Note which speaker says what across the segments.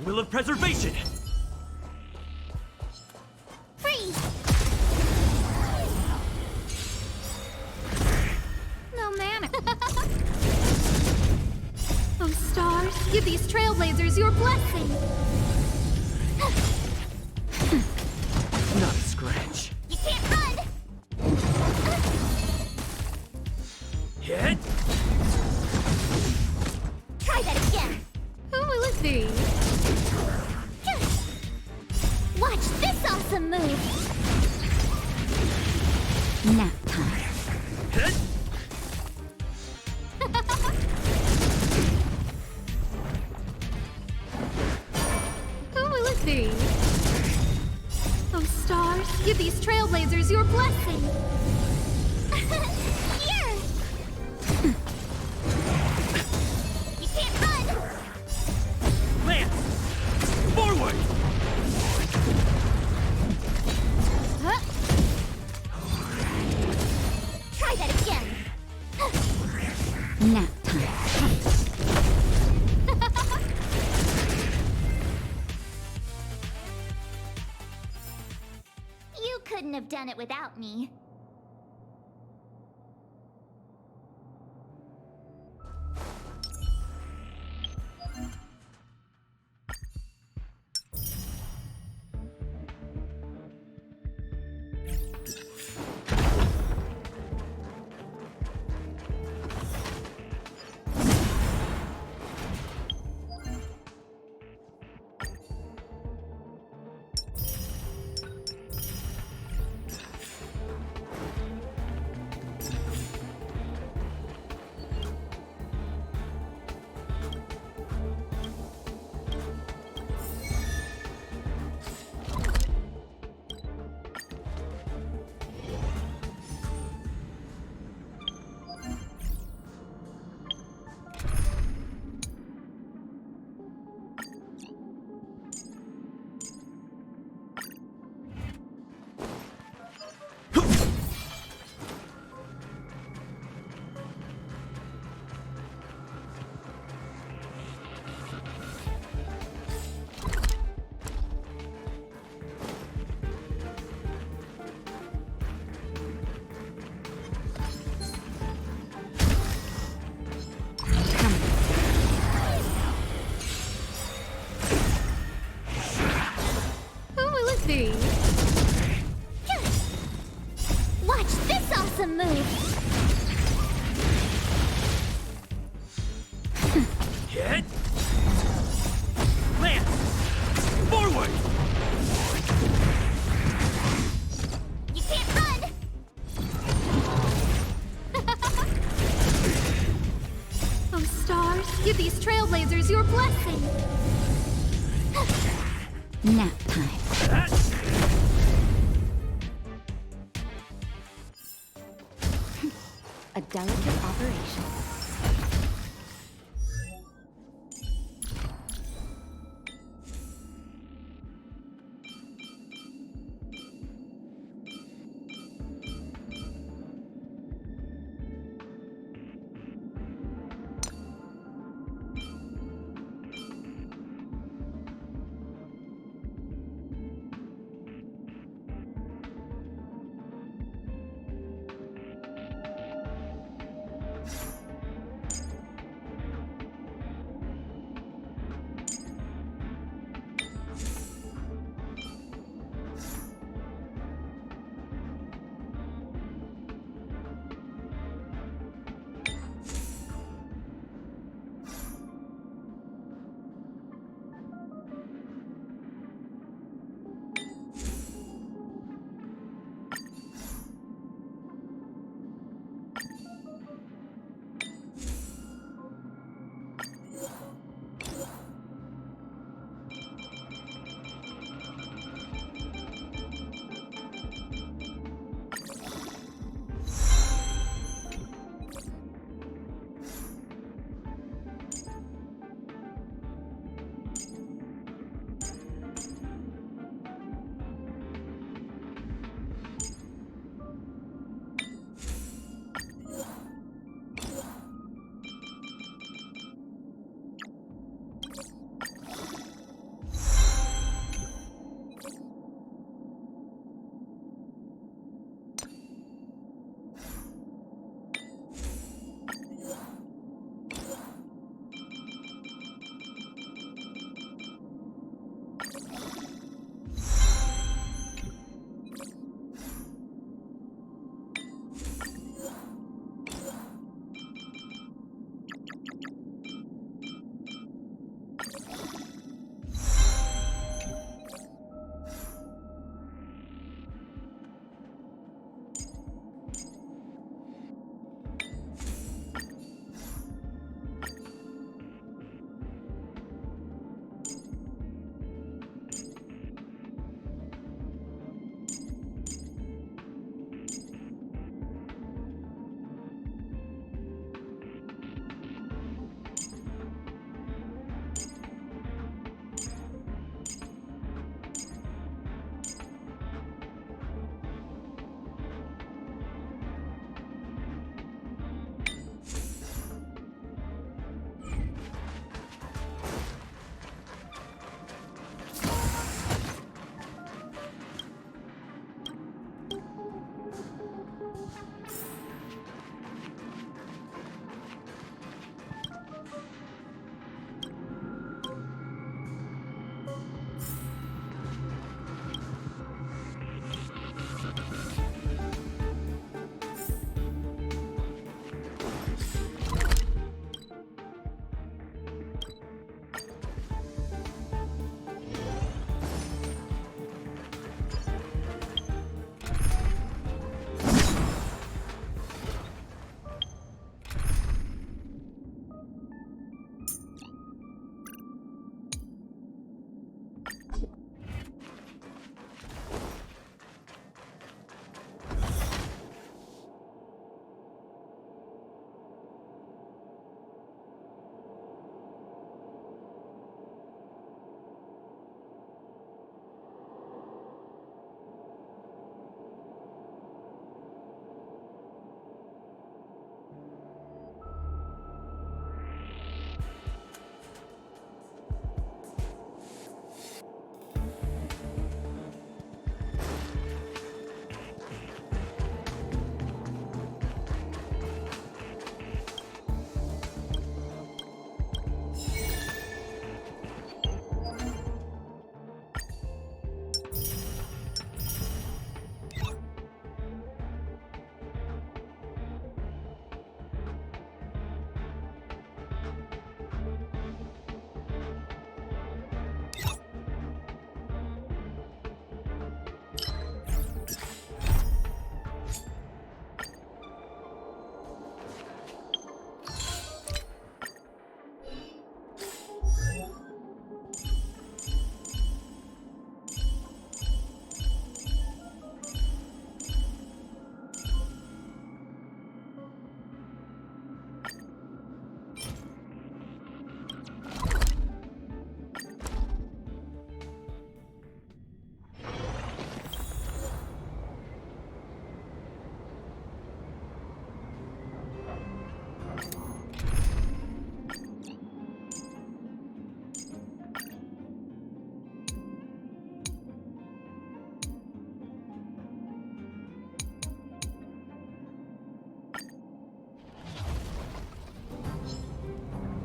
Speaker 1: will of preservation!
Speaker 2: Freeze! No mana. Oh, stars, give these trailblazers your blessing!
Speaker 1: Not a scratch.
Speaker 2: You can't run!
Speaker 1: Hit!
Speaker 2: Try that again! Who will it be? Watch this awesome move! Nap time.
Speaker 1: Hit!
Speaker 2: Who will it be? Oh, stars, give these trailblazers your blessing! Here! You can't run!
Speaker 1: Lance! Forward!
Speaker 2: Huh? Try that again! Nap time. You couldn't have done it without me. Be. Watch this awesome move!
Speaker 1: Hit! Lance! Forward!
Speaker 2: You can't run! Oh, stars, give these trailblazers your blessing! Nap time. A delicate operation.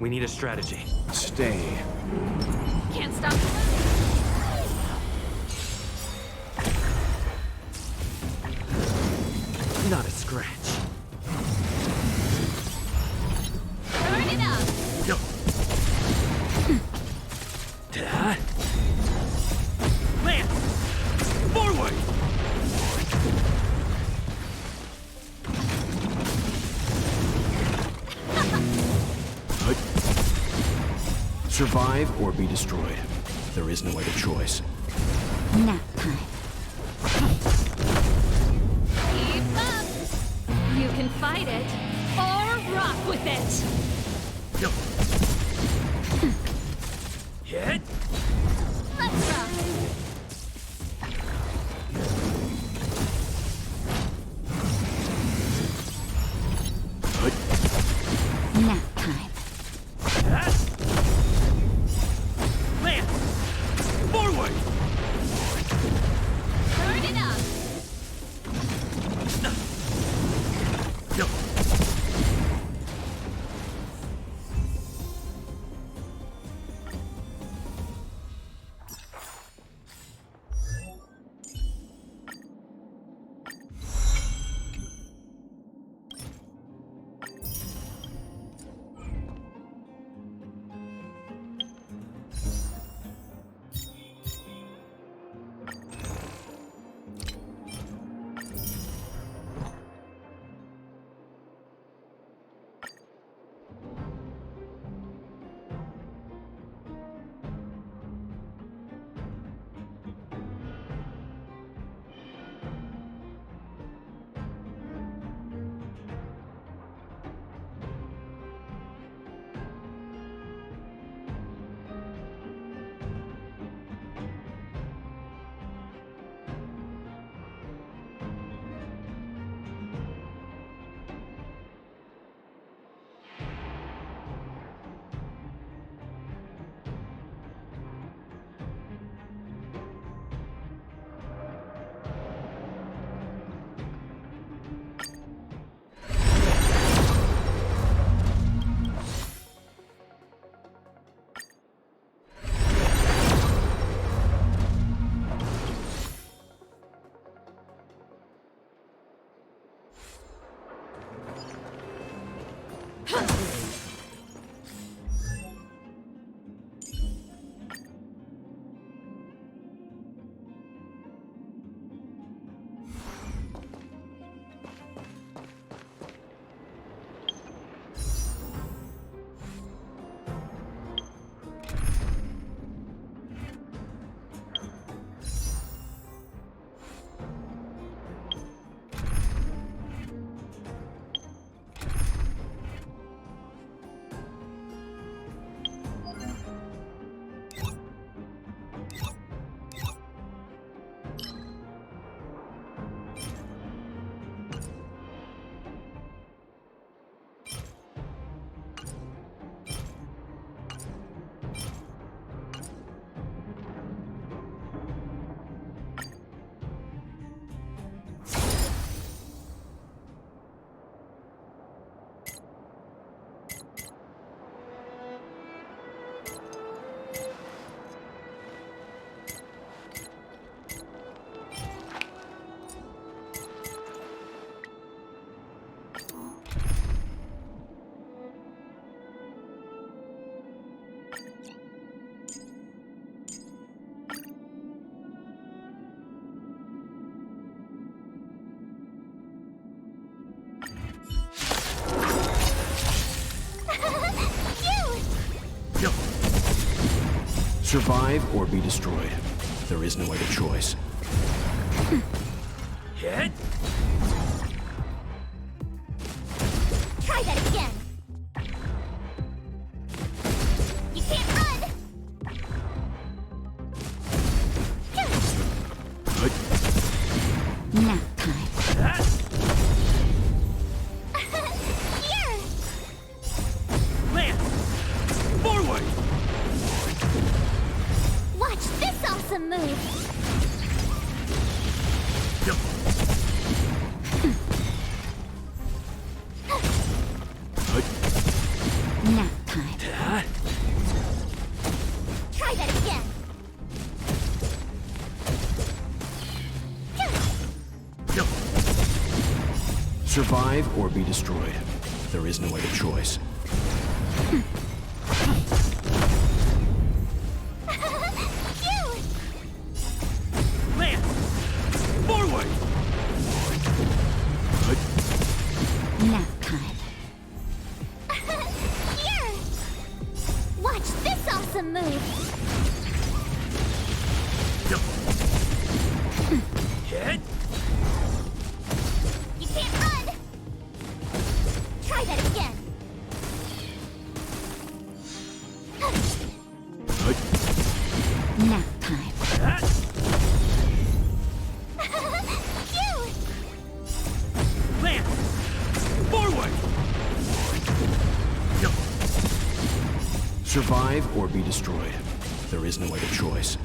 Speaker 1: We need a strategy.
Speaker 3: Stay.
Speaker 2: Can't stop.
Speaker 1: Not a scratch.
Speaker 2: Burn it up.
Speaker 1: Yo. Da. Lance. Forward.
Speaker 3: Survive or be destroyed. There is no other choice.
Speaker 4: Nap time.
Speaker 2: Keep up. You can fight it or rock with it.
Speaker 1: Yo. Hit.
Speaker 2: Let's rock.
Speaker 4: Nap time.
Speaker 1: Da. Lance. Forward.
Speaker 2: Burn it up.
Speaker 1: Yo.
Speaker 3: Survive or be destroyed. There is no other choice.
Speaker 1: Hit.
Speaker 4: Try that again. You can't run. Nap time.
Speaker 1: Da.
Speaker 4: Here.
Speaker 1: Lance. Forward.
Speaker 4: Watch this awesome move.
Speaker 1: Yo.
Speaker 4: Nap time.
Speaker 1: Da.
Speaker 3: Survive or be destroyed. There is no other choice.
Speaker 4: Phew!
Speaker 1: Land! Forward!
Speaker 4: Nap time. Here! Watch this awesome move!
Speaker 1: Jump! Hit!
Speaker 4: You can't run! Try that again! Nap time.
Speaker 1: That!
Speaker 4: Phew!
Speaker 1: Land! Forward! Jump!
Speaker 3: Survive or be destroyed. There is no other choice.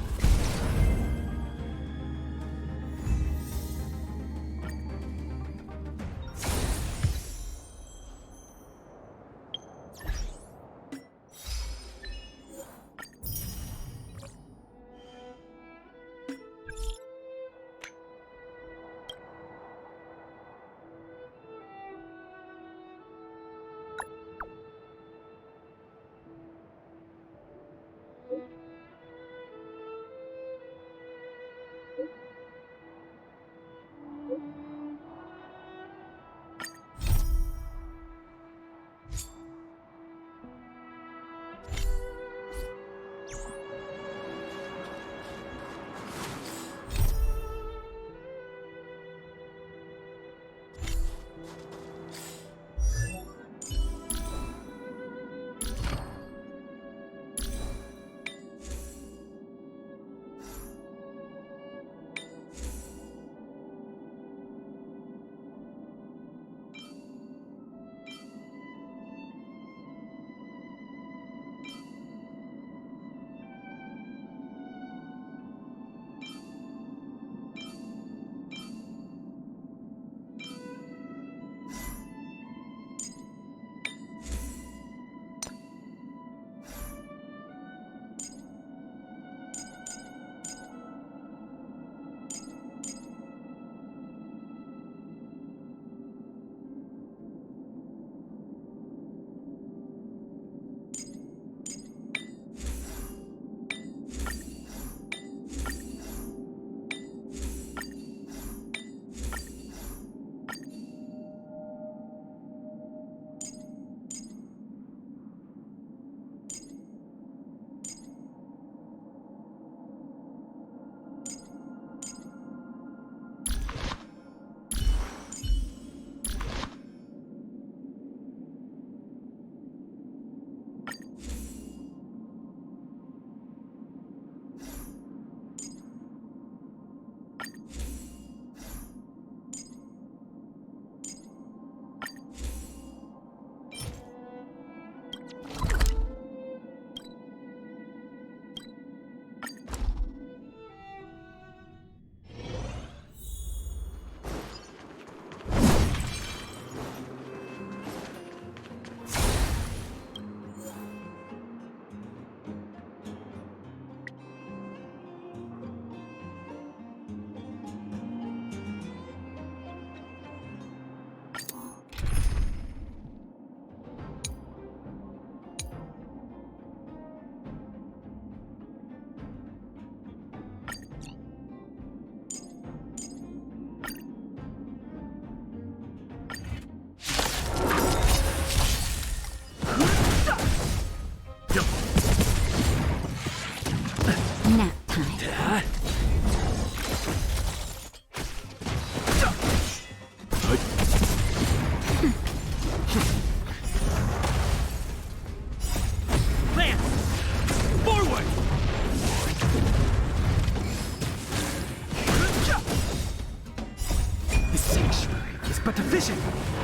Speaker 1: but a vision!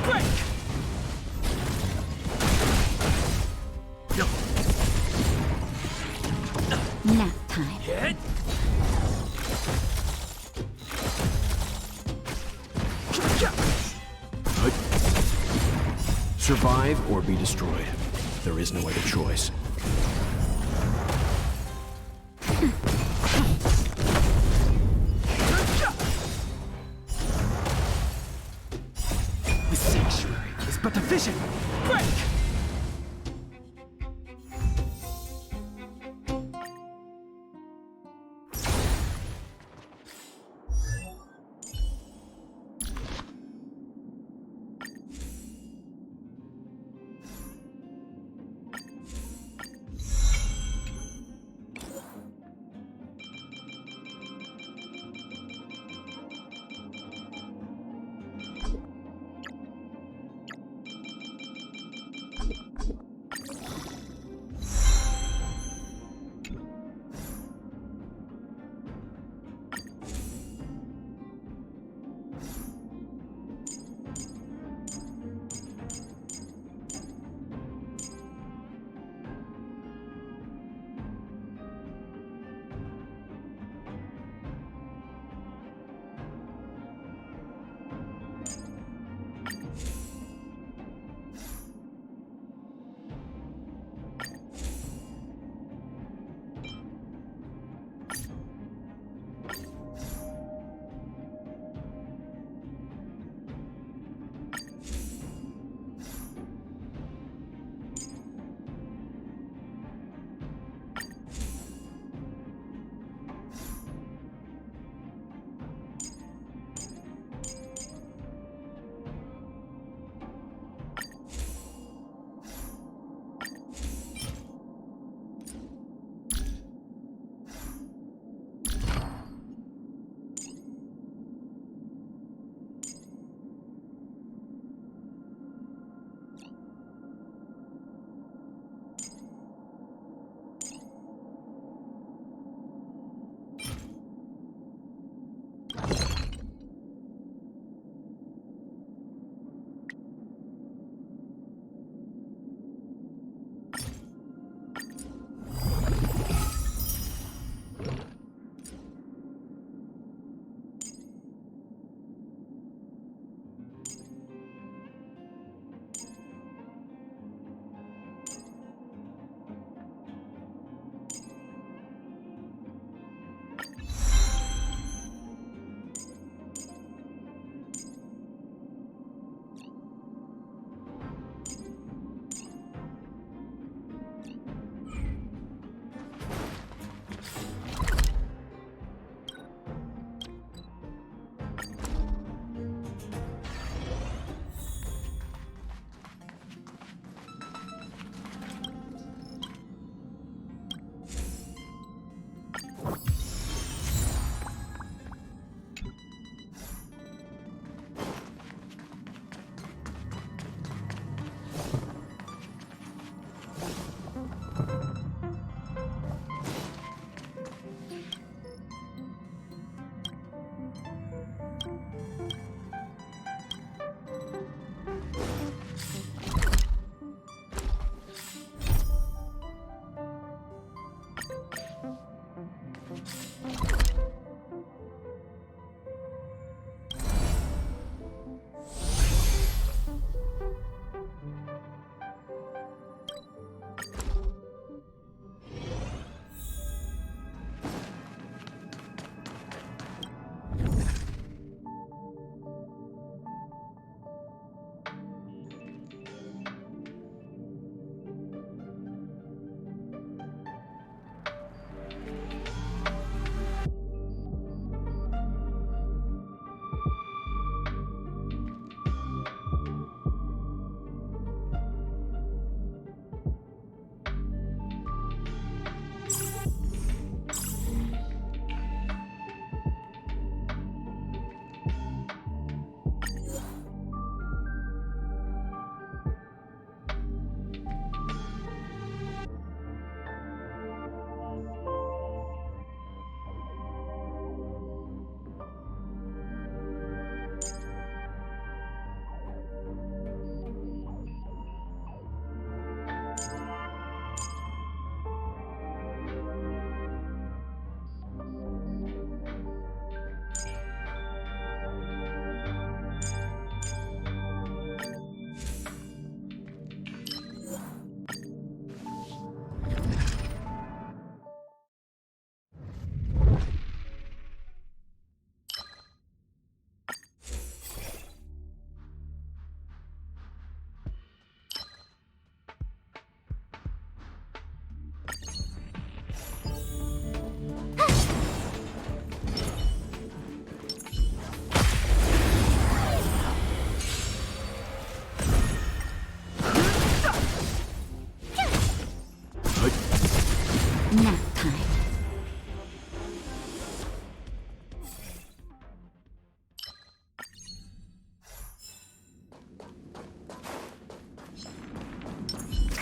Speaker 1: Break!
Speaker 4: Nap time.
Speaker 1: Hit!
Speaker 3: Survive or be destroyed. There is no other choice.
Speaker 1: The but the vision! Break!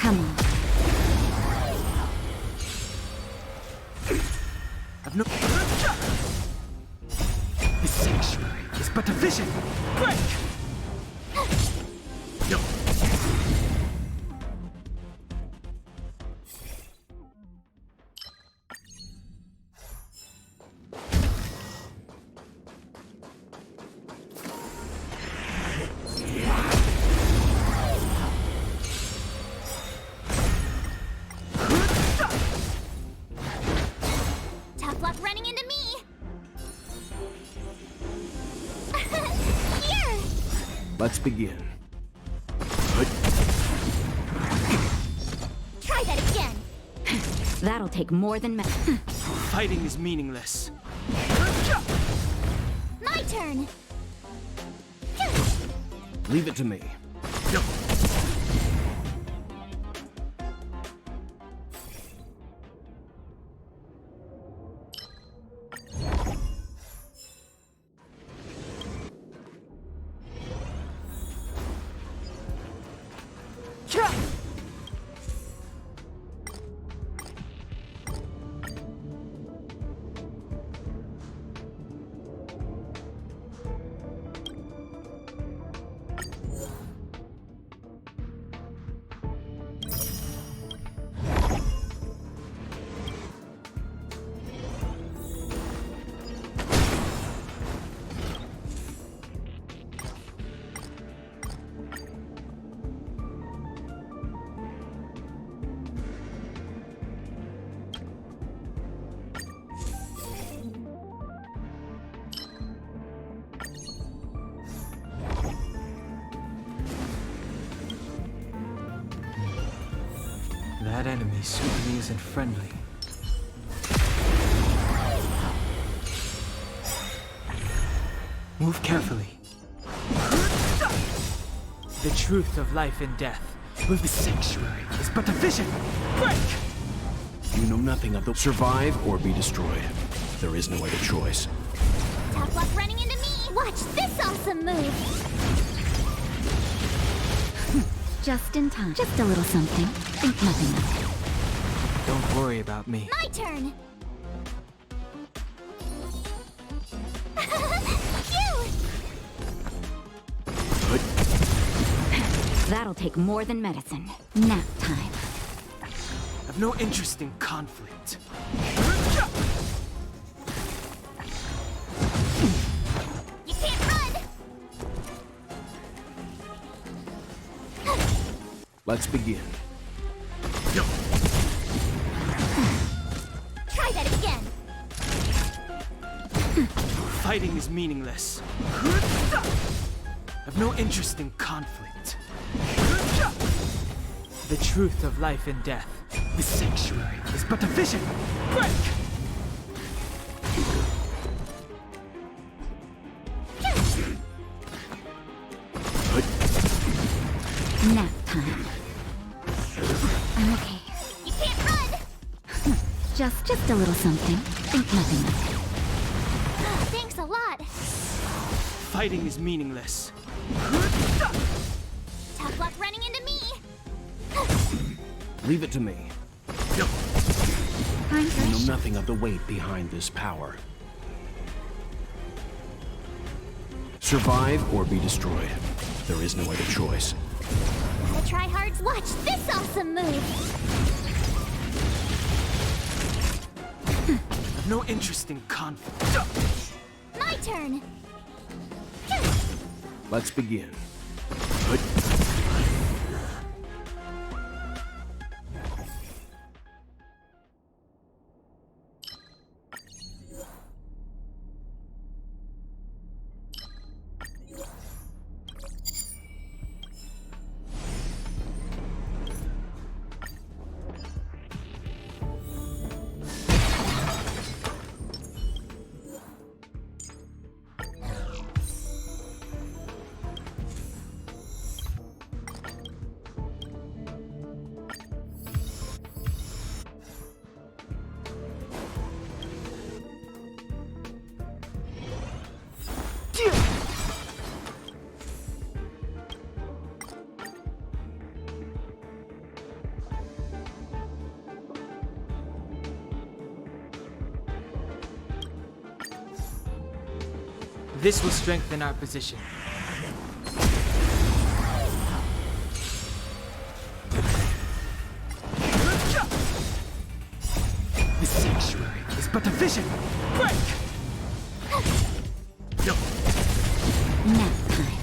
Speaker 5: Come on.
Speaker 1: I've no. The sanctuary is but a vision. Break! Yo.
Speaker 4: Tough luck running into me. Here.
Speaker 3: Let's begin.
Speaker 4: Try that again.
Speaker 5: That'll take more than
Speaker 1: Fighting is meaningless.
Speaker 4: My turn.
Speaker 3: Leave it to me.
Speaker 1: Yo. That enemy certainly isn't friendly. Move carefully. The truth of life and death. With the sanctuary is but a vision. Break!
Speaker 3: You know nothing of the survive or be destroyed. There is no other choice.
Speaker 4: Tough luck running into me. Watch this awesome move.
Speaker 5: Just in time. Just a little something. Think nothing of it.
Speaker 1: Don't worry about me.
Speaker 4: My turn.
Speaker 5: That'll take more than medicine. Nap time.
Speaker 1: I've no interest in conflict.
Speaker 4: You can't run.
Speaker 3: Let's begin.
Speaker 1: Yo.
Speaker 4: Try that again.
Speaker 1: Fighting is meaningless. I've no interest in conflict. The truth of life and death. The sanctuary is but a vision. Break!
Speaker 5: Nap time. I'm okay.
Speaker 4: You can't run.
Speaker 5: Just a little something. Think nothing of it.
Speaker 4: Thanks a lot.
Speaker 1: Fighting is meaningless.
Speaker 4: Tough luck running into me.
Speaker 3: Leave it to me.
Speaker 1: Yo.
Speaker 5: Time for
Speaker 3: You
Speaker 5: a
Speaker 3: know
Speaker 5: shot.
Speaker 3: nothing of the weight behind this power. Survive or be destroyed. There is no other choice.
Speaker 4: Gotta try hard. Watch this awesome move.
Speaker 1: I've no interest in conflict.
Speaker 4: My turn.
Speaker 3: Let's begin.
Speaker 1: This will strengthen our position. The sanctuary is but a vision. Break!
Speaker 5: Nap time.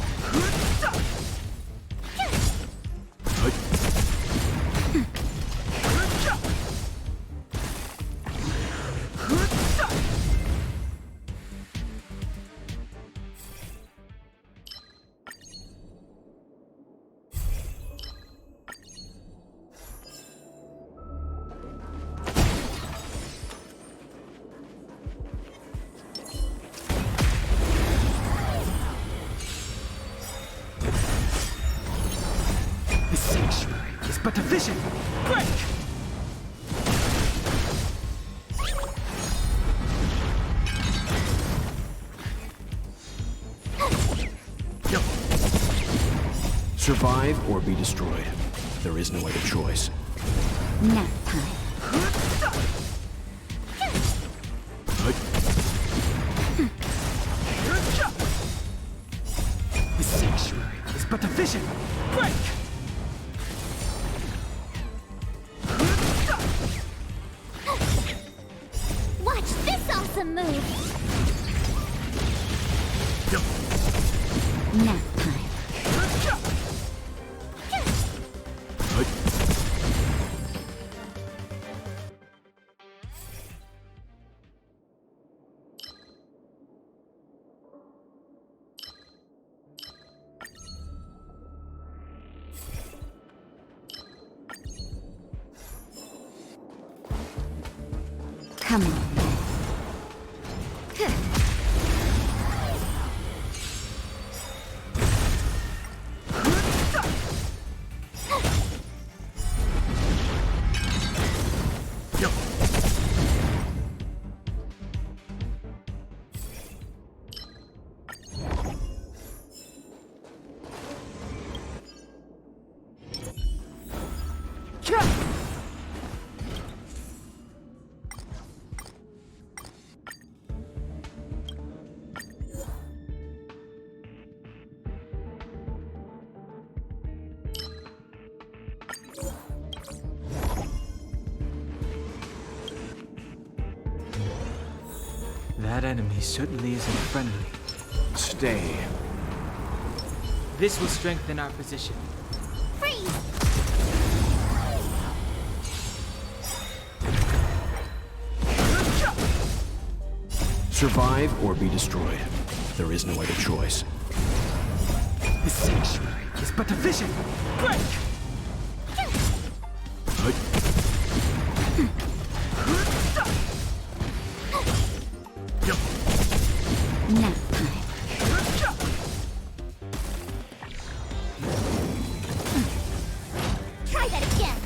Speaker 1: The sanctuary is but a vision. Break!
Speaker 3: Survive or be destroyed. There is no other choice.
Speaker 5: Nap time.
Speaker 1: The sanctuary is but a vision. Break!
Speaker 4: Watch this awesome move!
Speaker 5: Nap time. Come on.
Speaker 1: That enemy certainly isn't friendly.
Speaker 3: Stay.
Speaker 1: This will strengthen our position.
Speaker 4: Freeze!
Speaker 3: Survive or be destroyed. There is no other choice.
Speaker 1: The sanctuary is but a vision. Break!
Speaker 5: Nap time.
Speaker 4: Try that again!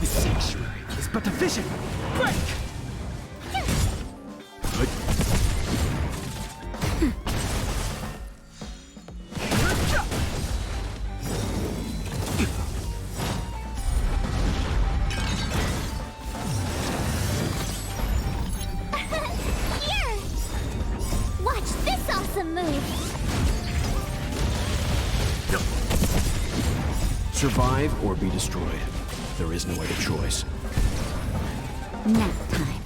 Speaker 1: The sanctuary is but a vision. Break!
Speaker 4: Here! Watch this awesome move!
Speaker 3: Survive or be destroyed. There is no other choice.
Speaker 5: Nap time.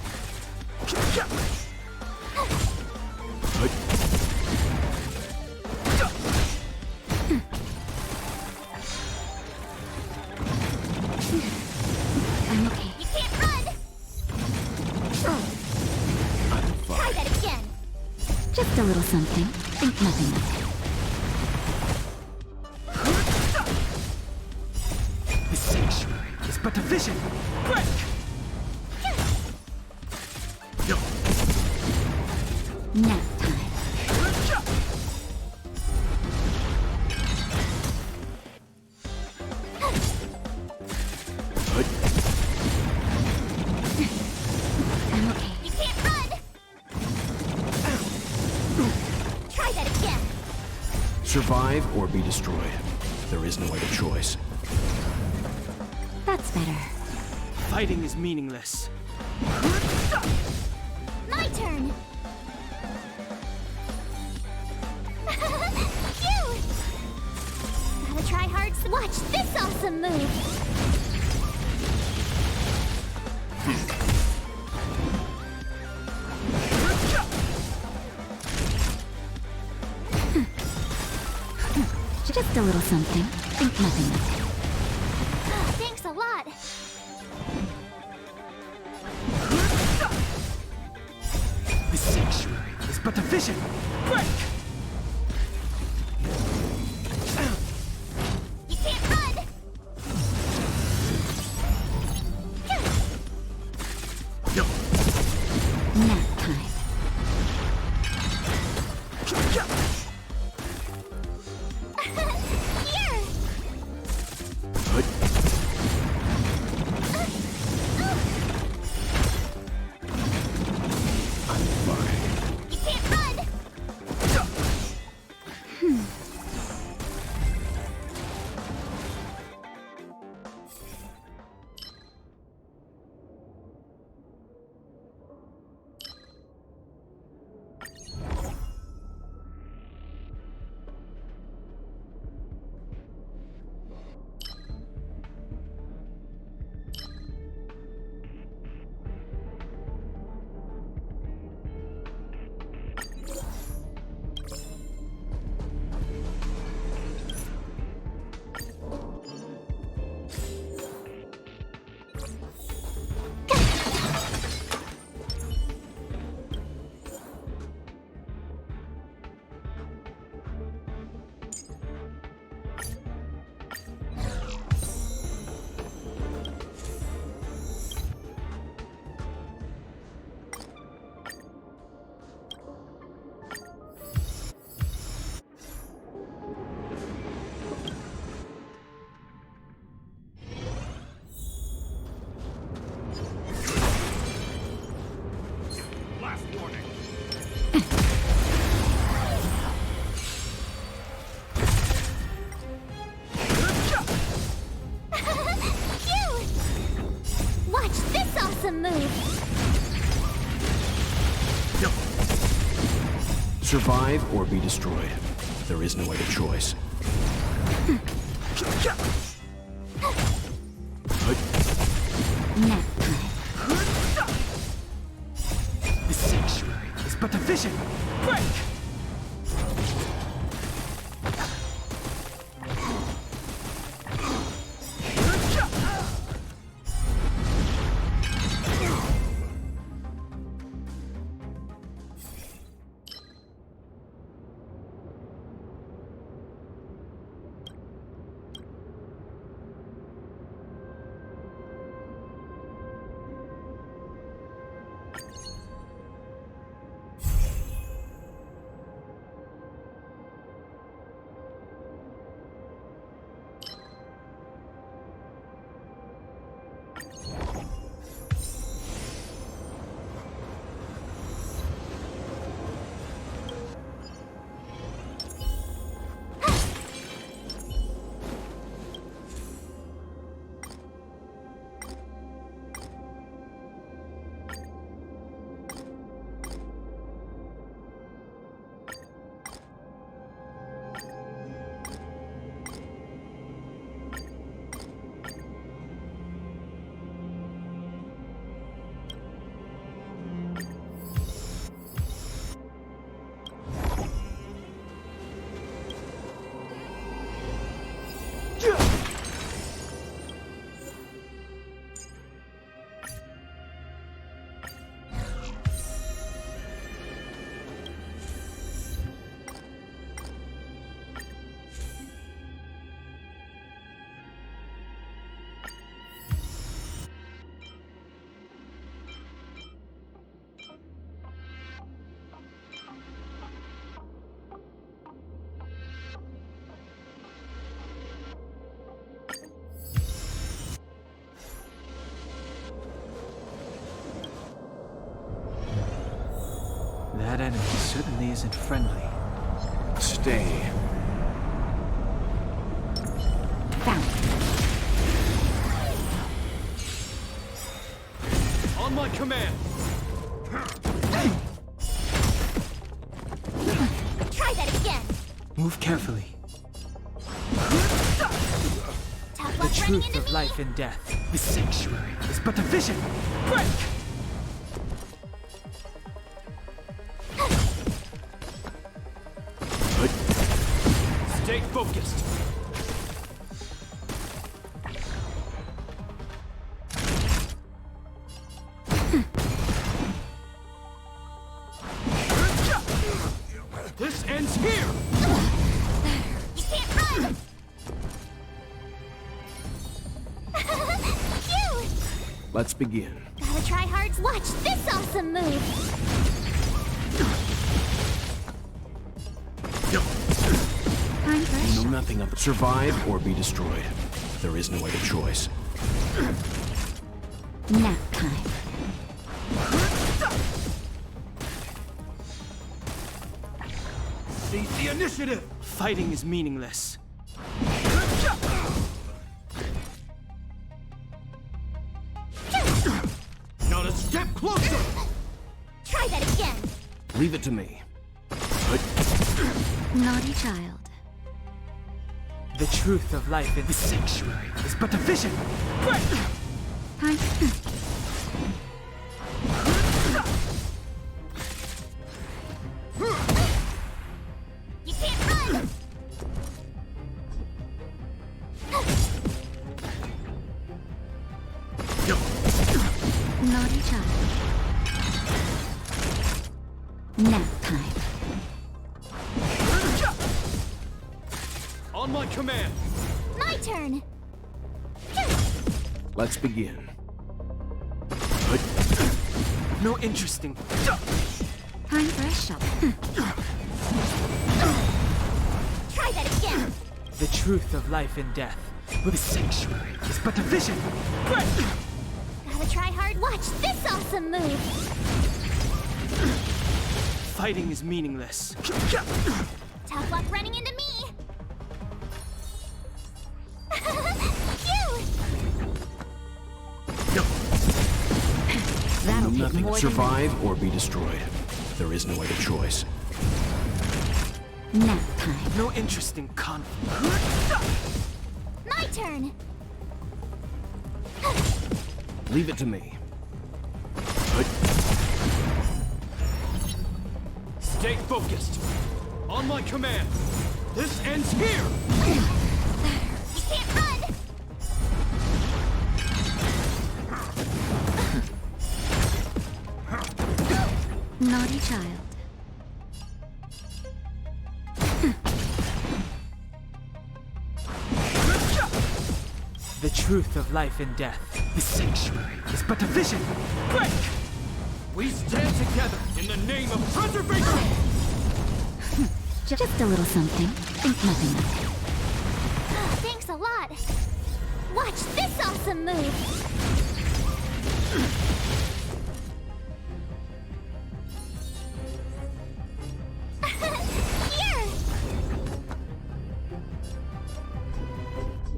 Speaker 5: I'm okay.
Speaker 4: You can't run! Try that again!
Speaker 5: Just a little something. Think nothing of it.
Speaker 1: The sanctuary is but a vision. Break!
Speaker 5: Nap time. I'm okay.
Speaker 4: You can't run! Try that again!
Speaker 3: Survive or be destroyed. There is no other choice.
Speaker 5: That's better.
Speaker 1: Fighting is meaningless.
Speaker 4: My turn! Watch this awesome move!
Speaker 5: Just a little something. Think nothing of it.
Speaker 4: Thanks a lot!
Speaker 1: The sanctuary is but a vision. Break!
Speaker 4: You can't run!
Speaker 5: Nap time.
Speaker 4: Here!
Speaker 3: I'm fine.
Speaker 4: You can't run! Watch this awesome move!
Speaker 3: Survive or be destroyed. There is no other choice.
Speaker 5: Nap time.
Speaker 1: The sanctuary is but a vision. Break! That enemy certainly isn't friendly.
Speaker 3: Stay.
Speaker 5: Found.
Speaker 3: On my command.
Speaker 4: Try that again!
Speaker 1: Move carefully.
Speaker 4: luck
Speaker 1: The
Speaker 4: running
Speaker 1: truth
Speaker 4: into
Speaker 1: of
Speaker 4: me.
Speaker 1: life and death. The sanctuary is but a vision. Break!
Speaker 3: Stay focused. This ends here!
Speaker 4: You can't run! Phew!
Speaker 3: Let's begin.
Speaker 4: Gotta try hard. Watch this awesome move!
Speaker 5: Time for a
Speaker 3: You know
Speaker 5: shot.
Speaker 3: nothing of survive or be destroyed. There is no other choice.
Speaker 5: Nap time.
Speaker 1: Seize the initiative! Fighting is meaningless.
Speaker 3: Not a step closer!
Speaker 4: Try that again!
Speaker 3: Leave it to me.
Speaker 5: Naughty child.
Speaker 1: The truth of life in the sanctuary is but a vision. Break!
Speaker 5: Time.
Speaker 4: You can't run!
Speaker 5: Naughty child. Nap time.
Speaker 3: On my command.
Speaker 4: My turn!
Speaker 3: Let's begin.
Speaker 1: No interesting.
Speaker 5: Time for a shot.
Speaker 4: Try that again!
Speaker 1: The truth of life and death. With the sanctuary is but a vision. Break!
Speaker 4: Gotta try hard. Watch this awesome move!
Speaker 1: Fighting is meaningless.
Speaker 4: Tough luck running into me! Phew!
Speaker 5: That'll take
Speaker 3: Nothing.
Speaker 5: more
Speaker 3: Survive or be destroyed. There is no other choice.
Speaker 5: than nap time.
Speaker 1: No interesting conflict.
Speaker 4: My turn!
Speaker 3: Leave it to me. Stay focused. On my command. This ends here.
Speaker 4: You can't run!
Speaker 5: Naughty child.
Speaker 1: The truth of life and death. The sanctuary is but a vision. Break!
Speaker 3: We stand together in the name of preservation.
Speaker 5: Just a little something. Think nothing of it.
Speaker 4: Thanks a lot! Watch this awesome move! Here!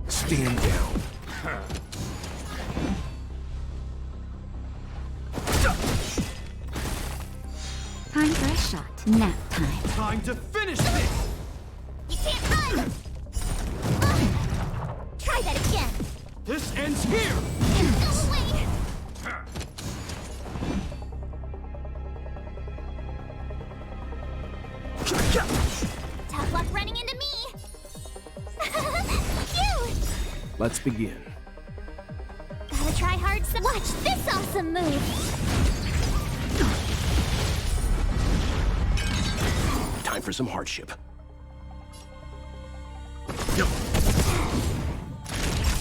Speaker 3: Stand down.
Speaker 5: Time for a shot. Nap time.
Speaker 3: Time to finish this.
Speaker 4: You can't run! Try that again!
Speaker 3: This ends here.
Speaker 4: No way! Tough luck running into me! Phew!
Speaker 3: Let's begin.
Speaker 4: Gotta try hard. Watch this awesome move!
Speaker 3: Time for some hardship.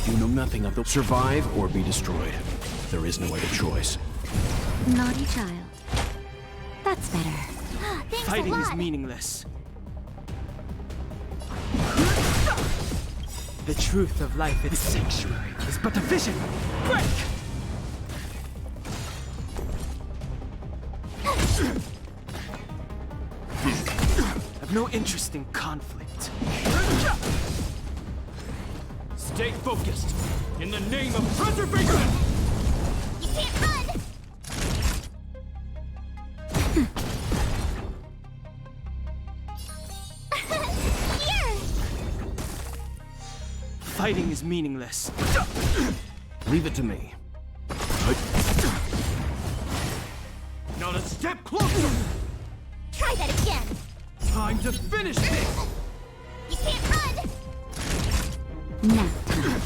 Speaker 3: You know nothing of the survive or be destroyed. There is no other choice.
Speaker 5: Naughty child. That's better.
Speaker 4: Thanks
Speaker 1: Fighting
Speaker 4: a
Speaker 1: is
Speaker 4: lot!
Speaker 1: meaningless. The truth of life in the sanctuary is but a vision. Break! I've no interest in conflict.
Speaker 3: Stay focused. In the name of preservation.
Speaker 4: You can't run! Here!
Speaker 1: Fighting is meaningless.
Speaker 3: Leave it to me.
Speaker 1: Not a step closer!
Speaker 4: Try that again.
Speaker 1: Time to finish this!
Speaker 4: You can't run.
Speaker 5: Nap time.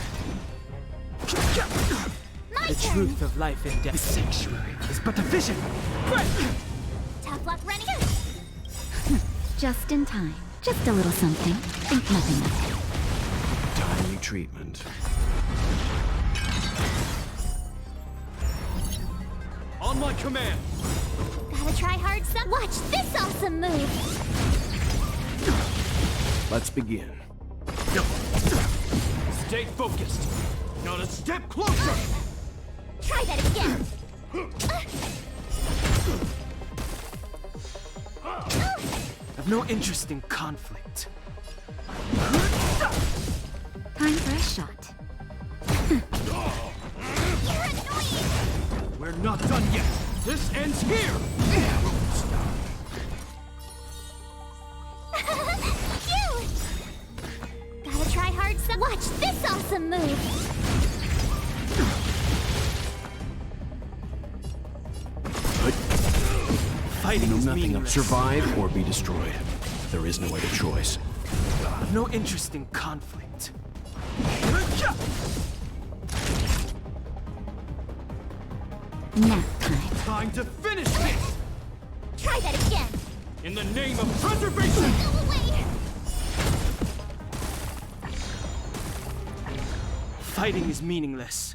Speaker 4: My
Speaker 1: The
Speaker 4: turn.
Speaker 1: truth of life and death. The sanctuary is but a vision. Break!
Speaker 4: Tough luck running.
Speaker 5: Just in time. Just a little something. Think nothing of it.
Speaker 3: Timely treatment.
Speaker 1: On my command!
Speaker 4: Gotta try hard some. Watch this awesome move.
Speaker 3: Let's begin.
Speaker 1: Stay focused! Not a step closer!
Speaker 4: Try that again.
Speaker 1: I've no interest in conflict.
Speaker 5: Time for a shot.
Speaker 4: You're annoying.
Speaker 1: We're not done yet! This ends here!
Speaker 4: Phew. Gotta try hard some. Watch this awesome move.
Speaker 1: Fighting
Speaker 3: You know
Speaker 1: is
Speaker 3: nothing of
Speaker 1: meaningless.
Speaker 3: survive or be destroyed. There is no other choice.
Speaker 1: I've no interest in conflict.
Speaker 5: Nap time.
Speaker 1: Time to finish this!
Speaker 4: Try that again.
Speaker 1: In the name of preservation!
Speaker 4: Go away.
Speaker 1: Fighting is meaningless.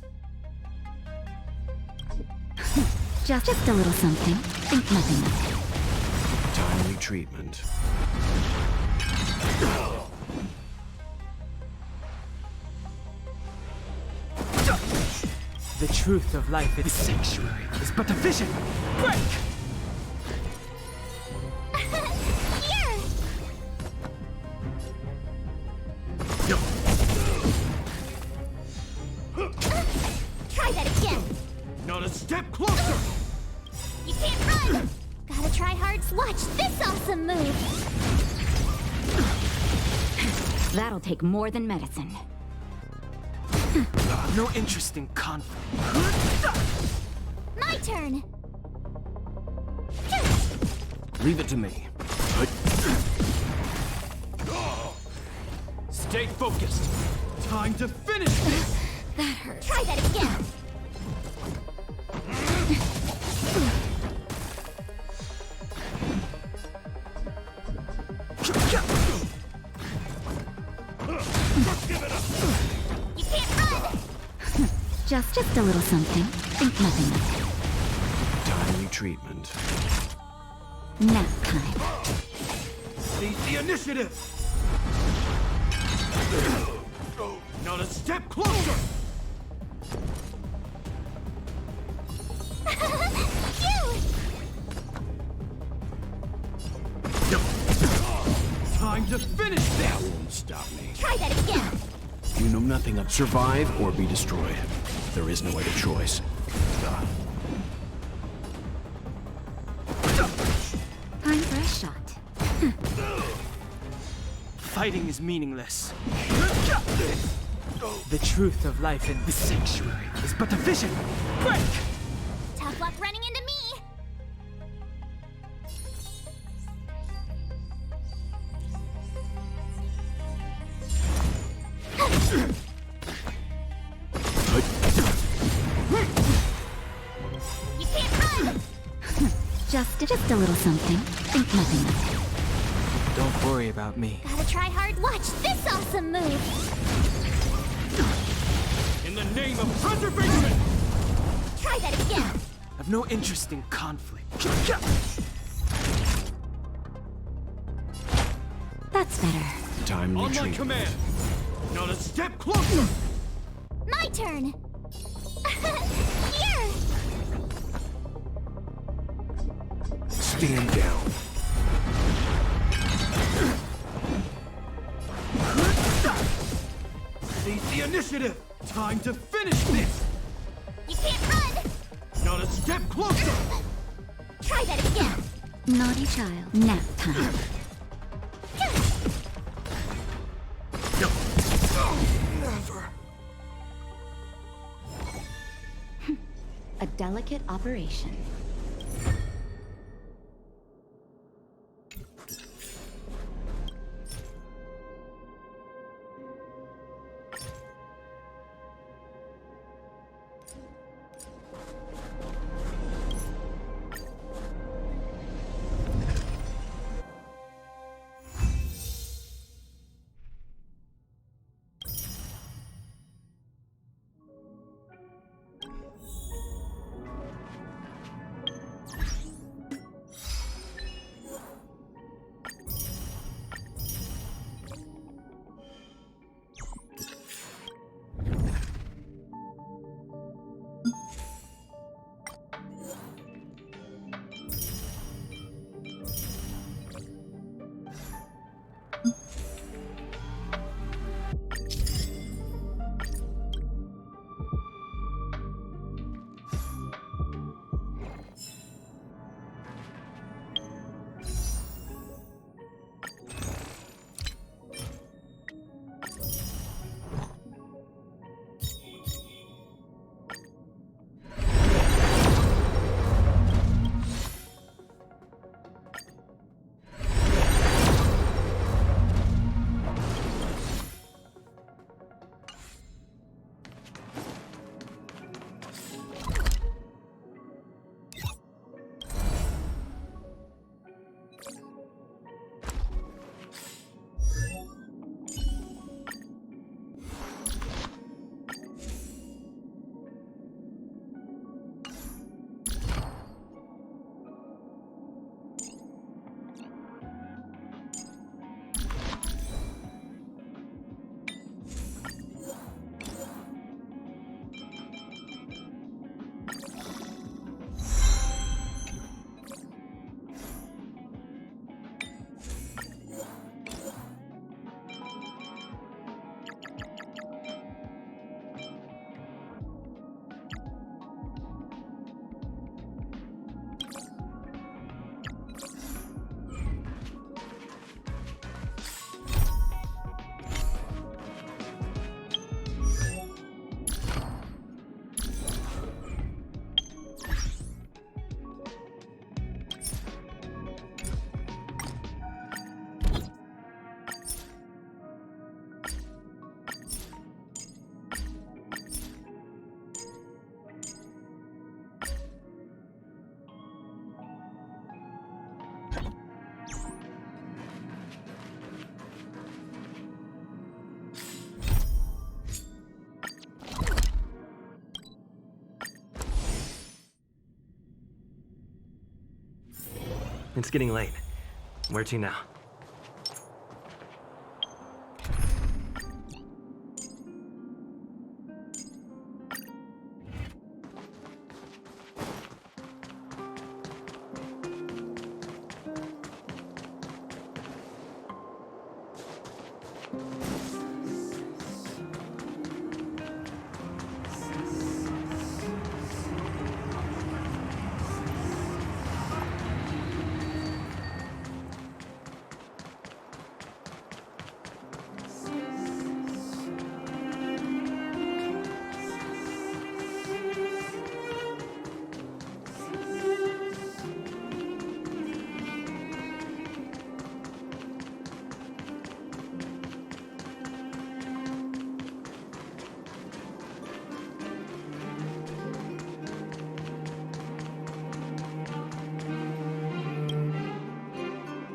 Speaker 5: Just a little something. Think nothing of it.
Speaker 3: Timely treatment.
Speaker 1: The truth of life in the sanctuary is but a vision. Break!
Speaker 4: Here. Try that again.
Speaker 1: Not a step closer!
Speaker 4: You can't run. Gotta try hard. Watch this awesome move.
Speaker 5: That'll take more than medicine.
Speaker 1: No interest in conflict.
Speaker 4: My turn.
Speaker 3: Leave it to me.
Speaker 1: Stay focused. Time to finish this!
Speaker 5: That hurts.
Speaker 4: Try that again. You can't run.
Speaker 5: Just a little something. Think nothing of it.
Speaker 3: Timely treatment.
Speaker 5: Nap time.
Speaker 1: Seize the initiative! Not a step closer!
Speaker 4: Phew.
Speaker 1: Time to finish
Speaker 3: That
Speaker 1: this!
Speaker 3: won't stop me.
Speaker 4: Try that again.
Speaker 3: You know nothing of survive or be destroyed. There is no other choice.
Speaker 5: Time for a shot.
Speaker 1: Fighting is meaningless. The truth of life in the sanctuary is but a vision. Break!
Speaker 4: Tough luck running into me. You can't run.
Speaker 5: Just a little something. Think nothing of it.
Speaker 1: Don't worry about me.
Speaker 4: Gotta try hard. Watch this awesome move.
Speaker 1: In the name of preservation!
Speaker 4: Try that again.
Speaker 1: I've no interest in conflict.
Speaker 5: That's better.
Speaker 3: Timely
Speaker 1: On my
Speaker 3: treatment.
Speaker 1: command! Not a step closer!
Speaker 4: My turn. Here.
Speaker 3: Stand down.
Speaker 1: Seize the initiative! Time to finish this!
Speaker 4: You can't run.
Speaker 1: Not a step closer!
Speaker 4: Try that again.
Speaker 5: Naughty child. Nap time.
Speaker 3: Never.
Speaker 5: delicate operation.
Speaker 6: It's getting late. Where to now?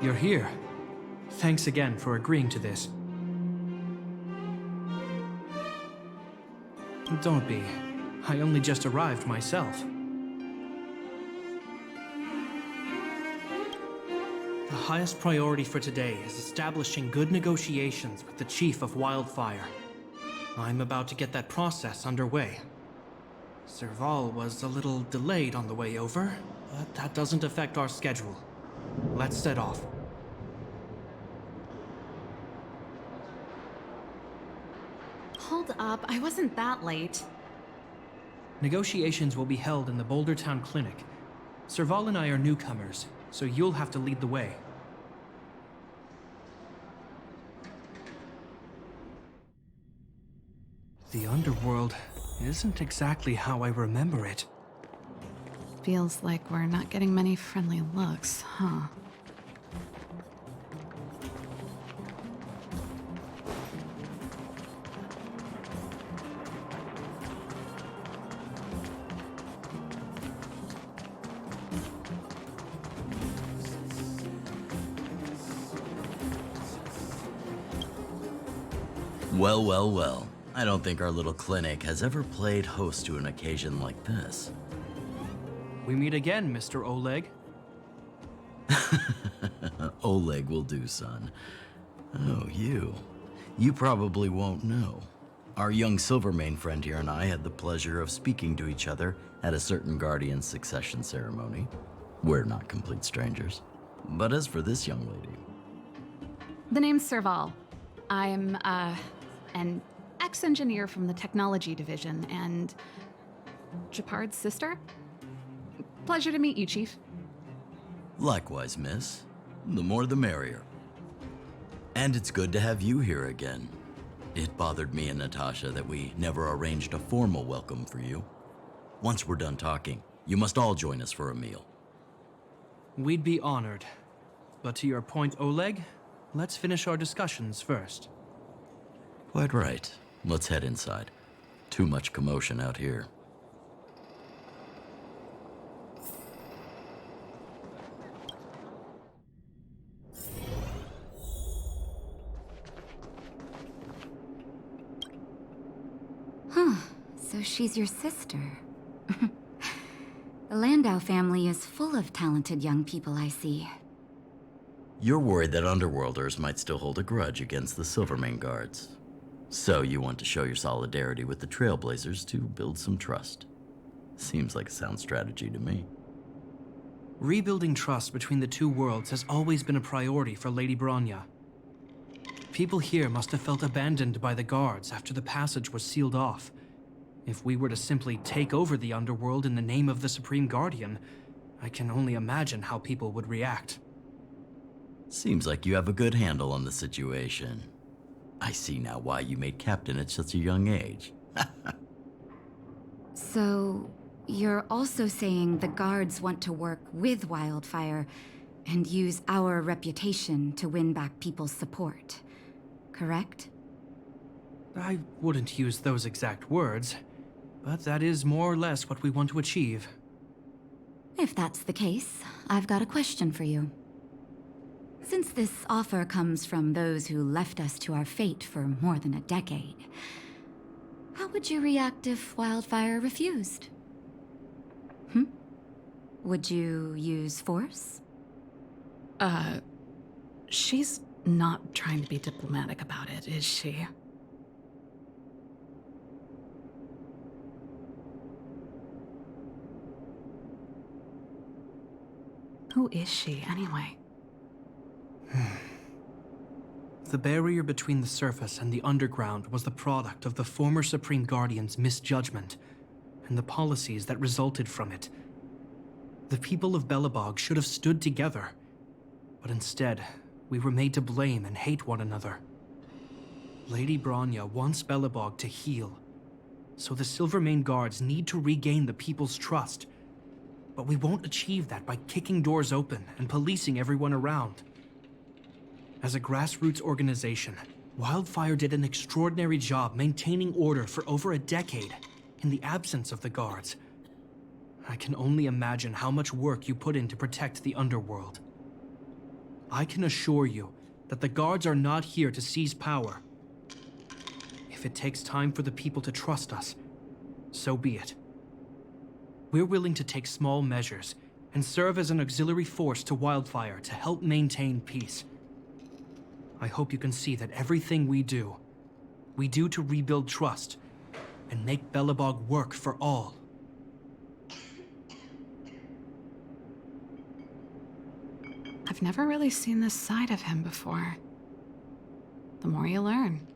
Speaker 1: You're here. Thanks again for agreeing to this. Don't be. I only just arrived myself. The highest priority for today is establishing good negotiations with the Chief of Wildfire. I'm about to get that process underway. Serval was a little delayed on the way over, but that doesn't affect our schedule. Let's set off.
Speaker 2: Hold up, I wasn't that late.
Speaker 1: Negotiations will be held in the Boulder Town Clinic. Serval and I are newcomers, so you'll have to lead the way. The underworld isn't exactly how I remember it.
Speaker 7: Feels like we're not getting many friendly looks, huh?
Speaker 8: Well, well, well. I don't think our little clinic has ever played host to an occasion like this.
Speaker 1: We meet again, Mr. Oleg.
Speaker 8: Oleg will do, son. Oh, you. You probably won't know. Our young Silvermane friend here and I had the pleasure of speaking to each other at a certain Guardian succession ceremony. We're not complete strangers. But as for this young lady...
Speaker 7: The name's Serval. I'm, an ex-engineer from the technology division and Japard's sister? Pleasure to meet you, Chief.
Speaker 8: Likewise, miss. The more the merrier. And it's good to have you here again. It bothered me and Natasha that we never arranged a formal welcome for you. Once we're done talking, you must all join us for a meal.
Speaker 1: We'd be honored. But to your point, Oleg, let's finish our discussions first.
Speaker 8: Quite right. Let's head inside. Too much commotion out here.
Speaker 5: So she's your sister. The Landau family is full of talented young people, I see.
Speaker 8: You're worried that Underworlders might still hold a grudge against the Silvermane guards. So you want to show your solidarity with the Trailblazers to build some trust. Seems like a sound strategy to me.
Speaker 1: Rebuilding trust between the two worlds has always been a priority for Lady Bronya. People here must have felt abandoned by the guards after the passage was sealed off. If we were to simply take over the Underworld in the name of the Supreme Guardian, I can only imagine how people would react.
Speaker 8: Seems like you have a good handle on the situation. I see now why you made captain at such a young age.
Speaker 5: So, you're also saying the guards want to work with Wildfire and use our reputation to win back people's support, correct?
Speaker 1: I wouldn't use those exact words, but that is more or less what we want to achieve.
Speaker 5: If that's the case, I've got a question for you. Since this offer comes from those who left us to our fate for more than a decade, how would you react if Wildfire refused? Would you use force?
Speaker 7: She's not trying to be diplomatic about it, is she? Who is she, anyway?
Speaker 1: The barrier between the surface and the underground was the product of the former Supreme Guardian's misjudgment and the policies that resulted from it. The people of Belobog should have stood together, but instead, we were made to blame and hate one another. Lady Bronya wants Belobog to heal, so the Silvermane guards need to regain the people's trust. But we won't achieve that by kicking doors open and policing everyone around. As a grassroots organization, Wildfire did an extraordinary job maintaining order for over a decade in the absence of the guards. I can only imagine how much work you put in to protect the underworld. I can assure you that the guards are not here to seize power. If it takes time for the people to trust us, so be it. We're willing to take small measures and serve as an auxiliary force to Wildfire to help maintain peace. I hope you can see that everything we do to rebuild trust and make Belobog work for all.
Speaker 7: I've never really seen this side of him before. The more you learn.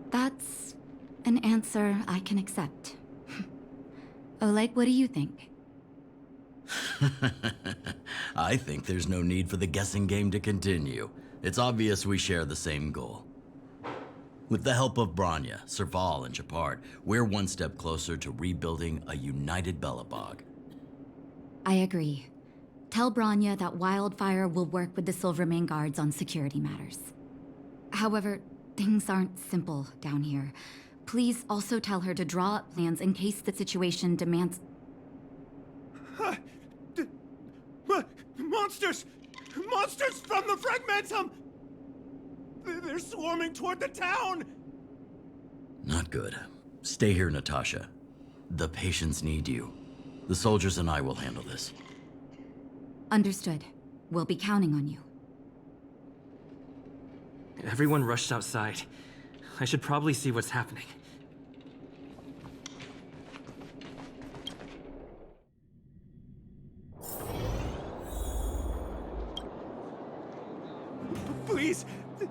Speaker 5: That's an answer I can accept. Oleg, what do you think?
Speaker 8: I think there's no need for the guessing game to continue. It's obvious we share the same goal. With the help of Branya, Serval, and Japard, we're one step closer to rebuilding a united Belobog.
Speaker 5: I agree. Tell Branya that Wildfire will work with the Silvermane guards on security matters. However, things aren't simple down here. Please also tell her to draw up plans in case the situation demands...
Speaker 9: Monsters! Monsters from the Fragmentum! They're swarming toward the town!
Speaker 8: Not good. Stay here, Natasha. The patients need you. The soldiers and I will handle this.
Speaker 5: Understood. We'll be counting on you.
Speaker 6: Everyone rushed outside. I should probably see what's happening.
Speaker 9: Please,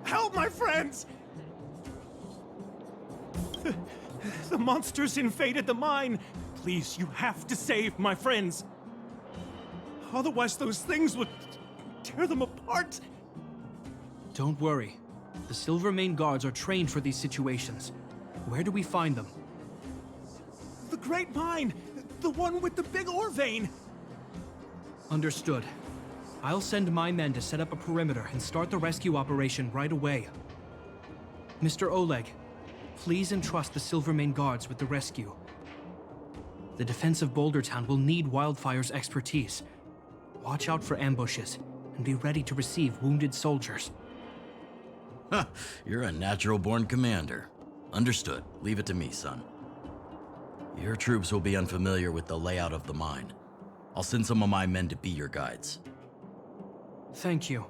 Speaker 9: help my friends! The monsters invaded the mine. Please, you have to save my friends. Otherwise, those things would tear them apart.
Speaker 1: Don't worry. The Silvermane guards are trained for these situations. Where do we find them?
Speaker 9: The Great Mine! The one with the big ore vein!
Speaker 1: Understood. I'll send my men to set up a perimeter and start the rescue operation right away. Mr. Oleg, please entrust the Silvermane guards with the rescue. The defense of Boulder Town will need Wildfire's expertise. Watch out for ambushes and be ready to receive wounded soldiers.
Speaker 8: Huh, you're a natural-born commander. Understood. Leave it to me, son. Your troops will be unfamiliar with the layout of the mine. I'll send some of my men to be your guides.
Speaker 1: Thank you.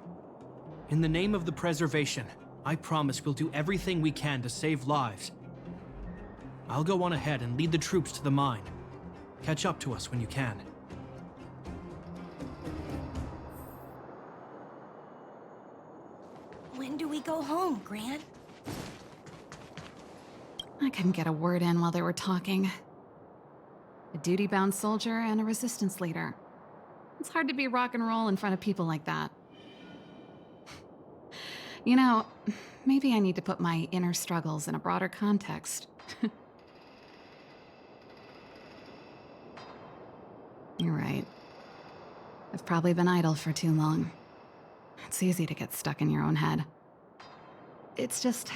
Speaker 1: In the name of the preservation, I promise we'll do everything we can to save lives. I'll go on ahead and lead the troops to the mine. Catch up to us when you can.
Speaker 4: When do we go home, Gran?
Speaker 7: I couldn't get a word in while they were talking. A duty-bound soldier and a resistance leader. It's hard to be rock and roll in front of people like that. You know, maybe I need to put my inner struggles in a broader context. You're right. I've probably been idle for too long. It's easy to get stuck in your own head. It's just...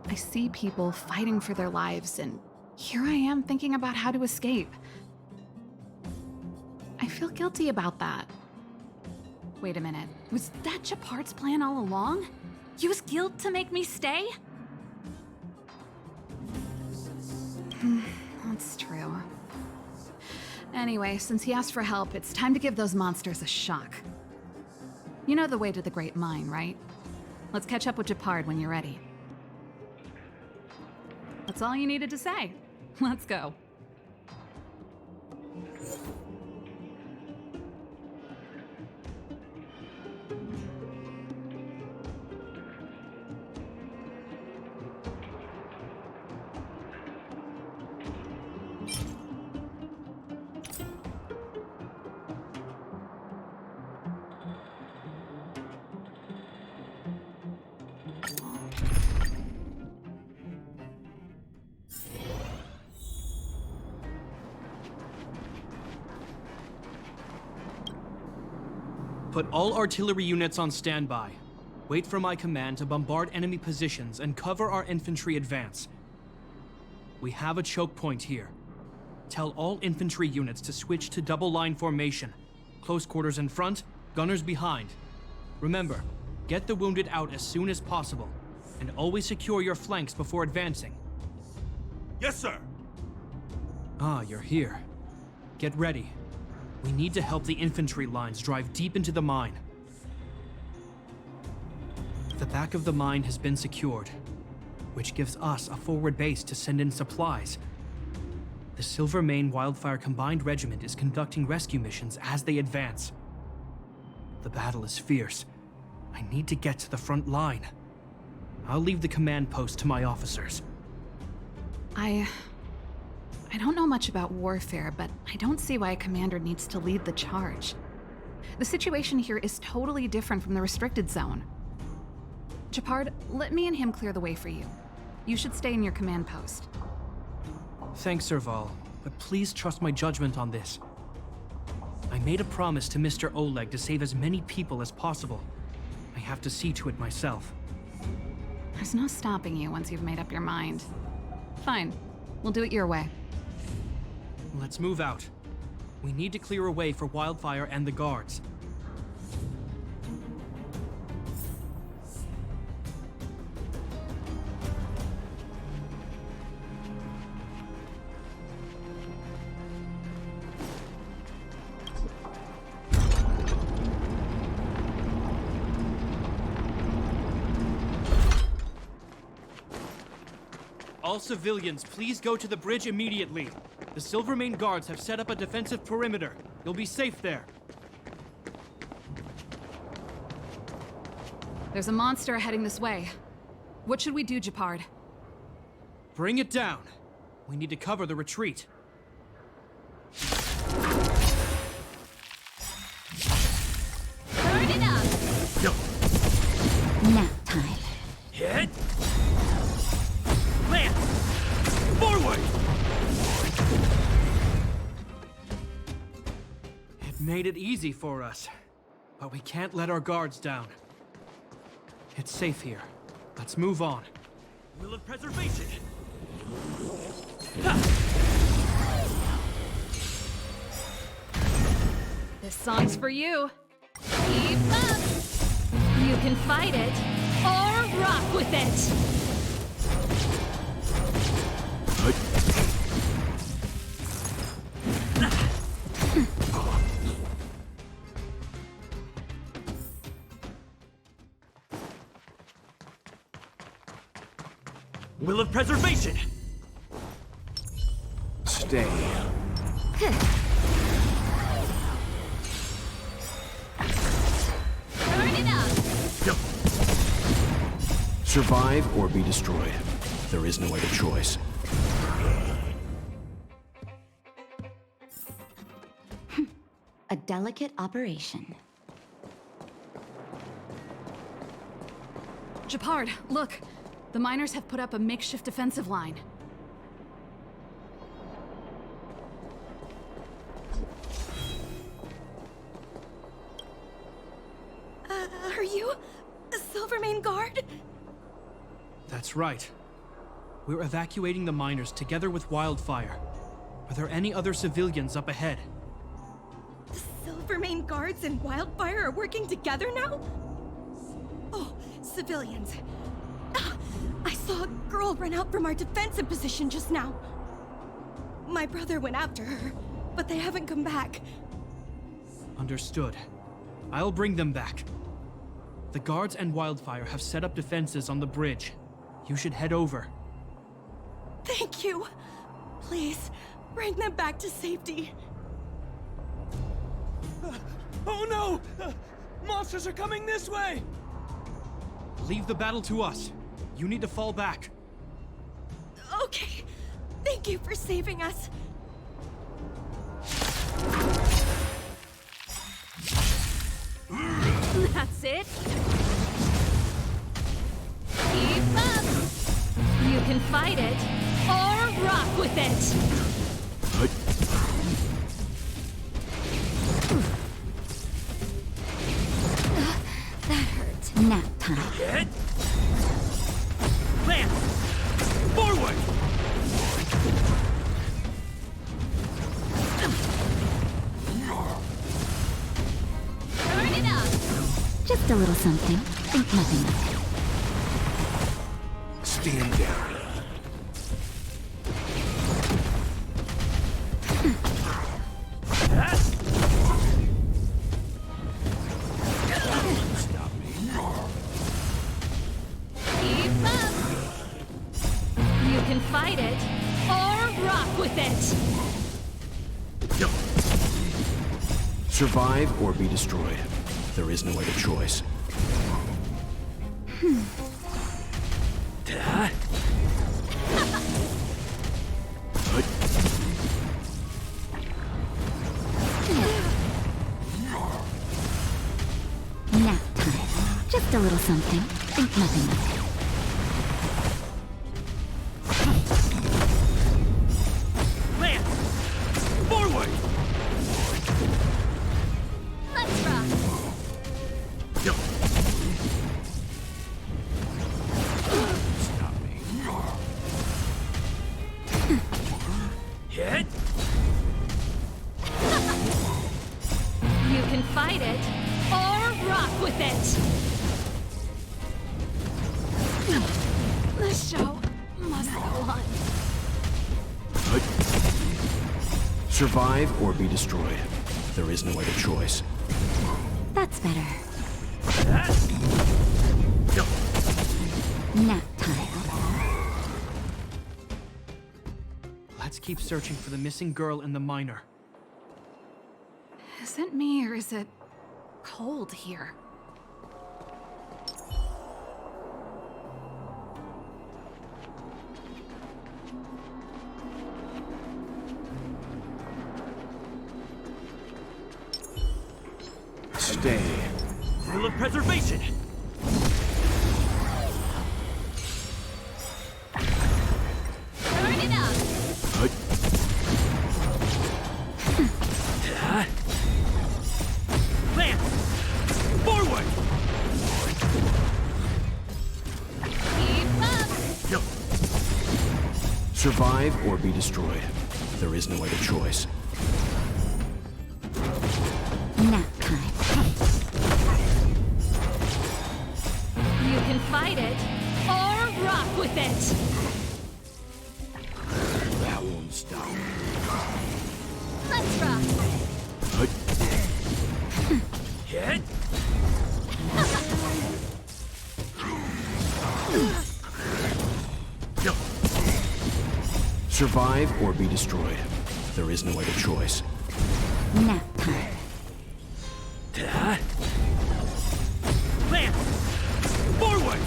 Speaker 7: I see people fighting for their lives, and here I am thinking about how to escape. I feel guilty about that. Wait a minute. Was that Japard's plan all along? Use guilt to make me stay? That's true. Anyway, since he asked for help, it's time to give those monsters a shock. You know the way to the Great Mine, right? Let's catch up with Japard when you're ready. That's all you needed to say. Let's go.
Speaker 1: Put all artillery units on standby. Wait for my command to bombard enemy positions and cover our infantry advance. We have a choke point here. Tell all infantry units to switch to double line formation. Close quarters in front, gunners behind. Remember, get the wounded out as soon as possible, and always secure your flanks before advancing.
Speaker 9: Yes, sir!
Speaker 1: Ah, you're here. Get ready. We need to help the infantry lines drive deep into the mine. The back of the mine has been secured, which gives us a forward base to send in supplies. The Silvermane Wildfire Combined Regiment is conducting rescue missions as they advance. The battle is fierce. I need to get to the front line. I'll leave the command post to my officers.
Speaker 7: I don't know much about warfare, but I don't see why a commander needs to lead the charge. The situation here is totally different from the restricted zone. Japard, let me and him clear the way for you. You should stay in your command post.
Speaker 1: Thanks, Serval, but please trust my judgment on this. I made a promise to Mr. Oleg to save as many people as possible. I have to see to it myself.
Speaker 7: There's no stopping you once you've made up your mind. Fine. We'll do it your way.
Speaker 1: Let's move out. We need to clear a way for Wildfire and the guards. All civilians, please go to the bridge immediately. The Silvermane guards have set up a defensive perimeter. You'll be safe there.
Speaker 7: There's a monster heading this way. What should we do, Japard?
Speaker 1: Bring it down. We need to cover the retreat.
Speaker 4: Burn it up!
Speaker 5: Nap time.
Speaker 9: Hit! Land! Forward!
Speaker 1: It made it easy for us, but we can't let our guards down. It's safe here. Let's move on.
Speaker 9: Will of preservation!
Speaker 7: This song's for you. Keep up! You can fight it, or rock with it!
Speaker 9: Will of preservation!
Speaker 3: Stay.
Speaker 4: Burn it up!
Speaker 3: Survive or be destroyed. There is no other choice.
Speaker 5: A delicate operation.
Speaker 7: Japard, look! The miners have put up a makeshift defensive line.
Speaker 2: Are you a Silvermane guard?
Speaker 1: That's right. We're evacuating the miners together with Wildfire. Are there any other civilians up ahead?
Speaker 2: The Silvermane guards and Wildfire are working together now? Oh, civilians. I saw a girl run out from our defensive position just now. My brother went after her, but they haven't come back.
Speaker 1: Understood. I'll bring them back. The guards and Wildfire have set up defenses on the bridge. You should head over.
Speaker 2: Thank you. Please, bring them back to safety.
Speaker 9: Oh no! Monsters are coming this way!
Speaker 1: Leave the battle to us. You need to fall back.
Speaker 2: Okay. Thank you for saving us.
Speaker 4: That's it. Keep up! You can fight it, or rock with it!
Speaker 5: That hurt. Nap time.
Speaker 9: Hit! Land! Forward!
Speaker 4: Burn it up!
Speaker 5: Just a little something. Think nothing of it.
Speaker 3: Stand down.
Speaker 9: Stop me.
Speaker 4: Keep up! You can fight it, or rock with it!
Speaker 3: Survive or be destroyed. There is no other choice.
Speaker 5: Nap time. Just a little something. think nothing of it.
Speaker 6: Land! Forward!
Speaker 4: Let's rock!
Speaker 6: Yo.
Speaker 3: Stop me.
Speaker 6: Hit!
Speaker 4: You can fight it, or rock with it! The show must go on.
Speaker 3: Survive or be destroyed. There is no other choice.
Speaker 5: That's better.
Speaker 6: Yo.
Speaker 5: Nap time.
Speaker 1: Let's keep searching for the missing girl and the miner.
Speaker 7: Is it me or is it cold here?
Speaker 3: Stay.
Speaker 6: Rule of preservation!
Speaker 4: Turn it up!
Speaker 6: Land! Forward!
Speaker 4: Keep up!
Speaker 6: Yo.
Speaker 3: Survive or be destroyed. There is no other choice.
Speaker 5: Nap time.
Speaker 4: You can fight it, or rock with it!
Speaker 3: That won't stop.
Speaker 4: Let's rock!
Speaker 6: Hit! Yo.
Speaker 3: Survive or be destroyed. There is no other choice.
Speaker 5: Nap time.
Speaker 6: Land! Forward!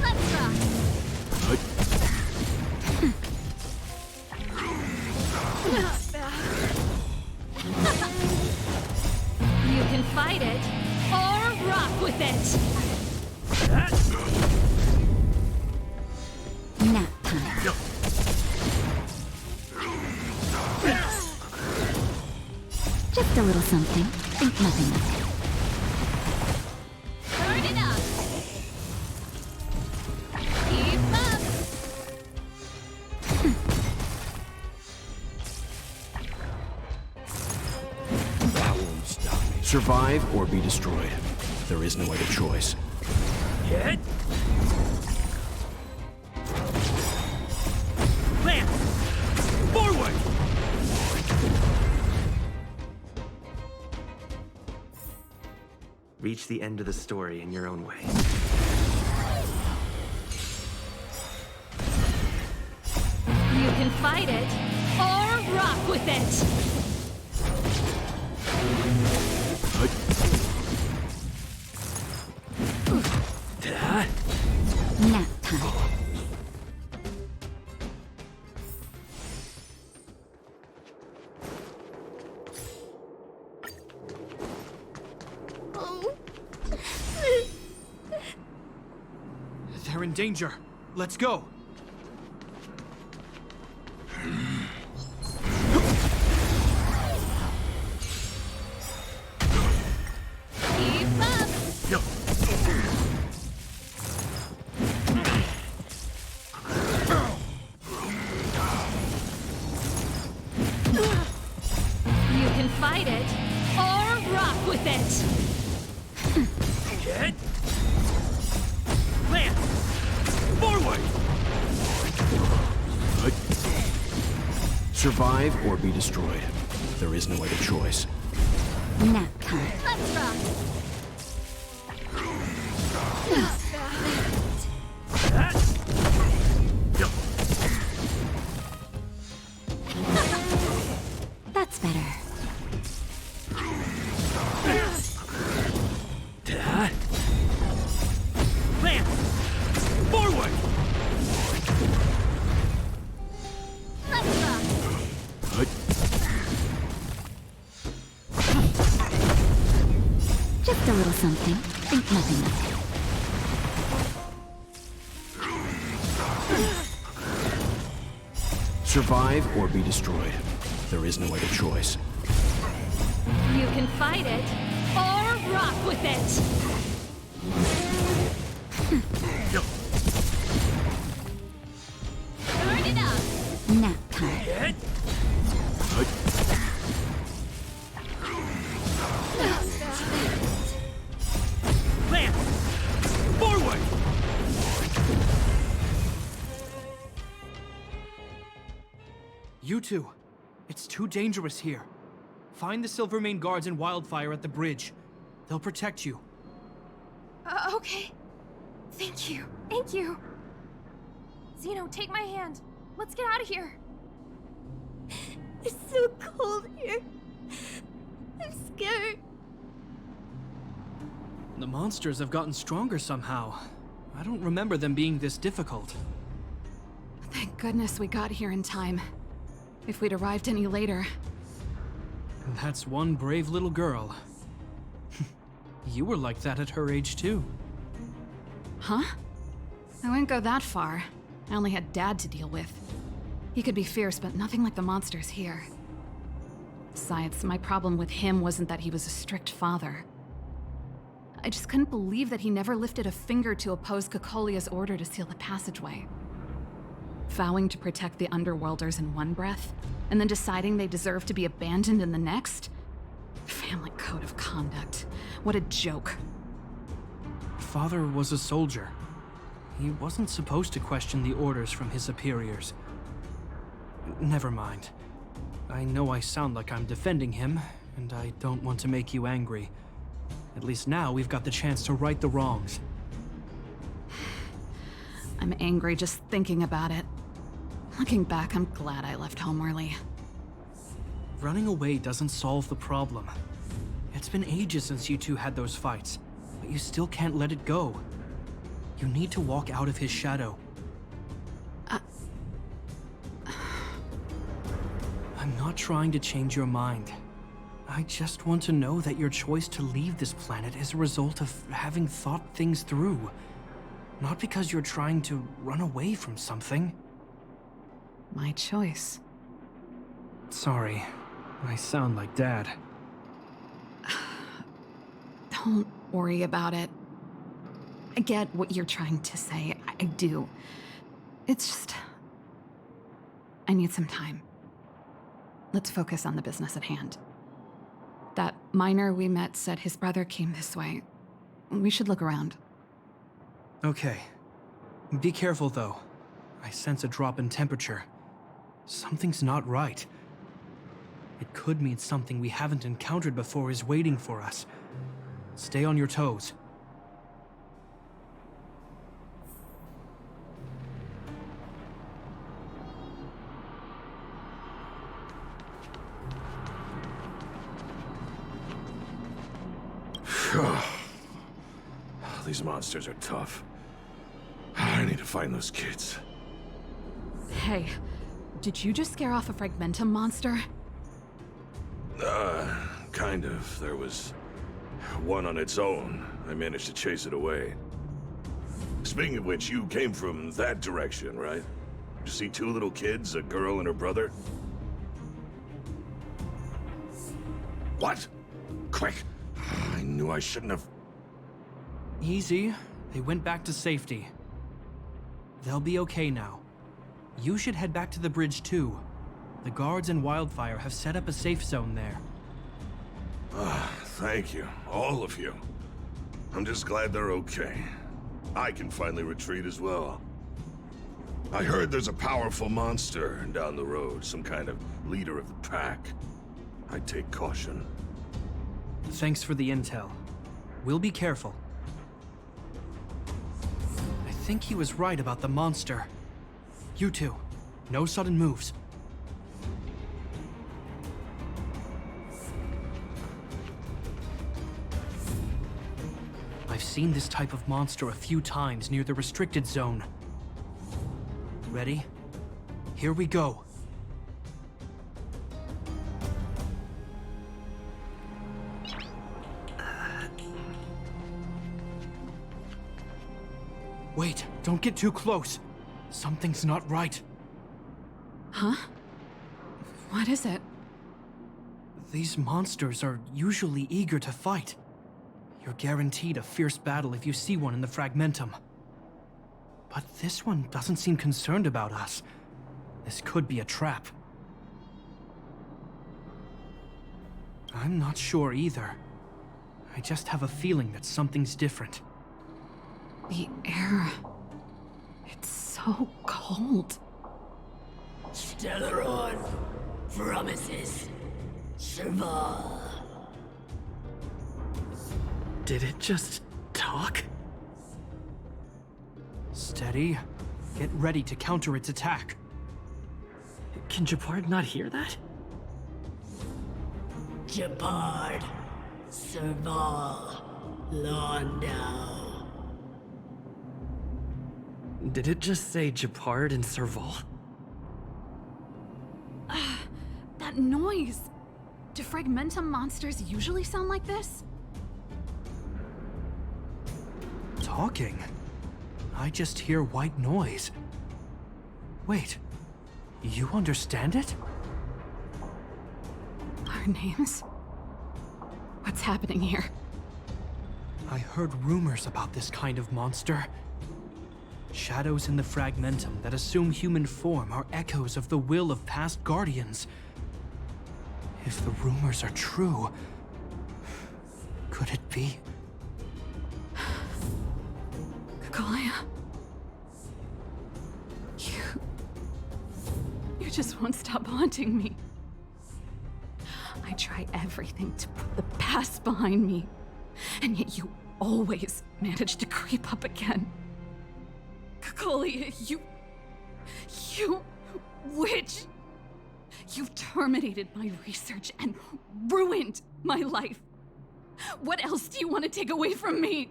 Speaker 4: Let's rock! You can fight it, or rock with it!
Speaker 5: Nap time.
Speaker 6: Yo.
Speaker 5: Just a little something. Think nothing of it.
Speaker 4: Turn it up! Keep up!
Speaker 3: That won't stop me. Survive or be destroyed. There is no other choice.
Speaker 6: Hit! Land! Forward! Reach the end of the story in your own way.
Speaker 4: You can fight it, or rock with it!
Speaker 5: Nap time.
Speaker 1: They're in danger. Let's go.
Speaker 4: Keep up!
Speaker 6: Yo.
Speaker 4: You can fight it, or rock with it!
Speaker 6: Hit! Land! Forward!
Speaker 3: Survive or be destroyed. There is no other choice.
Speaker 5: Nap time.
Speaker 4: Let's rock!
Speaker 6: Yo.
Speaker 5: That's better.
Speaker 6: Land! Forward!
Speaker 4: Let's rock!
Speaker 5: Just a little something. Think nothing of it.
Speaker 3: Survive or be destroyed. There is no other choice.
Speaker 4: You can fight it, or rock with it! Turn it up!
Speaker 5: Nap time.
Speaker 9: Lance! Forward!
Speaker 1: You two, it's too dangerous here. Find the Silvermane guards and Wildfire at the bridge. They'll protect you.
Speaker 2: Okay. Thank you. Thank you. Zeno, take my hand. Let's get out of here. It's so cold here. I'm scared.
Speaker 1: The monsters have gotten stronger somehow. I don't remember them being this difficult.
Speaker 7: Thank goodness we got here in time. If we'd arrived any later...
Speaker 1: That's one brave little girl. You were like that at her age too.
Speaker 7: Huh? I wouldn't go that far. I only had Dad to deal with. He could be fierce, but nothing like the monsters here. Besides, my problem with him wasn't that he was a strict father. I just couldn't believe that he never lifted a finger to oppose Cocolia's order to seal the passageway. Vowing to protect the Underworlders in one breath, and then deciding they deserve to be abandoned in the next? Family code of conduct. What a joke.
Speaker 1: Father was a soldier. He wasn't supposed to question the orders from his superiors. Never mind. I know I sound like I'm defending him, and I don't want to make you angry. At least now we've got the chance to right the wrongs.
Speaker 7: I'm angry just thinking about it. Looking back, I'm glad I left home early.
Speaker 1: Running away doesn't solve the problem. It's been ages since you two had those fights, but you still can't let it go. You need to walk out of his shadow. I'm not trying to change your mind. I just want to know that your choice to leave this planet is a result of having thought things through. Not because you're trying to run away from something.
Speaker 7: My choice.
Speaker 1: Sorry, I sound like Dad.
Speaker 7: Don't worry about it. I get what you're trying to say. I do. It's just... I need some time. Let's focus on the business at hand. That miner we met said his brother came this way. We should look around.
Speaker 1: Okay. Be careful, though. I sense a drop in temperature. Something's not right. It could mean something we haven't encountered before is waiting for us. Stay on your toes.
Speaker 3: These monsters are tough. I need to find those kids.
Speaker 7: Hey, did you just scare off a Fragmentum monster?
Speaker 3: Kind of. There was one on its own. I managed to chase it away. Speaking of which, you came from that direction, right? Did you see two little kids, a girl and her brother? What? Quick! I knew I shouldn't have...
Speaker 1: Easy. They went back to safety. They'll be okay now. You should head back to the bridge too. The guards and Wildfire have set up a safe zone there.
Speaker 3: Thank you, all of you. I'm just glad they're okay. I can finally retreat as well. I heard there's a powerful monster down the road, some kind of leader of the pack. I'd take caution.
Speaker 1: Thanks for the intel. We'll be careful. I think he was right about the monster. You two, no sudden moves. I've seen this type of monster a few times near the restricted zone. Ready? Here we go. Wait, don't get too close. Something's not right.
Speaker 7: Huh? What is it?
Speaker 1: These monsters are usually eager to fight. You're guaranteed a fierce battle if you see one in the Fragmentum. But this one doesn't seem concerned about us. This could be a trap. I'm not sure either. I just have a feeling that something's different.
Speaker 7: The air... it's so cold.
Speaker 10: Stellaron promises survival.
Speaker 6: Did it just talk?
Speaker 1: Steady. Get ready to counter its attack.
Speaker 6: Can Japard not hear that?
Speaker 10: Japard, Serval, Londo.
Speaker 6: Did it just say Japard and Serval?
Speaker 7: That noise! Do Fragmentum monsters usually sound like this?
Speaker 1: Talking? I just hear white noise. Wait, you understand it?
Speaker 7: Our names? What's happening here?
Speaker 1: I heard rumors about this kind of monster. Shadows in the Fragmentum that assume human form are echoes of the will of past guardians. If the rumors are true, could it be?
Speaker 7: Kaguya? You just won't stop haunting me. I try everything to put the past behind me, and yet you always manage to creep up again. Kaguya, you witch! You've terminated my research and ruined my life. What else do you want to take away from me?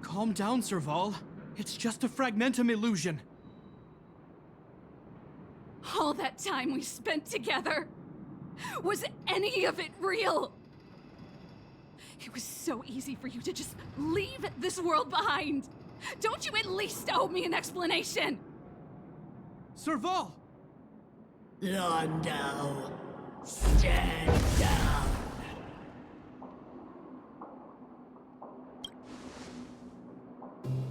Speaker 1: Calm down, Serval. It's just a Fragmentum illusion.
Speaker 7: All that time we spent together, was any of it real? It was so easy for you to just leave this world behind. Don't you at least owe me an explanation?
Speaker 1: Serval!
Speaker 10: Londo, stand down.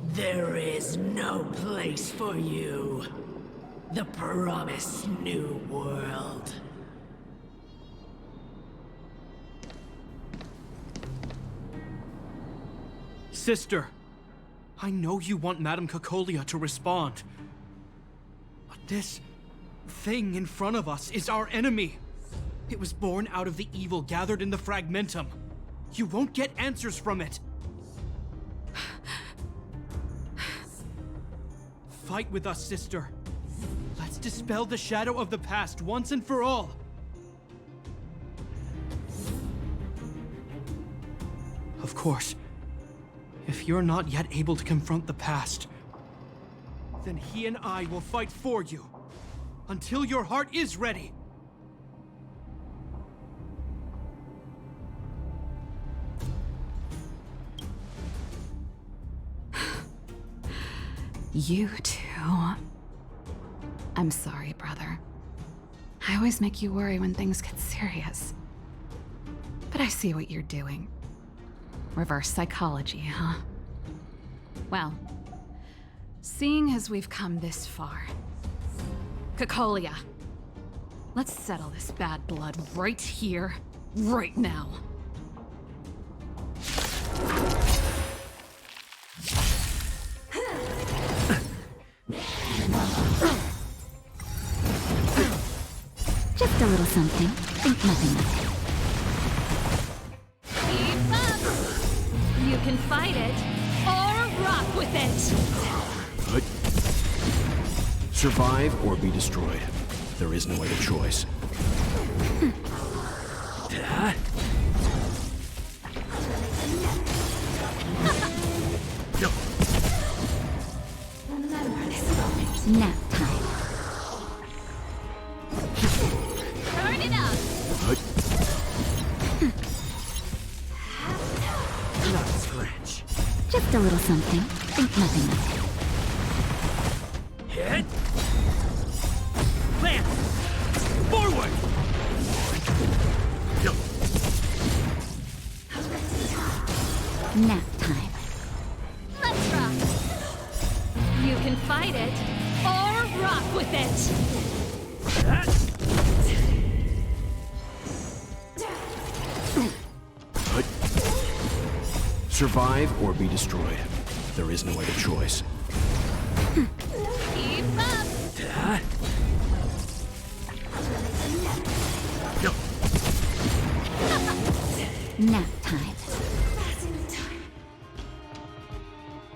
Speaker 10: There is no place for you. The promised new world.
Speaker 1: Sister, I know you want Madame Cocolia to respond. But this thing in front of us is our enemy. It was born out of the evil gathered in the Fragmentum. You won't get answers from it. Fight with us, sister. Let's dispel the shadow of the past once and for all. Of course, if you're not yet able to confront the past, then he and I will fight for you, until your heart is ready.
Speaker 7: You too. I'm sorry, brother. I always make you worry when things get serious. But I see what you're doing. Reverse psychology, huh? Well, seeing as we've come this far, Cocolia, let's settle this bad blood right here, right now.
Speaker 5: Just a little something. Think nothing of it.
Speaker 4: Keep up! You can fight it, or rock with it!
Speaker 9: Good. Survive or be destroyed. There is no other choice.
Speaker 5: Nap time.
Speaker 4: Turn it up!
Speaker 9: Good.
Speaker 6: Not a scratch.
Speaker 5: Just a little something. Think nothing of it.
Speaker 6: Hit! Lance! Forward! Yo.
Speaker 5: Nap time.
Speaker 4: Let's rock! You can fight it, or rock with it!
Speaker 9: Survive or be destroyed. There is no other choice.
Speaker 4: Keep up!
Speaker 6: Yo.
Speaker 5: Nap time.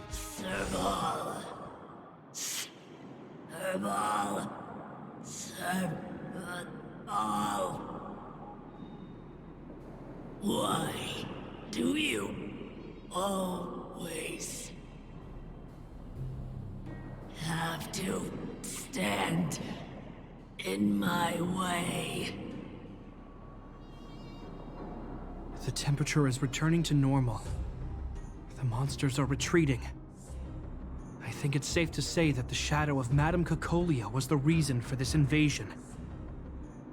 Speaker 10: Serval. Serval. Serval. Why do you always have to stand in my way?
Speaker 1: The temperature is returning to normal. The monsters are retreating. I think it's safe to say that the shadow of Madame Cocolia was the reason for this invasion.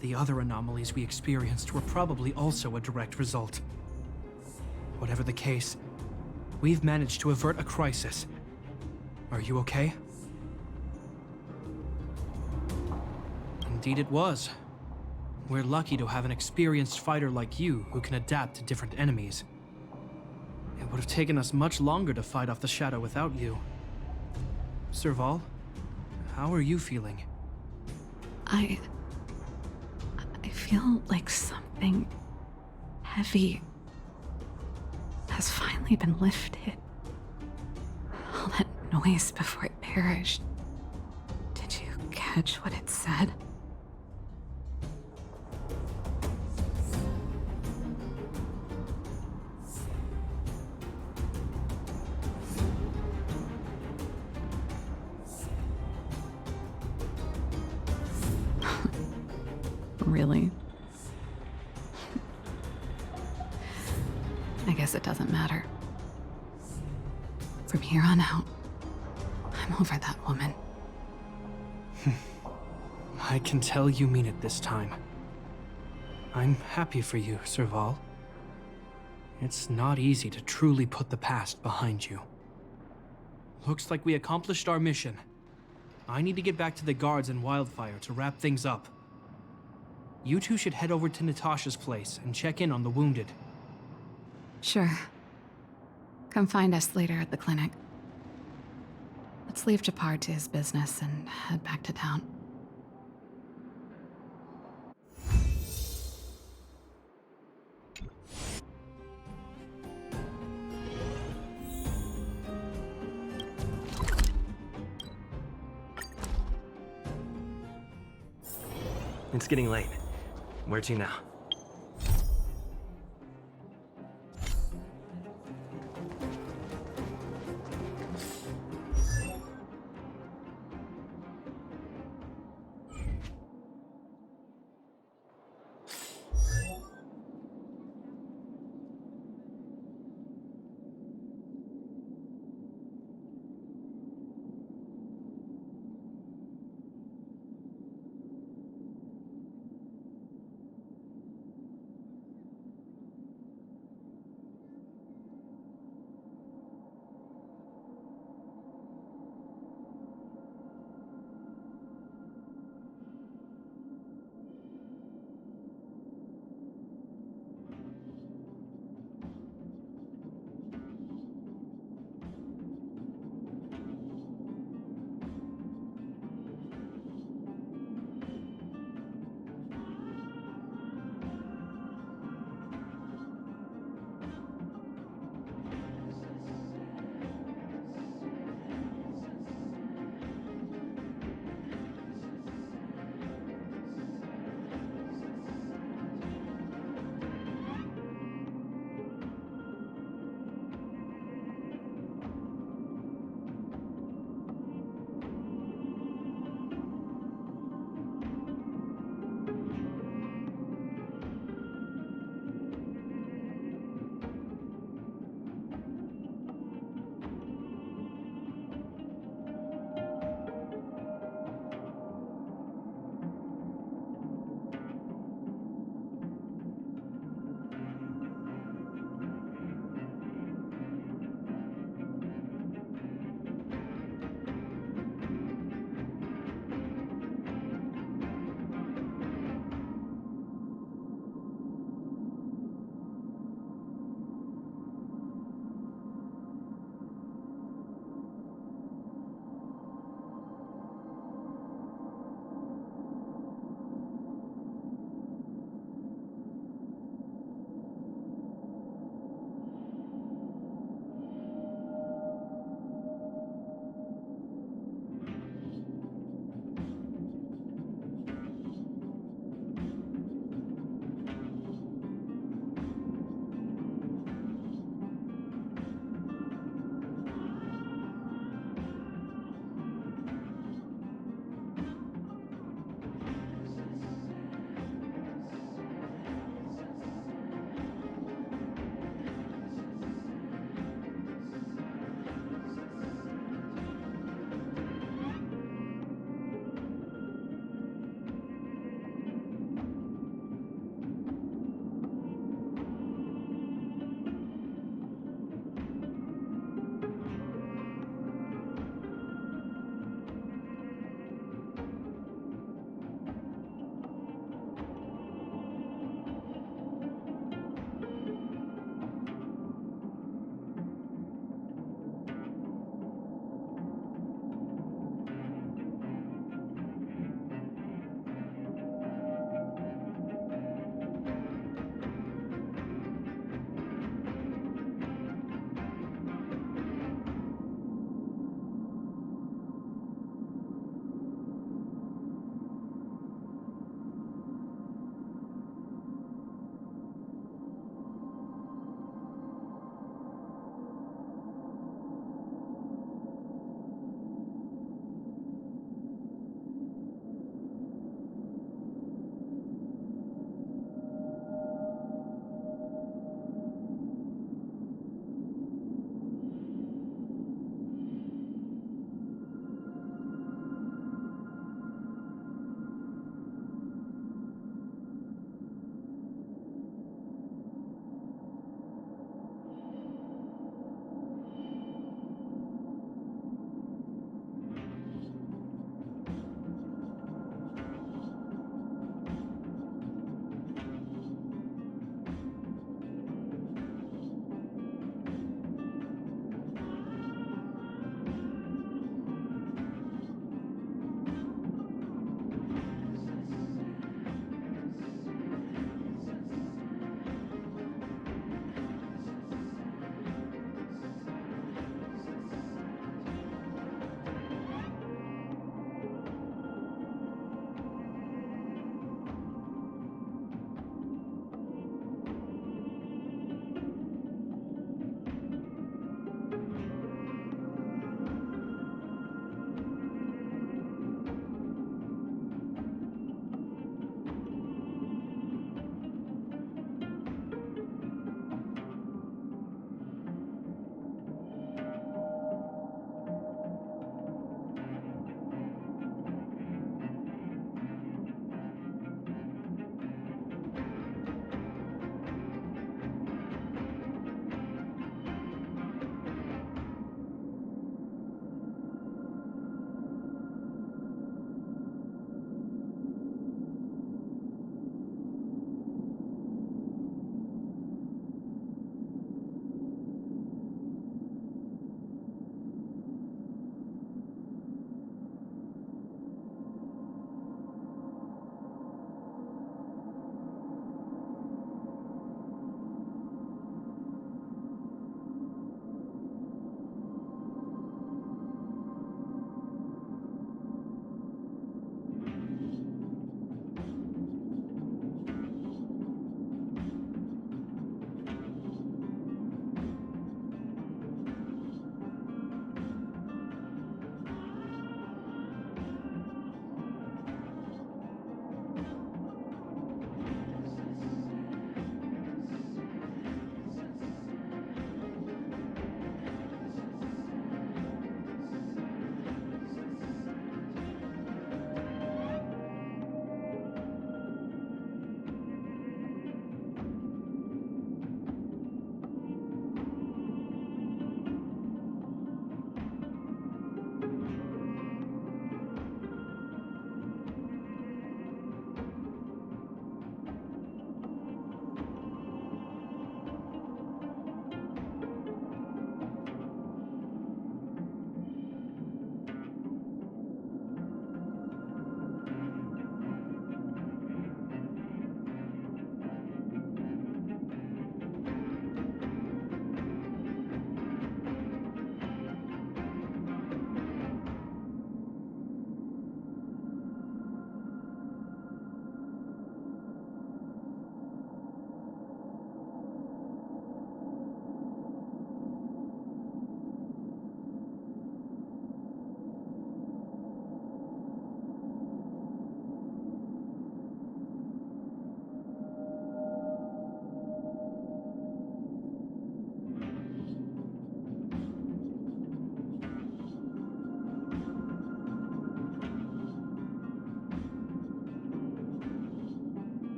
Speaker 1: The other anomalies we experienced were probably also a direct result. Whatever the case, we've managed to avert a crisis. Are you okay? Indeed it was. We're lucky to have an experienced fighter like you who can adapt to different enemies. It would have taken us much longer to fight off the shadow without you. Serval, how are you feeling?
Speaker 7: I feel like something heavy has finally been lifted. All that noise before it perished. Did you catch what it said? Really? I guess it doesn't matter. From here on out, I'm over that woman.
Speaker 1: I can tell you mean it this time. I'm happy for you, Serval. It's not easy to truly put the past behind you. Looks like we accomplished our mission. I need to get back to the guards and Wildfire to wrap things up. You two should head over to Natasha's place and check in on the wounded.
Speaker 7: Sure. Come find us later at the clinic. Let's leave Japar to his business and head back to town.
Speaker 6: It's getting late. Where to now?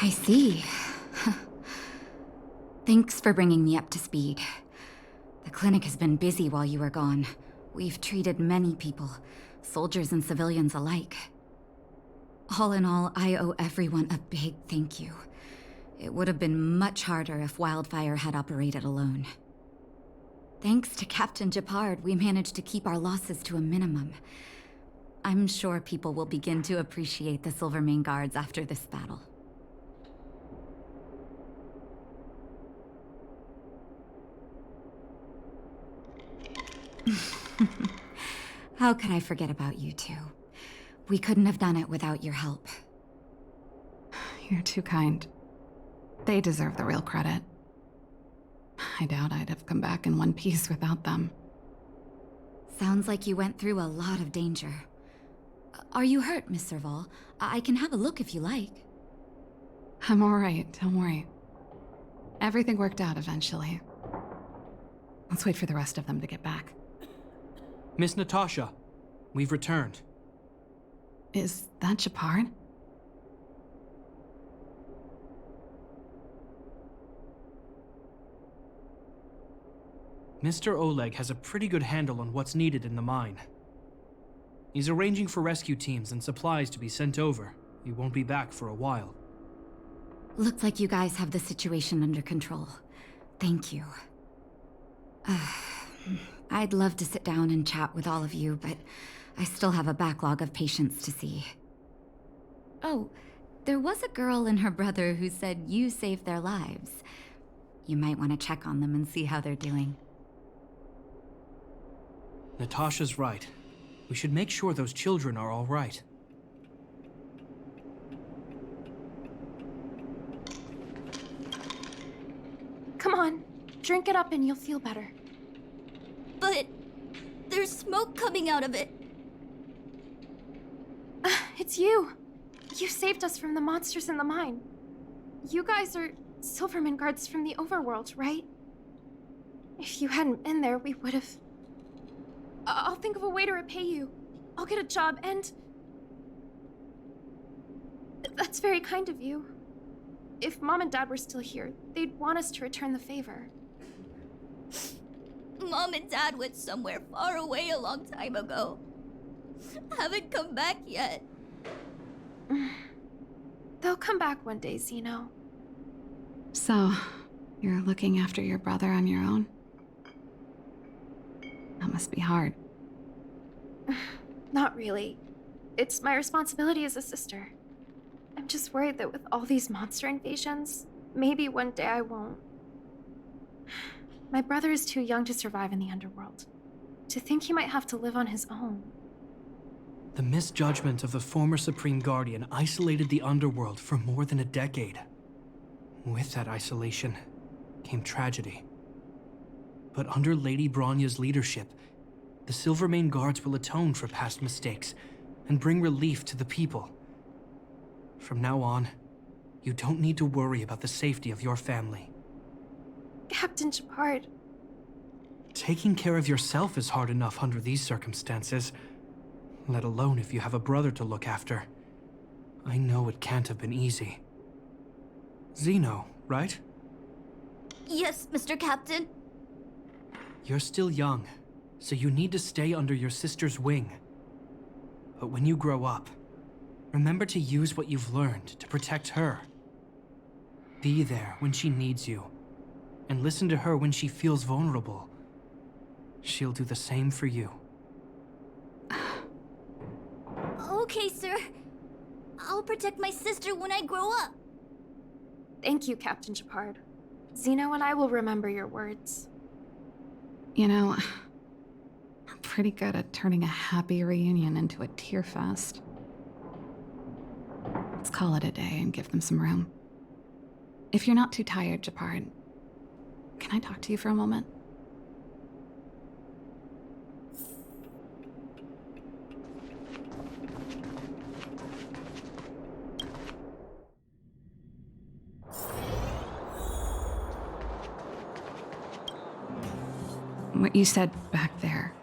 Speaker 5: I see. Thanks for bringing me up to speed. The clinic has been busy while you were gone. We've treated many people, soldiers and civilians alike. All in all, I owe everyone a big thank you. It would have been much harder if Wildfire had operated alone. Thanks to Captain Gepard, we managed to keep our losses to a minimum. I'm sure people will begin to appreciate the Silvermane Guards after this battle. How could I forget about you two? We couldn't have done it without your help.
Speaker 7: You're too kind. They deserve the real credit. I doubt I'd have come back in one piece without them.
Speaker 5: Sounds like you went through a lot of danger. Are you hurt, Miss Serval? I can have a look if you like.
Speaker 7: I'm alright, don't worry. Everything worked out eventually. Let's wait for the rest of them to get back.
Speaker 1: Miss Natasha, we've returned.
Speaker 7: Is that Gepard?
Speaker 1: Mr. Oleg has a pretty good handle on what's needed in the mine. He's arranging for rescue teams and supplies to be sent over. He won't be back for a while.
Speaker 5: Looks like you guys have the situation under control. Thank you. I'd love to sit down and chat with all of you, but I still have a backlog of patients to see. Oh, there was a girl and her brother who said you saved their lives. You might want to check on them and see how they're doing.
Speaker 1: Natasha's right. We should make sure those children are all right.
Speaker 11: Come on, drink it up and you'll feel better.
Speaker 2: But there's smoke coming out of it.
Speaker 11: It's you. You saved us from the monsters in the mine. You guys are Silvermane guards from the overworld, right? If you hadn't been there, we would have... I'll think of a way to repay you. I'll get a job and... That's very kind of you. If Mom and Dad were still here, they'd want us to return the favor.
Speaker 2: Mom and Dad went somewhere far away a long time ago. Haven't come back yet.
Speaker 11: They'll come back one day, Zeno.
Speaker 7: So, you're looking after your brother on your own? That must be hard.
Speaker 11: Not really. It's my responsibility as a sister. I'm just worried that with all these monster invasions, maybe one day I won't. My brother is too young to survive in the underworld. To think he might have to live on his own.
Speaker 1: The misjudgment of the former Supreme Guardian isolated the underworld for more than a decade. With that isolation came tragedy. But under Lady Bronya's leadership, the Silvermane Guards will atone for past mistakes and bring relief to the people. From now on, you don't need to worry about the safety of your family.
Speaker 11: Captain Gepard.
Speaker 1: Taking care of yourself is hard enough under these circumstances, let alone if you have a brother to look after. I know it can't have been easy. Zeno, right?
Speaker 2: Yes, Mr. Captain.
Speaker 1: You're still young, so you need to stay under your sister's wing. But when you grow up, remember to use what you've learned to protect her. Be there when she needs you, and listen to her when she feels vulnerable. She'll do the same for you.
Speaker 2: Okay, sir. I'll protect my sister when I grow up.
Speaker 11: Thank you, Captain Gepard. Zeno and I will remember your words.
Speaker 7: You know, I'm pretty good at turning a happy reunion into a tear fest. Let's call it a day and give them some room. If you're not too tired, Gepard, can I talk to you for a moment? What you said back there,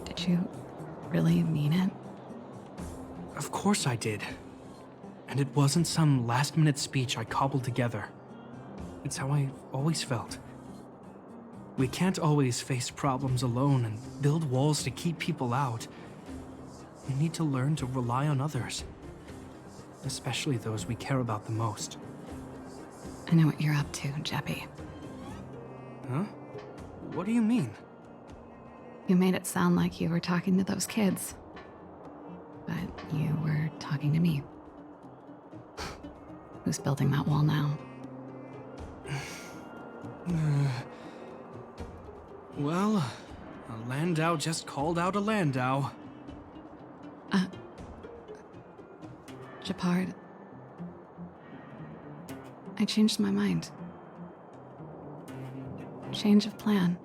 Speaker 7: did you really mean it?
Speaker 1: Of course I did. And it wasn't some last-minute speech I cobbled together. It's how I always felt. We can't always face problems alone and build walls to keep people out. We need to learn to rely on others, especially those we care about the most.
Speaker 7: I know what you're up to, Jeppy.
Speaker 1: Huh? What do you mean?
Speaker 7: You made it sound like you were talking to those kids. But you were talking to me. Who's building that wall now?
Speaker 1: Well, a Landau just called out a Landau.
Speaker 7: Gepard. I changed my mind. Change of plan.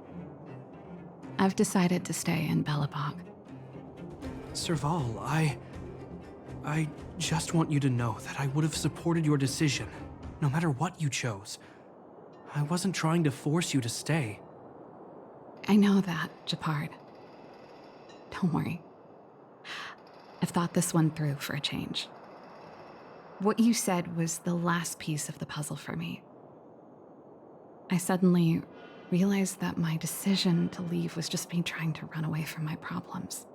Speaker 7: I've decided to stay in Belobog.
Speaker 1: Serval, I just want you to know that I would have supported your decision, no matter what you chose. I wasn't trying to force you to stay.
Speaker 7: I know that, Gepard. Don't worry. I've thought this one through for a change. What you said was the last piece of the puzzle for me. I suddenly realized that my decision to leave was just me trying to run away from my problems.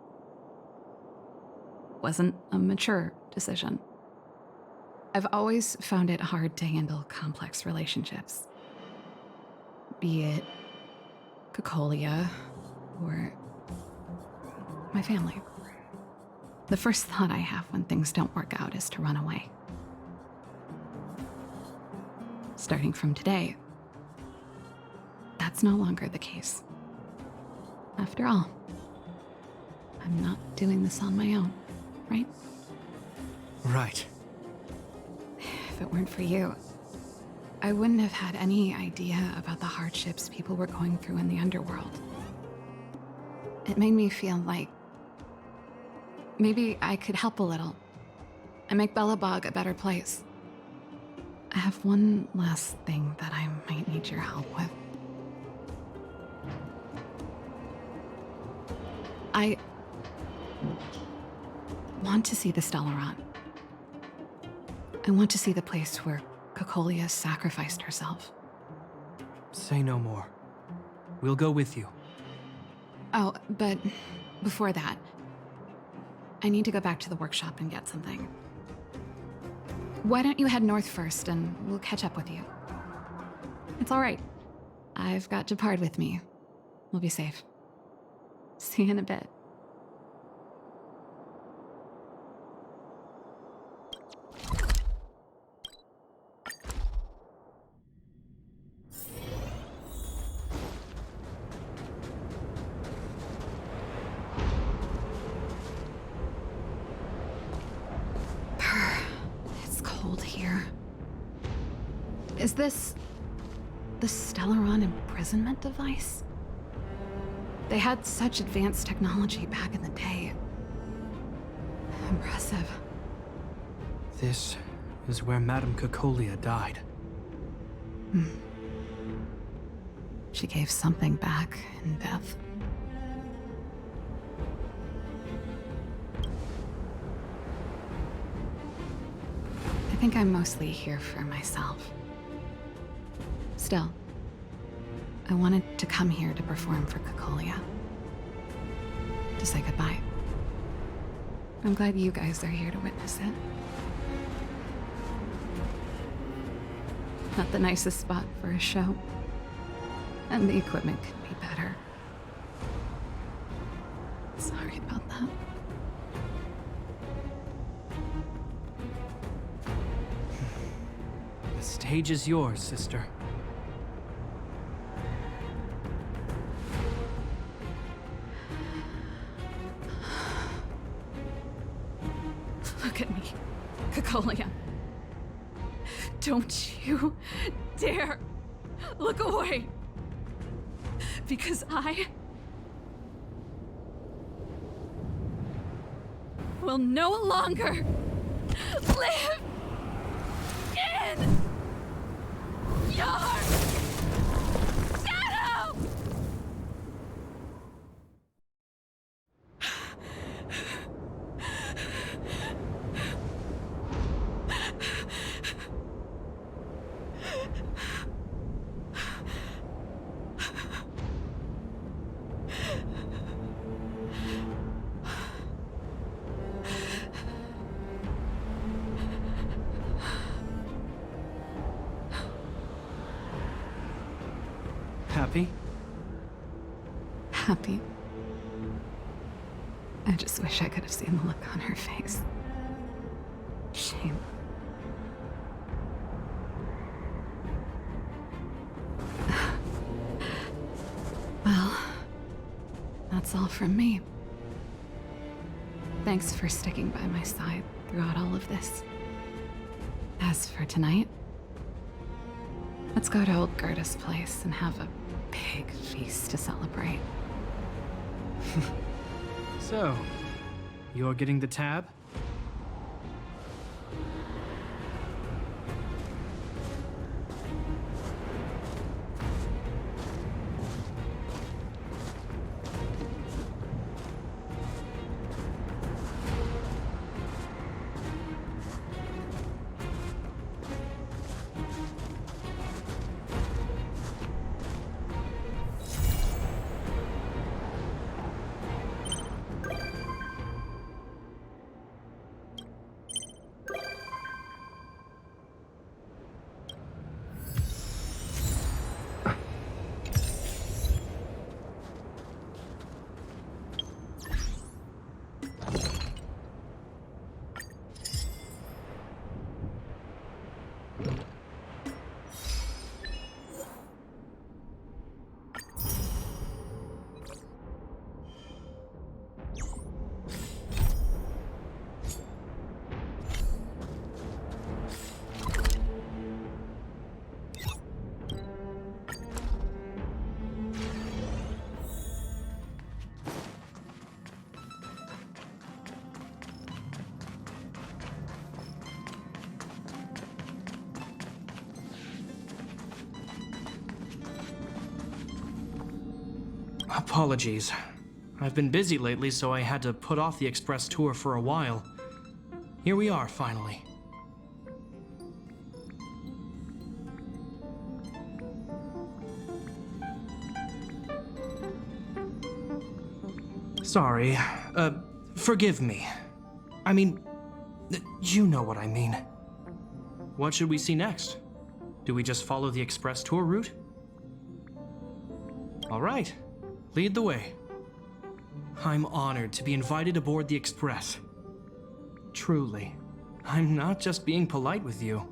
Speaker 7: Wasn't a mature decision. I've always found it hard to handle complex relationships. Be it Cocolia or my family. The first thought I have when things don't work out is to run away. Starting from today, that's no longer the case. After all, I'm not doing this on my own, right?
Speaker 1: Right.
Speaker 7: If it weren't for you, I wouldn't have had any idea about the hardships people were going through in the underworld. It made me feel like maybe I could help a little and make Belobog a better place. I have one last thing that I might need your help with. I want to see the Stellaron. I want to see the place where Cocolia sacrificed herself.
Speaker 1: Say no more. We'll go with you.
Speaker 7: Oh, but before that, I need to go back to the workshop and get something. Why don't you head north first and we'll catch up with you? It's all right. I've got Gepard with me. We'll be safe. See you in a bit. It's cold here. Is this the Stellaron imprisonment device? They had such advanced technology back in the day. Impressive.
Speaker 1: This is where Madame Cocolia died.
Speaker 7: She gave something back in death. I think I'm mostly here for myself. Still, I wanted to come here to perform for Cocolia. To say goodbye. I'm glad you guys are here to witness it. Not the nicest spot for a show. And the equipment could be better. Sorry about that.
Speaker 1: The stage is yours, sister.
Speaker 7: Look at me, Cocolia. Don't you dare look away. Because I will no longer live in your shadow!
Speaker 1: Happy?
Speaker 7: Happy. I just wish I could have seen the look on her face. Shame. Well, that's all from me. Thanks for sticking by my side throughout all of this. As for tonight, let's go to old Gerda's place and have a big feast to celebrate.
Speaker 1: So, you're getting the tab? Apologies. I've been busy lately, so I had to put off the express tour for a while. Here we are, finally. Sorry. Forgive me. I mean, you know what I mean. What should we see next? Do we just follow the express tour route? All right. Lead the way. I'm honored to be invited aboard the Express. Truly, I'm not just being polite with you.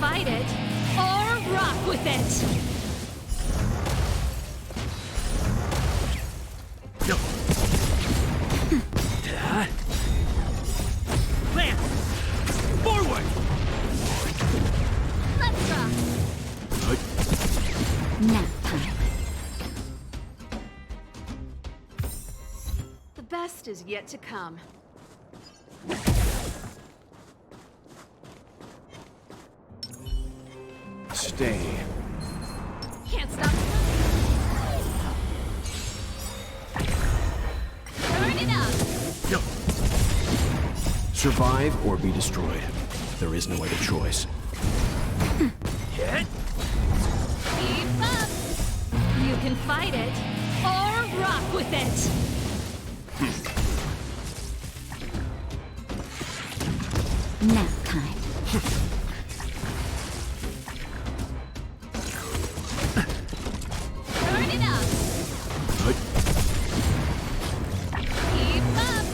Speaker 4: fight it or rock with it.
Speaker 9: Land! Forward!
Speaker 4: Let's rock.
Speaker 5: Nap time.
Speaker 7: The best is yet to come.
Speaker 9: Stay.
Speaker 4: Can't stop. Turn it up.
Speaker 9: Survive or be destroyed. There is no other choice.
Speaker 6: Hit!
Speaker 4: Keep up. You can fight it or rock with it.
Speaker 5: Nap time.
Speaker 4: Turn it up. Keep up.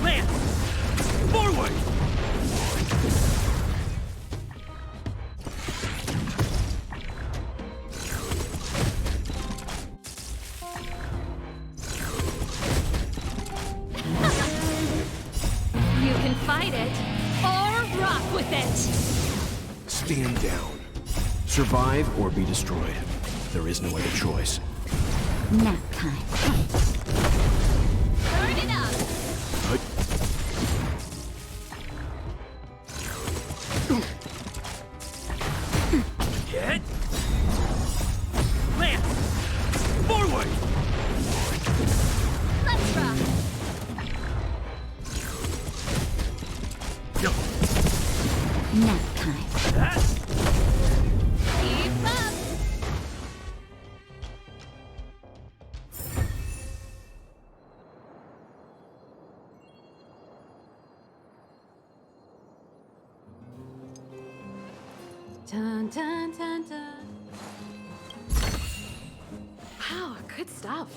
Speaker 9: Land! Forward!
Speaker 4: You can fight it or rock with it.
Speaker 9: Stand down. Survive or be destroyed. There is no other choice.
Speaker 5: Nap time.
Speaker 4: Turn it up.
Speaker 9: Hit! Land! Forward!
Speaker 4: Let's rock.
Speaker 5: Nap time.
Speaker 4: Keep up.
Speaker 7: Dun dun dun dun. Wow, good stuff.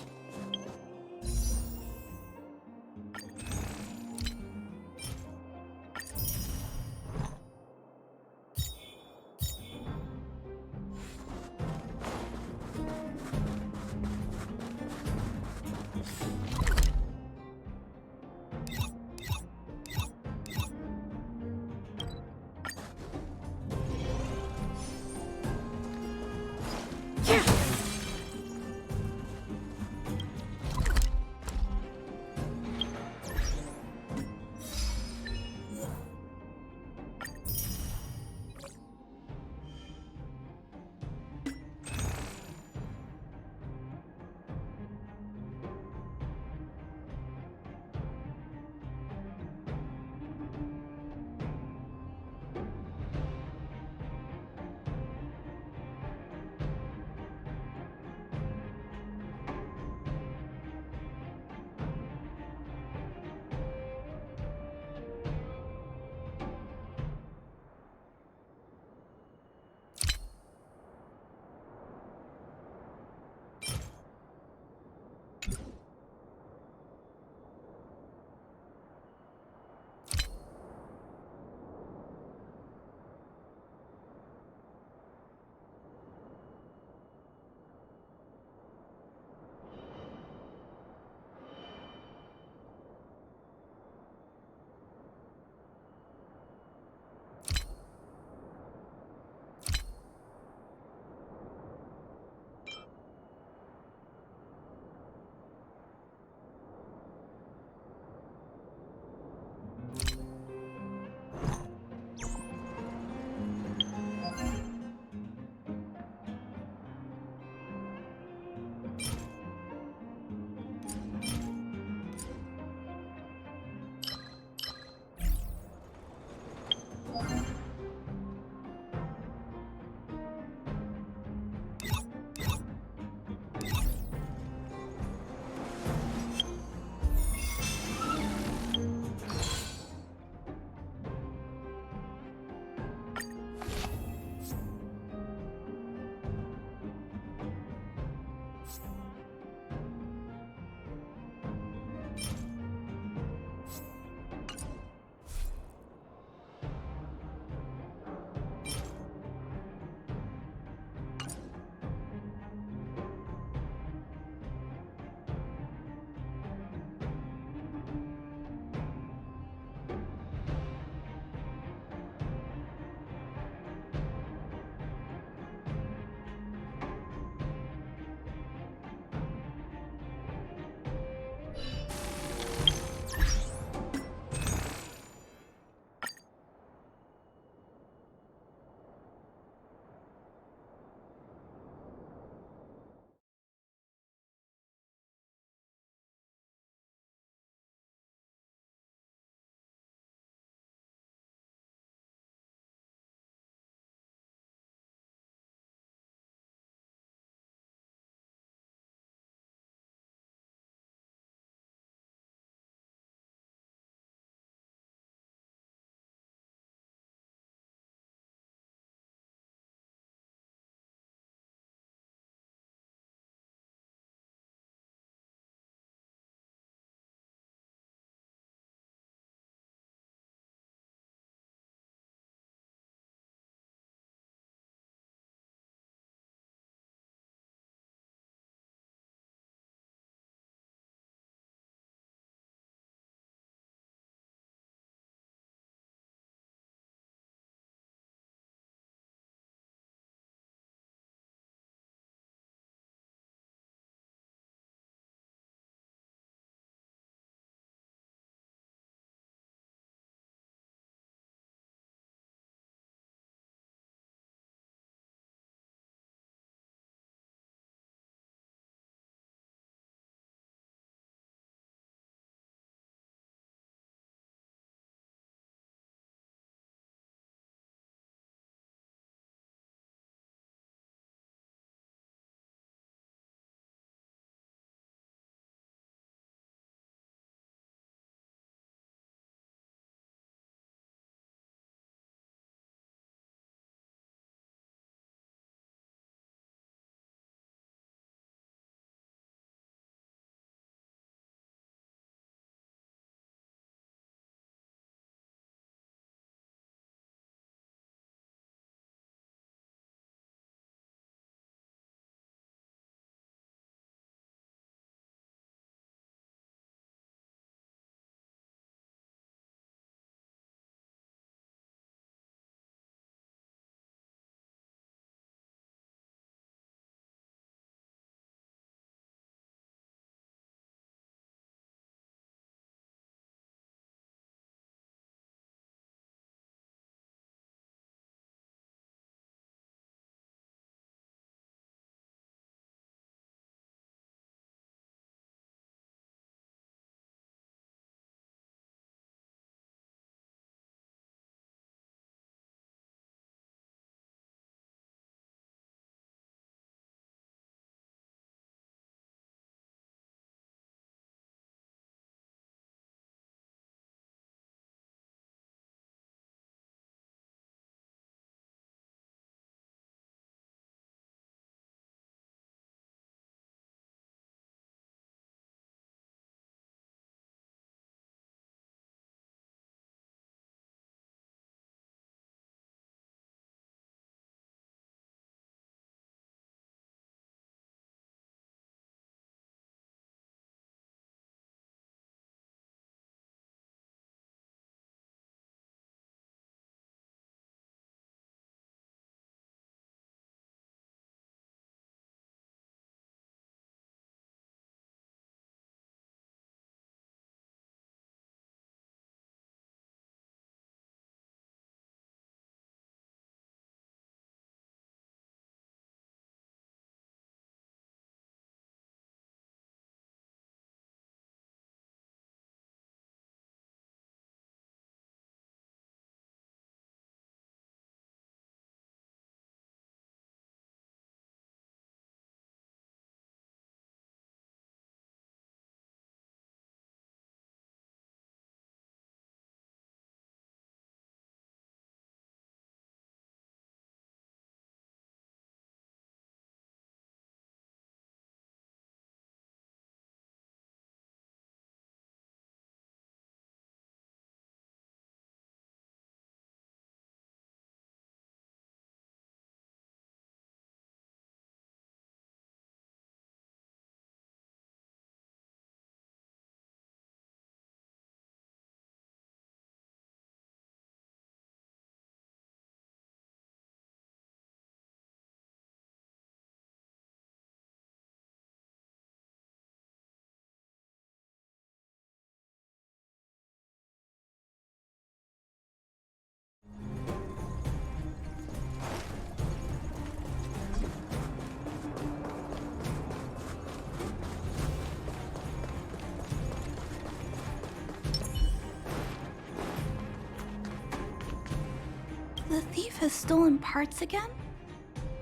Speaker 12: thief has stolen parts again?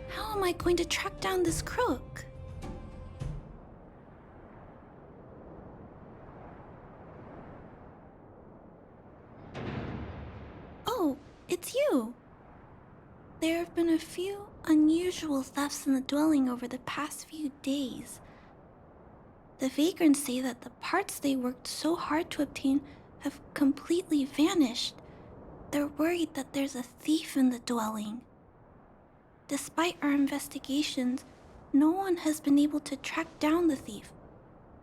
Speaker 12: How am I going to track down this crook? Oh, it's you. There have been a few unusual thefts in the dwelling over the past few days. The vagrants say that the parts they worked so hard to obtain have completely vanished. They're worried that there's a thief in the dwelling. Despite our investigations, no one has been able to track down the thief.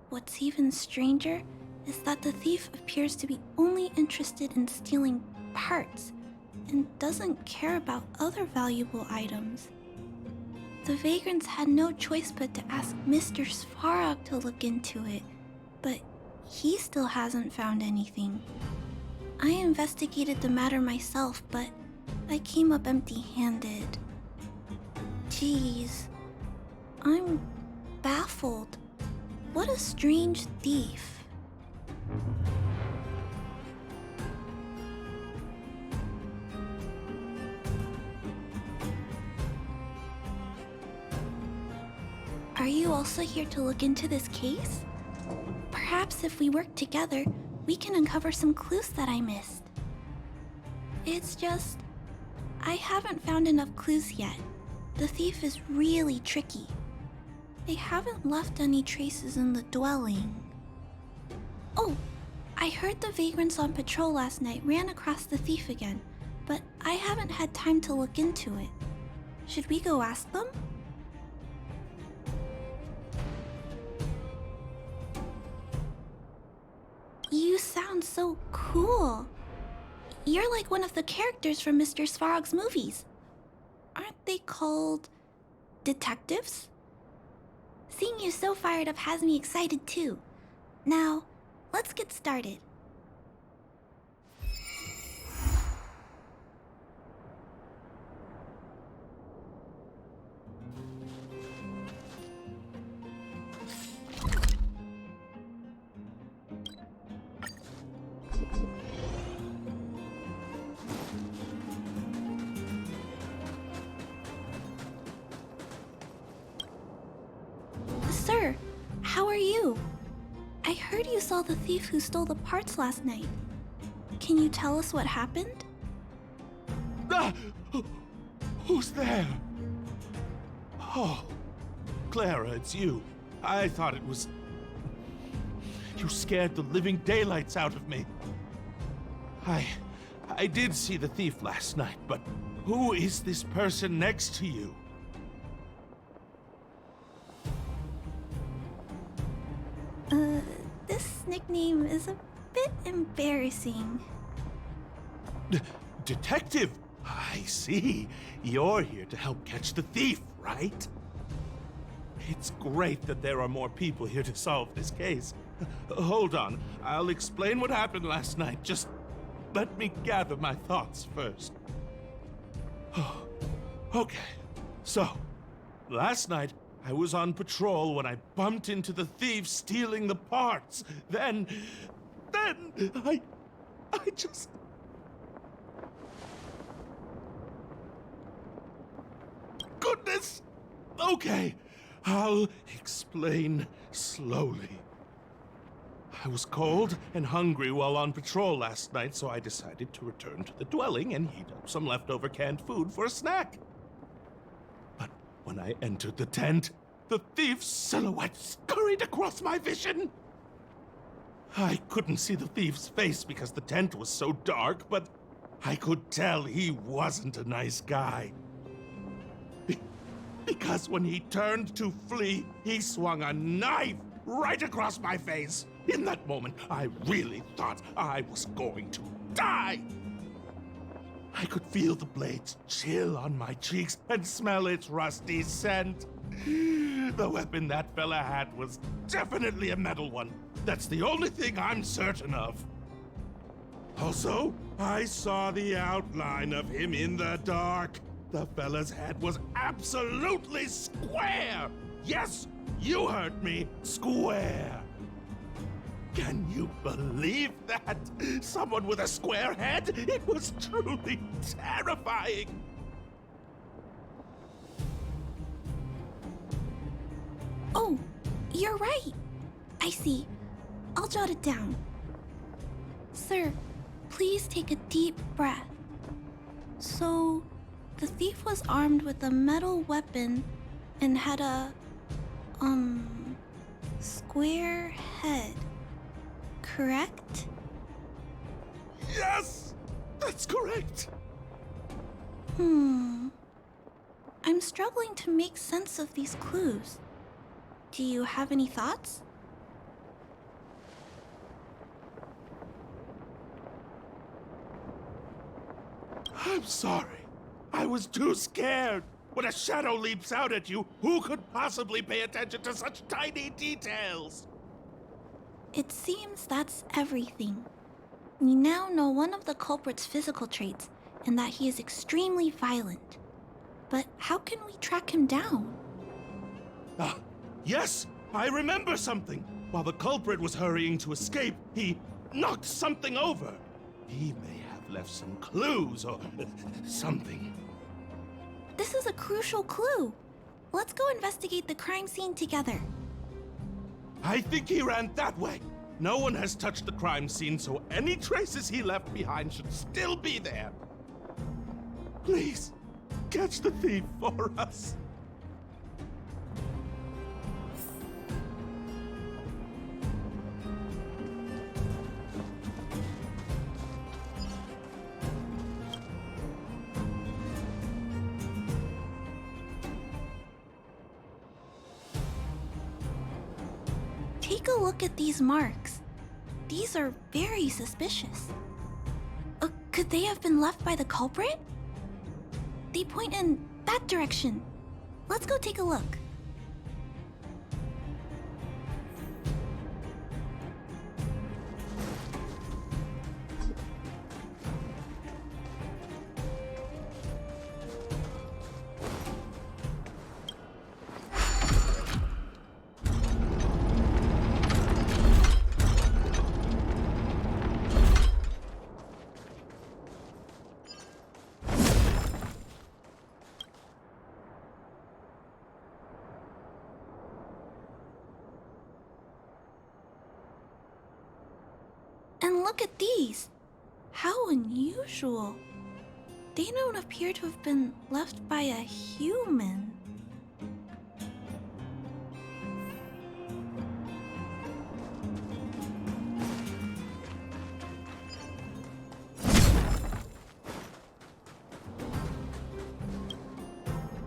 Speaker 12: What's even stranger is that the thief appears to be only interested in stealing parts and doesn't care about other valuable items. The vagrants had no choice but to ask Mr. Svarog to look into it, but he still hasn't found anything. I investigated the matter myself, but I came up empty-handed. Jeez, I'm baffled. What a strange thief. Are you also here to look into this case? Perhaps if we work together, we can uncover some clues that I missed. It's just, I haven't found enough clues yet. The thief is really tricky. They haven't left any traces in the dwelling. Oh, I heard the vagrants on patrol last night ran across the thief again, but I haven't had time to look into it. Should we go ask them? You sound so cool. You're like one of the characters from Mr. Svarog's movies. Aren't they called detectives? Seeing you so fired up has me excited too. Now, let's get started. Sir, how are you? I heard you saw the thief who stole the parts last night. Can you tell us what happened?
Speaker 9: Ah! Who's there? Oh, Clara, it's you. I thought it was... You scared the living daylights out of me. I did see the thief last night, but who is this person next to you?
Speaker 12: This nickname is a bit embarrassing.
Speaker 9: Detective? I see. You're here to help catch the thief, right? It's great that there are more people here to solve this case. Hold on, I'll explain what happened last night. Just let me gather my thoughts first. Okay, so, last night, I was on patrol when I bumped into the thief stealing the parts. Then I just... Goodness! Okay, I'll explain slowly. I was cold and hungry while on patrol last night, so I decided to return to the dwelling and heat up some leftover canned food for a snack. But when I entered the tent, the thief's silhouette scurried across my vision. I couldn't see the thief's face because the tent was so dark, but I could tell he wasn't a nice guy. Because when he turned to flee, he swung a knife right across my face. In that moment, I really thought I was going to die. I could feel the blades chill on my cheeks and smell its rusty scent. The weapon that fella had was definitely a metal one. That's the only thing I'm certain of. Also, I saw the outline of him in the dark. The fella's head was absolutely square. Yes, you heard me, square. Can you believe that? Someone with a square head? It was truly terrifying.
Speaker 12: you're right. I see. I'll jot it down. Sir, please take a deep breath. So, the thief was armed with a metal weapon and had a, square head, correct?
Speaker 9: Yes! That's correct!
Speaker 12: I'm struggling to make sense of these clues. Do you have any thoughts?
Speaker 9: I'm sorry. I was too scared. When a shadow leaps out at you, who could possibly pay attention to such tiny details?
Speaker 12: It seems that's everything. We now know one of the culprit's physical traits, and that he is extremely violent. But how can we track him down?
Speaker 9: Ah, yes! I remember something! While the culprit was hurrying to escape, he knocked something over. He may have left some clues or something.
Speaker 12: This is a crucial clue. Let's go investigate the crime scene together.
Speaker 9: I think he ran that way. No one has touched the crime scene, so any traces he left behind should still be there. Please, catch the thief for us.
Speaker 12: Take a look at these marks. These are very suspicious. Could they have been left by the culprit? They point in that direction. Let's go take a look. And look at these. How unusual. They don't appear to have been left by a human.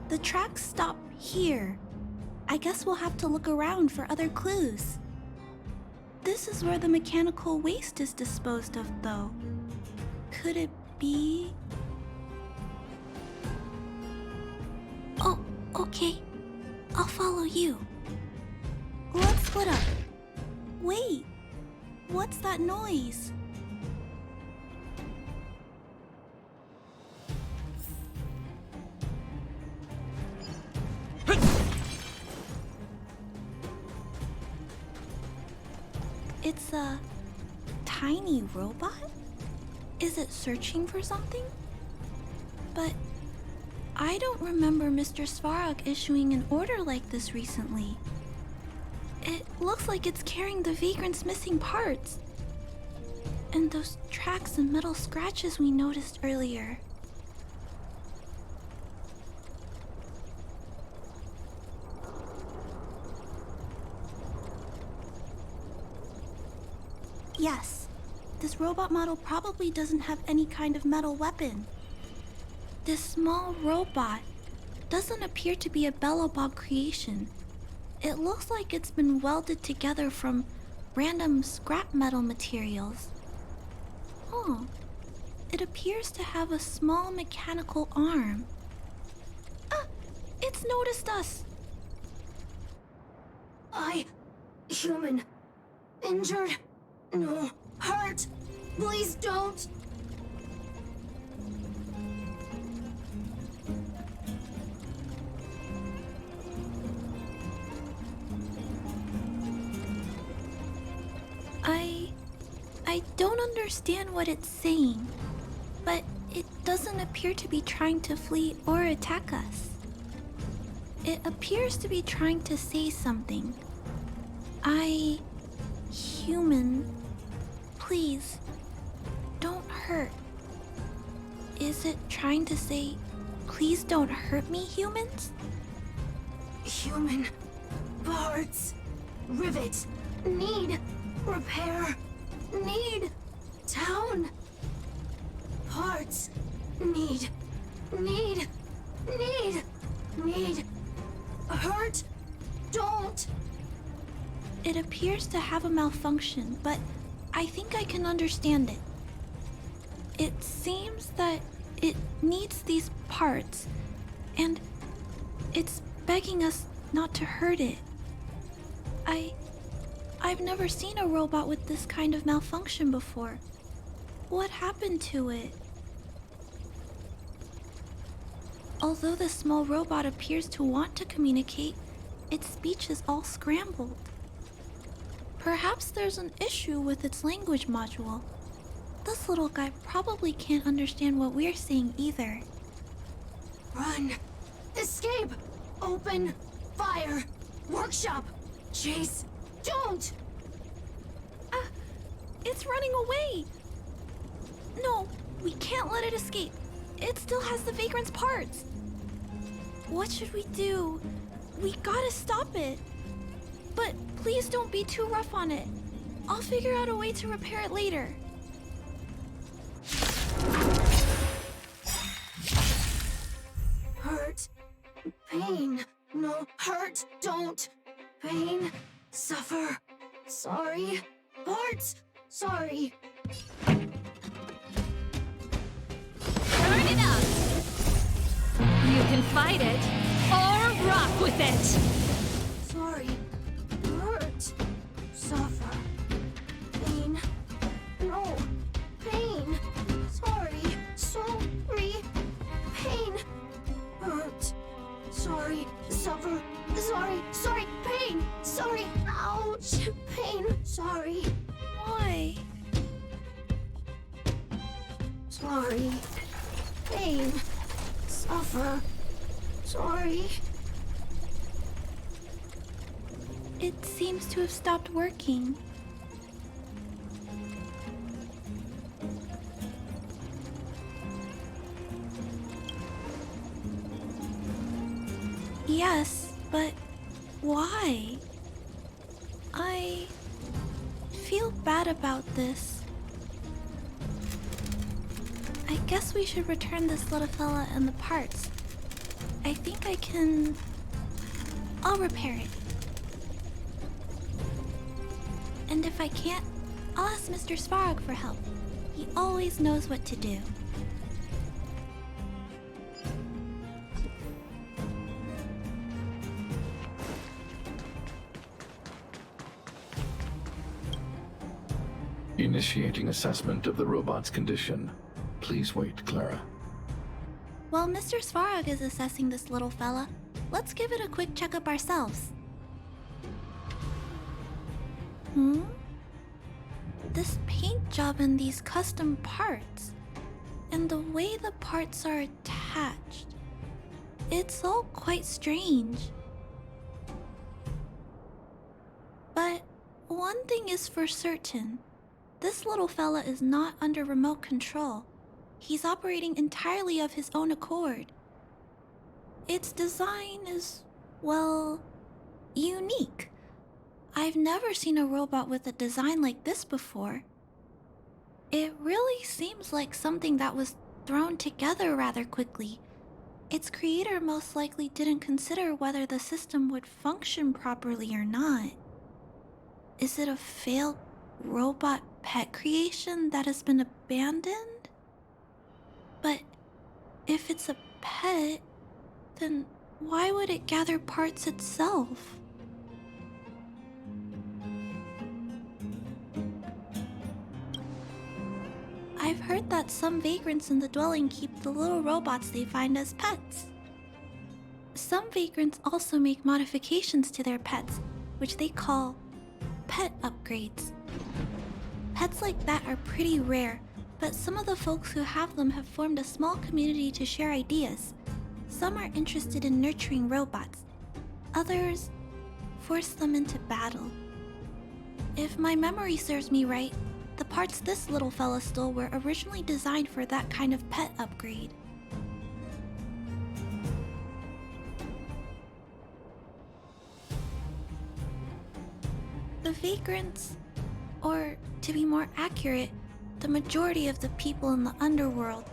Speaker 12: The tracks stop here. I guess we'll have to look around for other clues. This is where the mechanical waste is disposed of, though. Could it be... Oh, okay. I'll follow you. Let's split up. Wait, what's that noise? It's a tiny robot? Is it searching for something? But I don't remember Mr. Svarog issuing an order like this recently. It looks like it's carrying the vagrant's missing parts. And those tracks and metal scratches we noticed earlier. Yes, this robot model probably doesn't have any kind of metal weapon. This small robot doesn't appear to be a Belobog creation. It looks like it's been welded together from random scrap metal materials. Oh, it appears to have a small mechanical arm. Ah, it's noticed us!
Speaker 10: Human. Injured. No. Hurt. Please don't.
Speaker 12: I don't understand what it's saying, but it doesn't appear to be trying to flee or attack us. It appears to be trying to say something. Human, please, don't hurt. Is it trying to say, please don't hurt me, humans?
Speaker 10: Human parts, rivets, need repair, need town. Parts, need hurt, don't.
Speaker 12: It appears to have a malfunction, but I think I can understand it. It seems that it needs these parts, and it's begging us not to hurt it. I've never seen a robot with this kind of malfunction before. What happened to it? Although the small robot appears to want to communicate, its speech is all scrambled. Perhaps there's an issue with its language module. This little guy probably can't understand what we're saying either.
Speaker 10: Run, escape, open, fire, workshop, chase, don't!
Speaker 12: It's running away! No, we can't let it escape. It still has the Vagrant's parts. What should we do? We gotta stop it. But please don't be too rough on it. I'll figure out a way to repair it later.
Speaker 10: Hurt, pain, no, hurt, don't, pain, suffer, sorry, parts, sorry.
Speaker 4: Turn it up! You can fight it, or rock with it!
Speaker 10: Sorry, hurt, suffer, pain, no, pain, sorry, pain, hurt, sorry, suffer, sorry, pain, sorry, ouch, pain, sorry.
Speaker 12: Why?
Speaker 10: Sorry, pain, suffer, sorry.
Speaker 12: It seems to have stopped working. Yes, but why? I feel bad about this. I guess we should return this little fella and the parts. I think I can... I'll repair it. And if I can't, I'll ask Mr. Svarog for help. He always knows what to do.
Speaker 13: Initiating assessment of the robot's condition. Please wait, Clara.
Speaker 12: While Mr. Svarog is assessing this little fella, let's give it a quick checkup ourselves. This paint job and these custom parts, and the way the parts are attached, it's all quite strange. But one thing is for certain. This little fella is not under remote control. He's operating entirely of his own accord. Its design is, well, unique. I've never seen a robot with a design like this before. It really seems like something that was thrown together rather quickly. Its creator most likely didn't consider whether the system would function properly or not. Is it a failed robot pet creation that has been abandoned? But if it's a pet, then why would it gather parts itself? I've heard that some vagrants in the dwelling keep the little robots they find as pets. Some vagrants also make modifications to their pets, which they call pet upgrades. Pets like that are pretty rare, but some of the folks who have them have formed a small community to share ideas. Some are interested in nurturing robots. Others force them into battle. If my memory serves me right, the parts this little fella stole were originally designed for that kind of pet upgrade. The vagrants, or to be more accurate, the majority of the people in the underworld,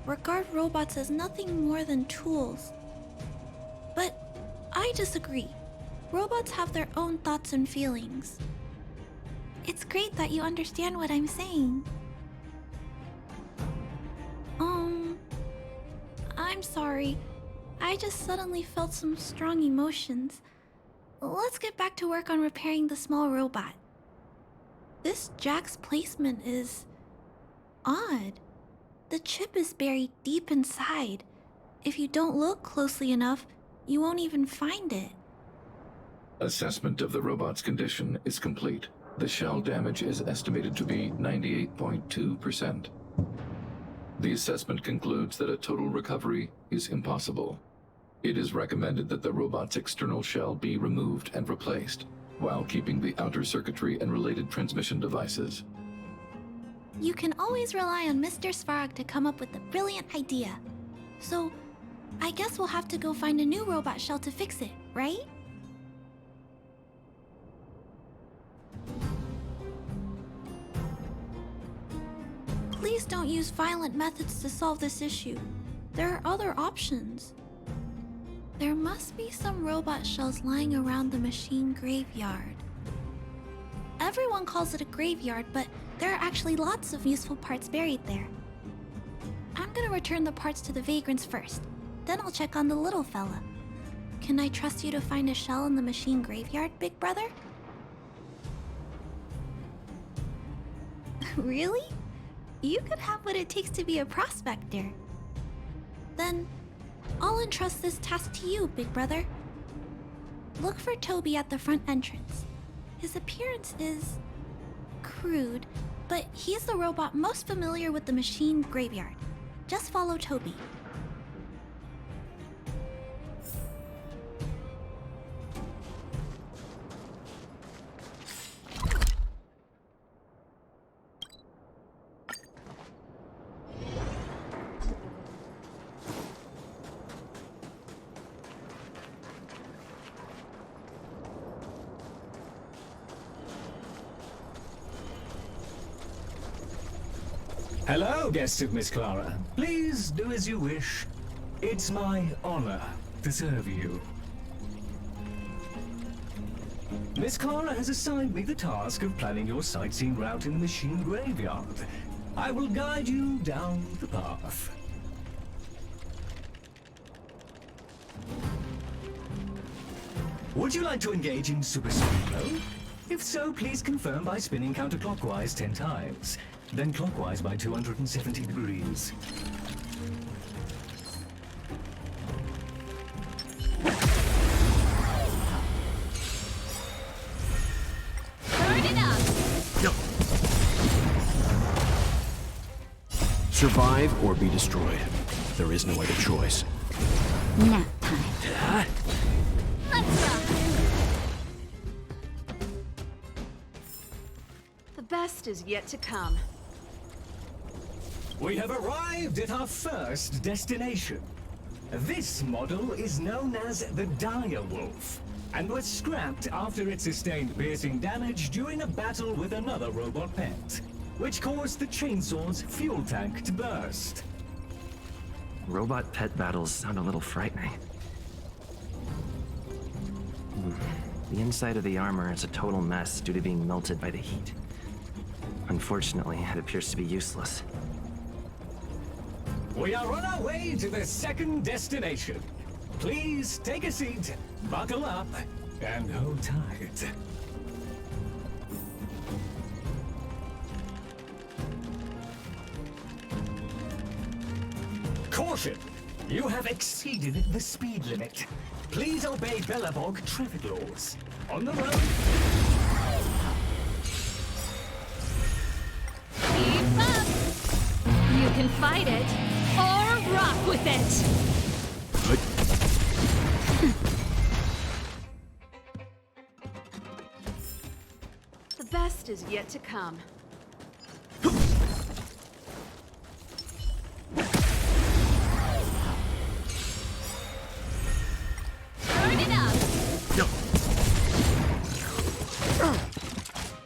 Speaker 12: regard robots as nothing more than tools. But I disagree. Robots have their own thoughts and feelings. It's great that you understand what I'm saying. I'm sorry. I just suddenly felt some strong emotions. Let's get back to work on repairing the small robot. This jack's placement is odd. The chip is buried deep inside. If you don't look closely enough, you won't even find it.
Speaker 13: Assessment of the robot's condition is complete. The shell damage is estimated to be 98.2%. The assessment concludes that a total recovery is impossible. It is recommended that the robot's external shell be removed and replaced, while keeping the outer circuitry and related transmission devices.
Speaker 12: You can always rely on Mr. Svarog to come up with a brilliant idea. So, I guess we'll have to go find a new robot shell to fix it, right? Please don't use violent methods to solve this issue. There are other options. There must be some robot shells lying around the machine graveyard. Everyone calls it a graveyard, but there are actually lots of useful parts buried there. I'm gonna return the parts to the vagrants first. Then I'll check on the little fella. Can I trust you to find a shell in the machine graveyard, big brother? Really? You could have what it takes to be a prospector. Then, I'll entrust this task to you, big brother. Look for Toby at the front entrance. His appearance is crude, but he's the robot most familiar with the machine graveyard. Just follow Toby.
Speaker 14: Hello, guests of Miss Clara. Please do as you wish. It's my honor to serve you. Miss Clara has assigned me the task of planning your sightseeing route in the machine graveyard. I will guide you down the path. Would you like to engage in super speed mode? If so, please confirm by spinning counterclockwise 10 times. Then clockwise by 270 degrees.
Speaker 4: Turn it up!
Speaker 15: No. Survive or be destroyed. There is no other choice.
Speaker 5: Nap time.
Speaker 4: Let's rock!
Speaker 16: The best is yet to come.
Speaker 14: We have arrived at our first destination. This model is known as the Dire Wolf, and was scrapped after it sustained piercing damage during a battle with another robot pet, which caused the chainsaw's fuel tank to burst.
Speaker 6: Robot pet battles sound a little frightening. The inside of the armor is a total mess due to being melted by the heat. Unfortunately, it appears to be useless.
Speaker 14: We are on our way to the second destination. Please take a seat, buckle up, and hold tight. Caution! You have exceeded the speed limit. Please obey Belobog traffic laws. On the road.
Speaker 4: Keep up! You can fight it, or rock with it!
Speaker 11: The best
Speaker 16: best is yet to come.
Speaker 4: Burn it up!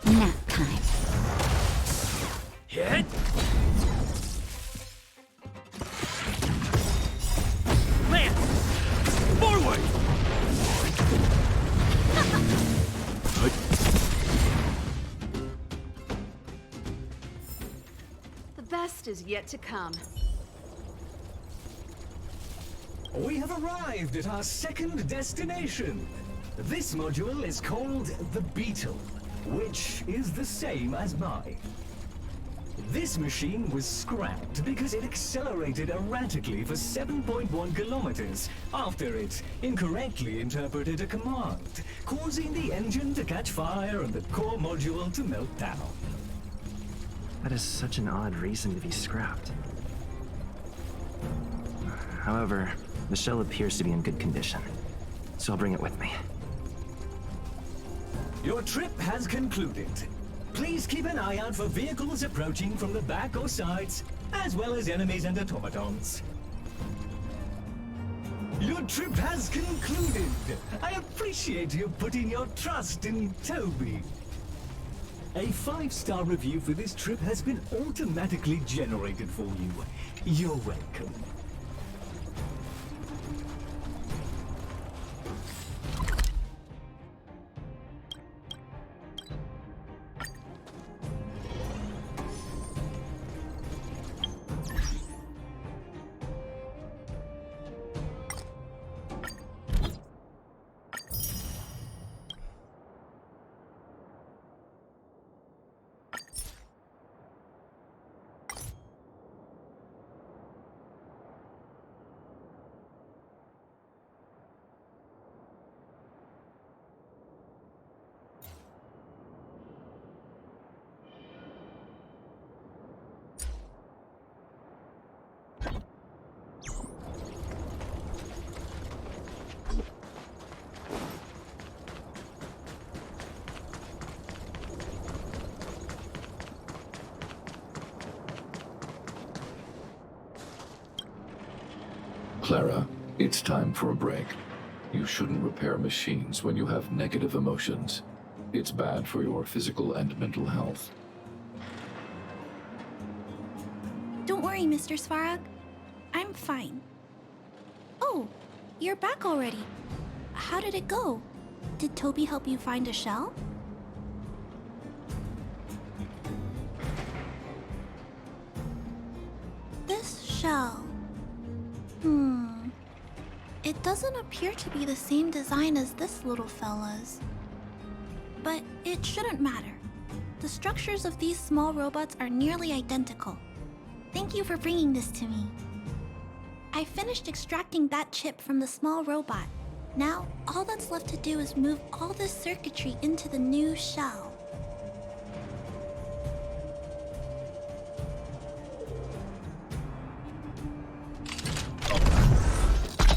Speaker 5: Nap time.
Speaker 15: Hit! Man! Forward!
Speaker 16: The best is yet to come.
Speaker 14: We have arrived at our second destination. This module is called the Beetle, which is the same as mine. This machine was scrapped because it accelerated erratically for 7.1 kilometers after it incorrectly interpreted a command, causing the engine to catch fire and the core module to melt down.
Speaker 6: That is such an odd reason to be scrapped. However, the shell appears to be in good condition, so I'll bring it with me.
Speaker 14: Your trip has concluded. Please keep an eye out for vehicles approaching from the back or sides, as well as enemies and automatons. Your trip has concluded. I appreciate you putting your trust in Toby. A 5-star review for this trip has been automatically generated for you. You're welcome.
Speaker 13: Clara, it's time for a break. You shouldn't repair machines when you have negative emotions. It's bad for your physical and mental health.
Speaker 12: Don't worry, Mr. Svarog. I'm fine. Oh, you're back already. How did it go? Did Toby help you find a shell? This shell... It doesn't appear to be the same design as this little fella's. But it shouldn't matter. The structures of these small robots are nearly identical. Thank you for bringing this to me. I finished extracting that chip from the small robot. Now, all that's left to do is move all this circuitry into the new shell.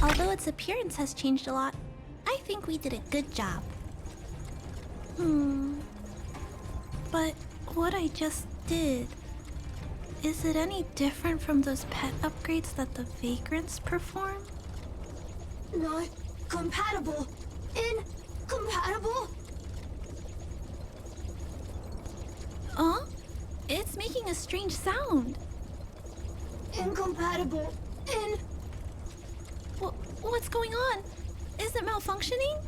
Speaker 12: Although its appearance has changed a lot, I think we did a good job. But what I just did... Is it any different from those pet upgrades that the vagrants perform?
Speaker 2: Not compatible. Incompatible?
Speaker 12: Huh? It's making a strange sound.
Speaker 2: Incompatible.
Speaker 12: What's going on? Is it malfunctioning?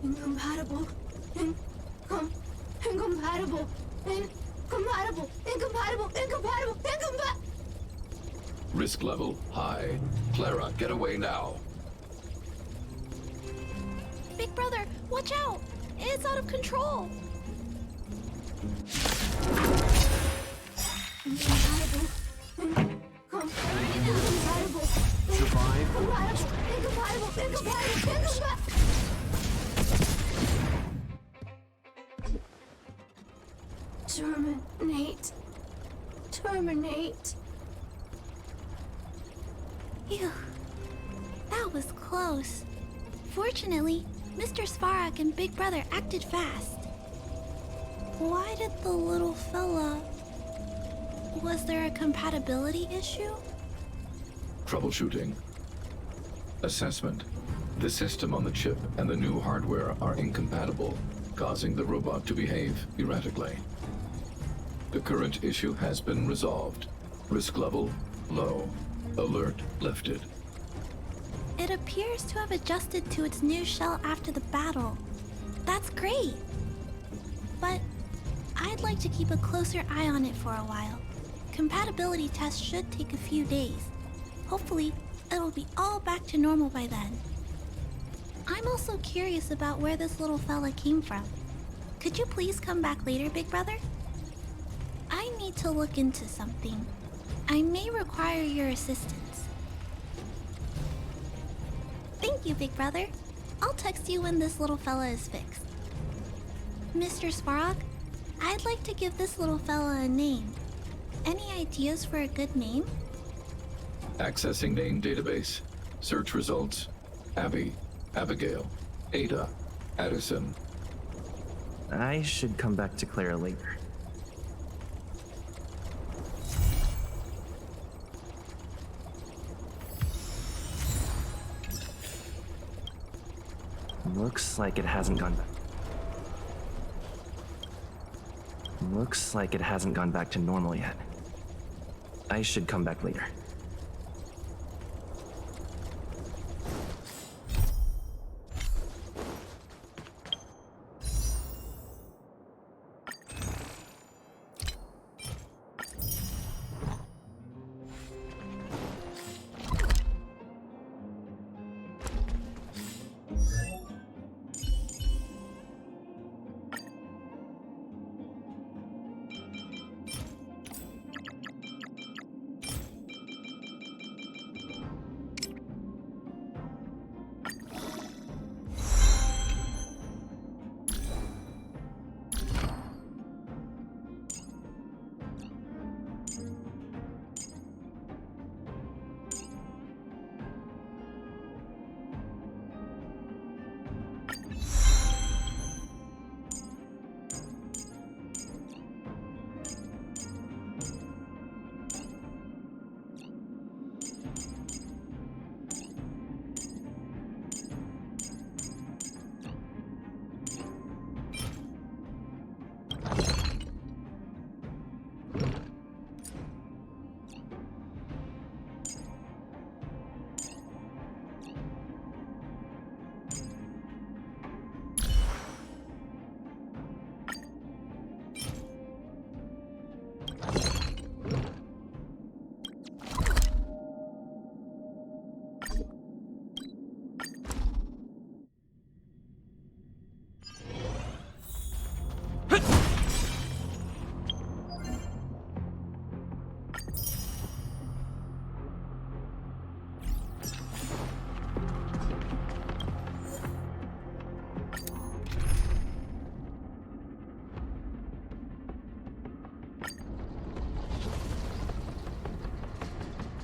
Speaker 2: Incompatible. Incompatible.
Speaker 13: Risk level high. Clara, get away now.
Speaker 12: Big brother, watch out! It's out of control!
Speaker 2: Incompatible.
Speaker 15: Survive or be
Speaker 2: Incompatible. Terminate.
Speaker 12: Phew. That was close. Fortunately, Mr. Svarog and Big Brother acted fast. Why did the little fella... Was there a compatibility issue?
Speaker 13: Troubleshooting. Assessment. The system on the chip and the new hardware are incompatible, causing the robot to behave erratically. The current issue has been resolved. Risk level low. Alert lifted.
Speaker 12: It appears to have adjusted to its new shell after the battle. That's great. But I'd like to keep a closer eye on it for a while. Compatibility tests should take a few days. Hopefully, it'll be all back to normal by then. I'm also curious about where this little fella came from. Could you please come back later, Big Brother? I need to look into something. I may require your assistance. Thank you, Big Brother. I'll text you when this little fella is fixed. Mr. Svarog, I'd like to give this little fella a name. Any ideas for a good name?
Speaker 13: Accessing name database. Search results. Abby, Abigail, Ada, Addison.
Speaker 6: I should come back to Clara later. Looks like it hasn't gone back. Looks like it hasn't gone back to normal yet. I should come back later.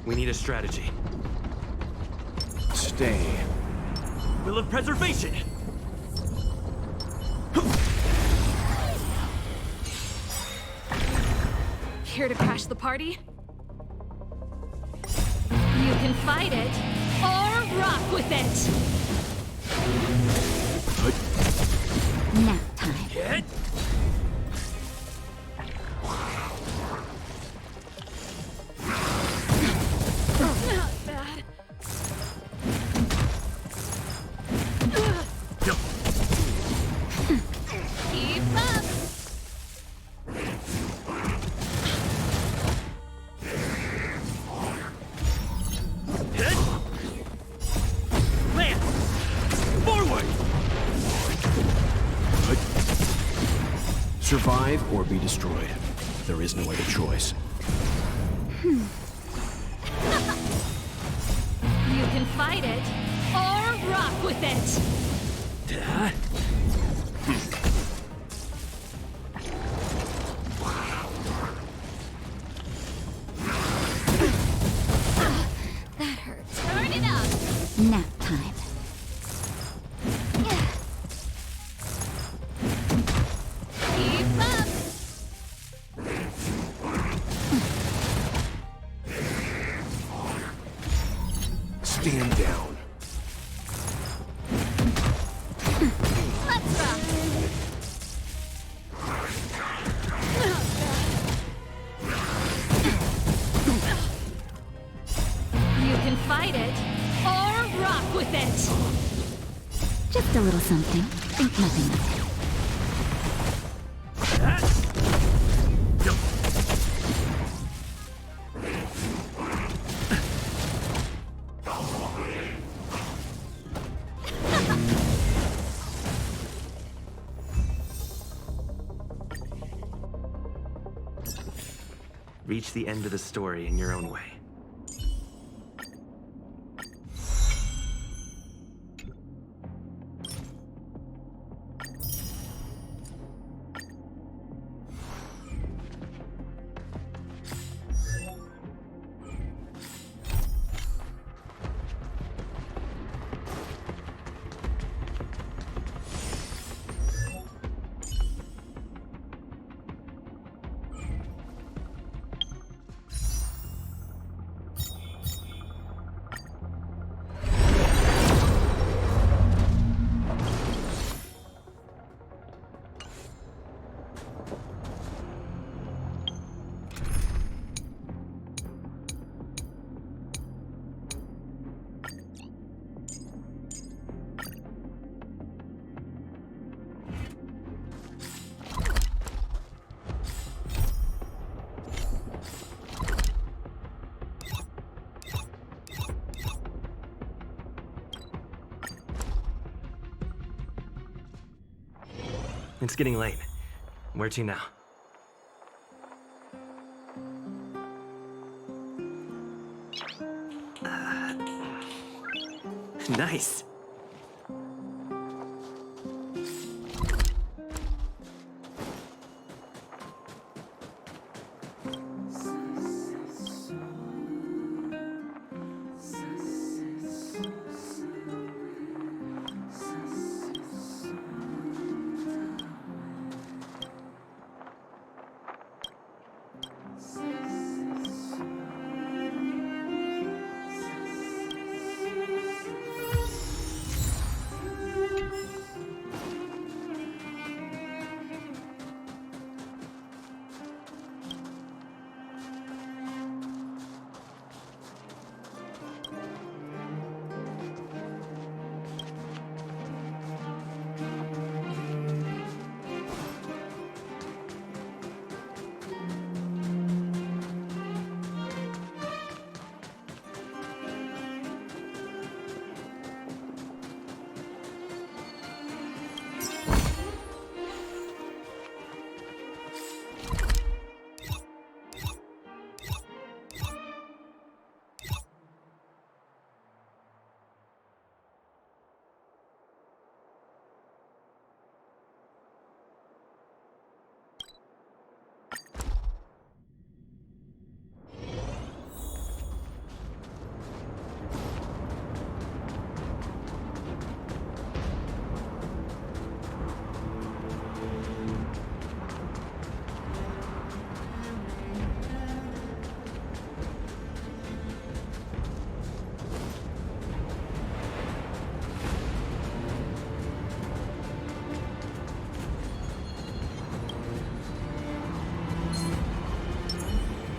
Speaker 15: We need a strategy.
Speaker 9: Stay.
Speaker 15: Will of preservation!
Speaker 4: Here to crash the party? You can fight it, or rock with it!
Speaker 5: Nap time.
Speaker 15: Get!
Speaker 4: Not bad. Keep up!
Speaker 15: Hit! Land! Forward!
Speaker 9: Survive or be destroyed. There is no other choice.
Speaker 4: You can fight it, or rock with it!
Speaker 5: That hurts.
Speaker 4: Turn it up!
Speaker 5: Nap time.
Speaker 4: Keep up!
Speaker 5: Just a little something. Think nothing of it.
Speaker 6: Reach the end of the story in your own way. It's getting late. Where to now? Nice.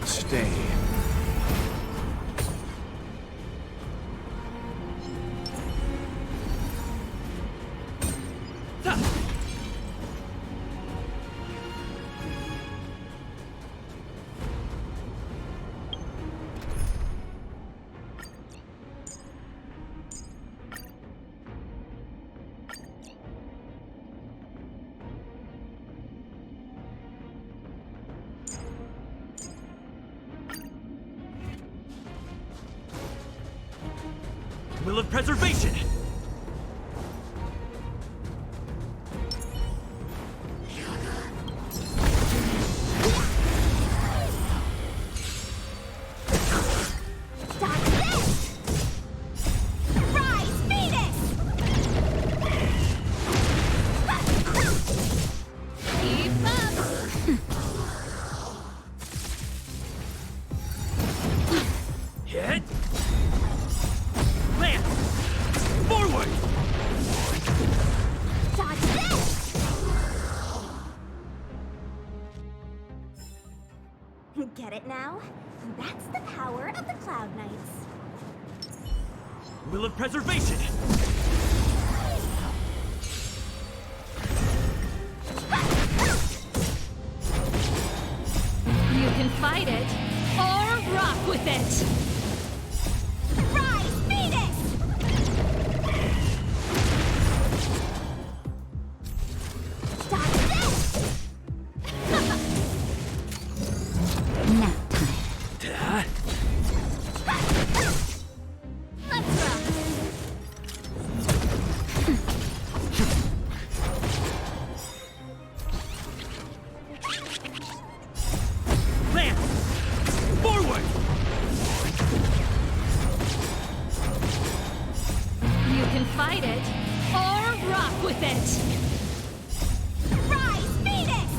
Speaker 3: Stay.
Speaker 15: Will of preservation!
Speaker 17: Get it now? That's the power of the Cloud Knights.
Speaker 15: Will of preservation!
Speaker 4: can fight it, or rock with it!
Speaker 17: Rise, Phoenix!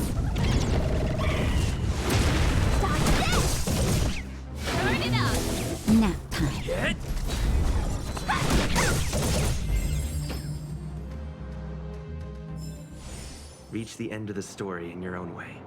Speaker 17: Dodge this!
Speaker 4: Turn it up!
Speaker 5: Nap time.
Speaker 15: Hit!
Speaker 6: Reach the end of the story in your own way.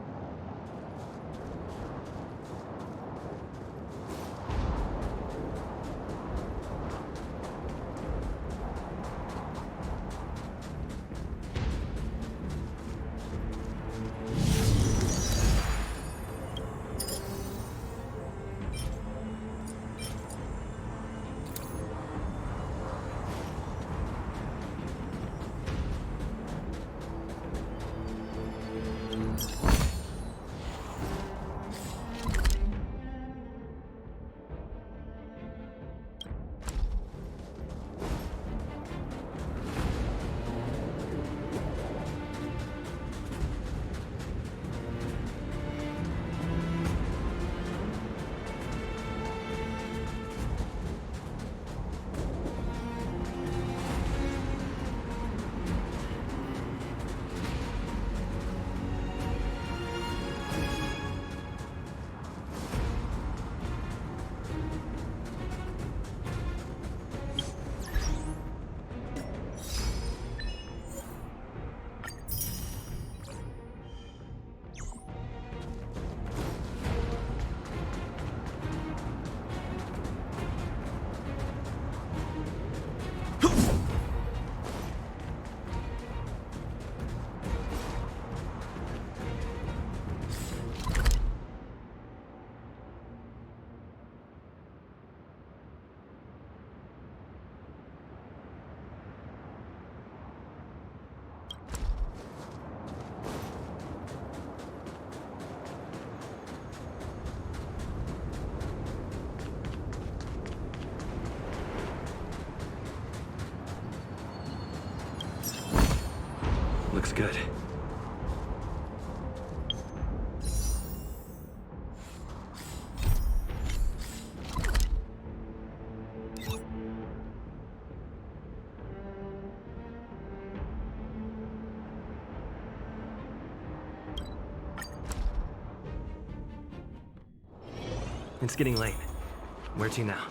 Speaker 6: Looks good. It's getting late. Where to now?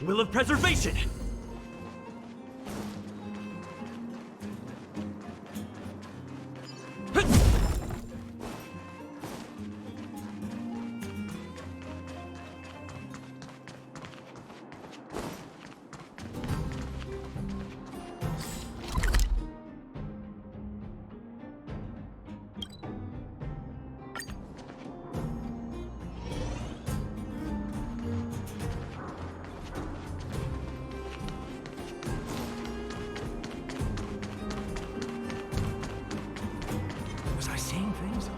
Speaker 15: Will of preservation!
Speaker 14: Was I seeing things?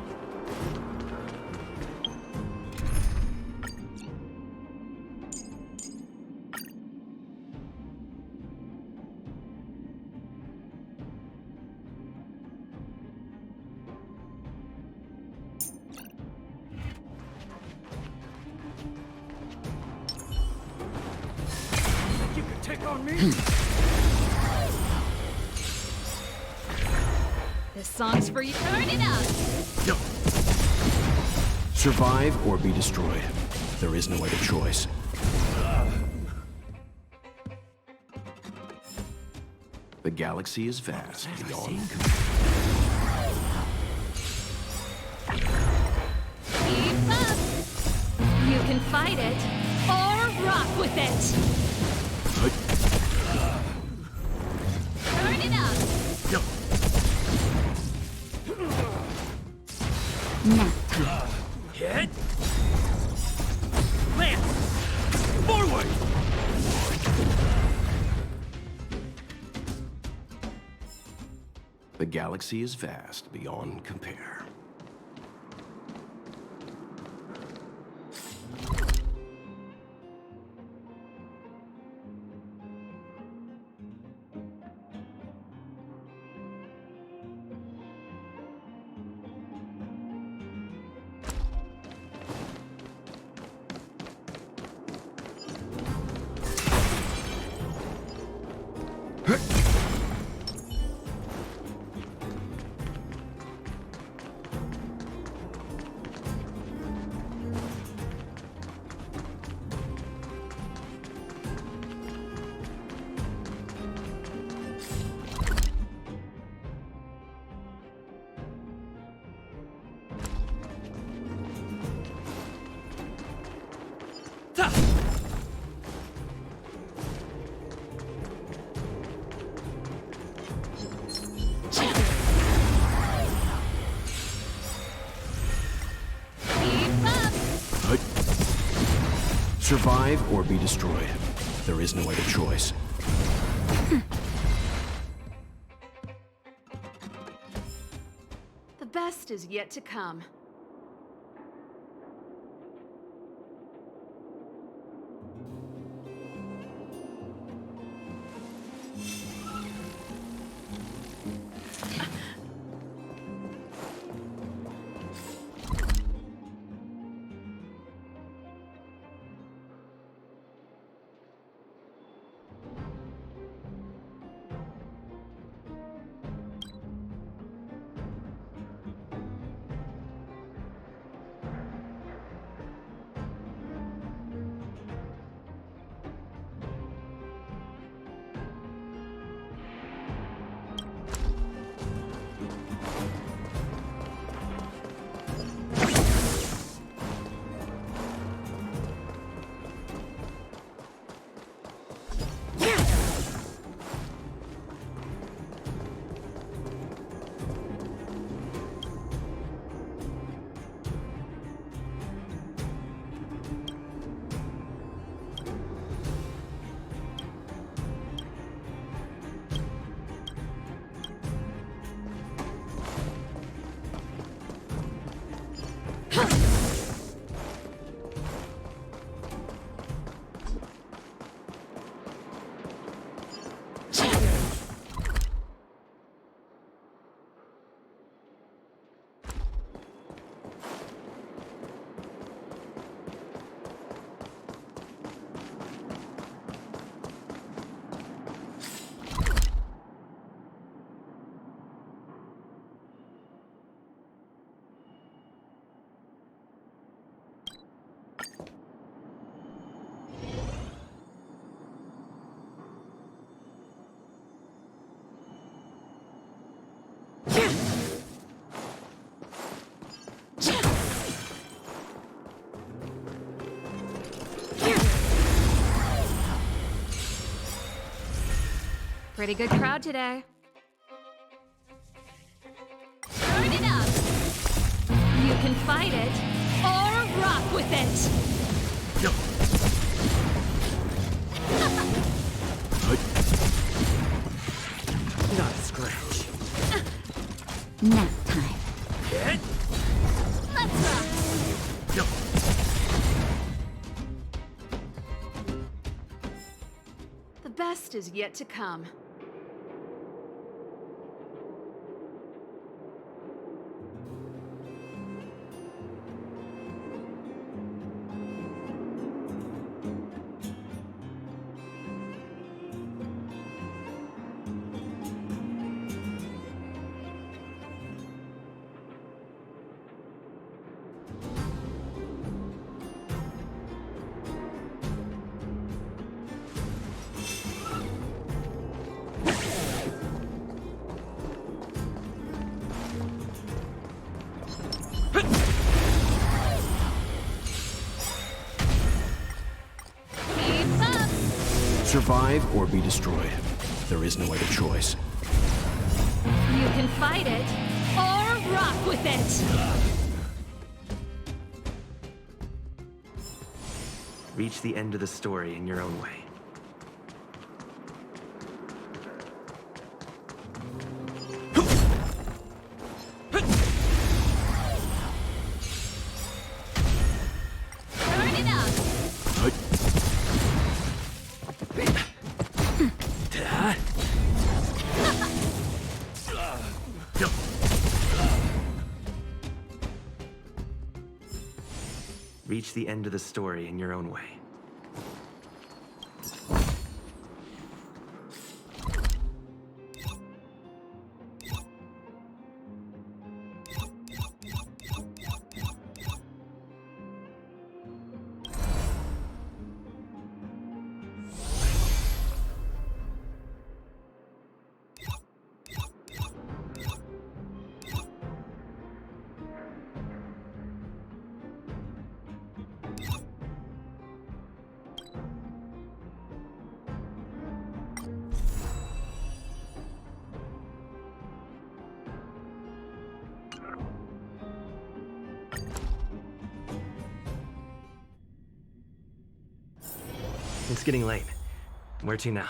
Speaker 15: You could take on me?
Speaker 4: This song's for you. Turn it up!
Speaker 18: Survive or be destroyed. There is no other choice. The galaxy is vast beyond.
Speaker 4: Keep up! You can fight it, or rock with it! Turn it up!
Speaker 5: Nap time.
Speaker 15: Hit! Lance! Forward!
Speaker 18: The galaxy is vast beyond compare. Survive or be destroyed. There is no other choice.
Speaker 16: The best is yet to come.
Speaker 4: Pretty good crowd today. Turn it up! You can fight it, or rock with it!
Speaker 15: Not a scratch.
Speaker 5: Nap time.
Speaker 15: Get.
Speaker 4: Let's rock! The best is yet to come.
Speaker 18: Survive or be destroyed. There is no other choice.
Speaker 4: You can fight it, or rock with it!
Speaker 6: Reach the end of the story in your own way.
Speaker 4: Turn it up!
Speaker 6: Reach the end of the story in your own way. It's getting late. Where to now?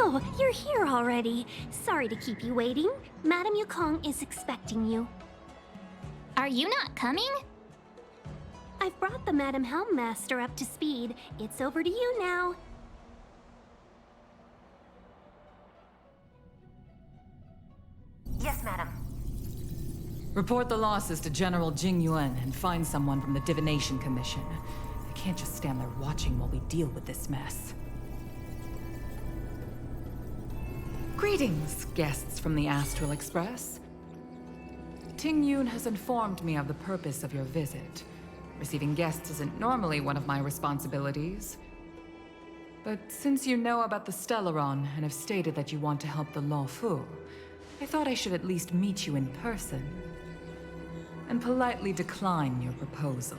Speaker 17: Oh, you're here already. Sorry to keep you waiting. Madame Yukong is expecting you.
Speaker 19: Are you not coming?
Speaker 17: I've brought the Madame Helmmaster up to speed. It's over to you now.
Speaker 20: Yes, madam.
Speaker 21: Report the losses to General Jing Yuan and find someone from the Divination Commission. I can't just stand there watching while we deal with this mess. Greetings, guests from the Astral Express. Ting Yun has informed me of the purpose of your visit. Receiving guests isn't normally one of my responsibilities. But since you know about the Stellaron and have stated that you want to help the luofu, I thought I should at least meet you in person and politely decline your proposal.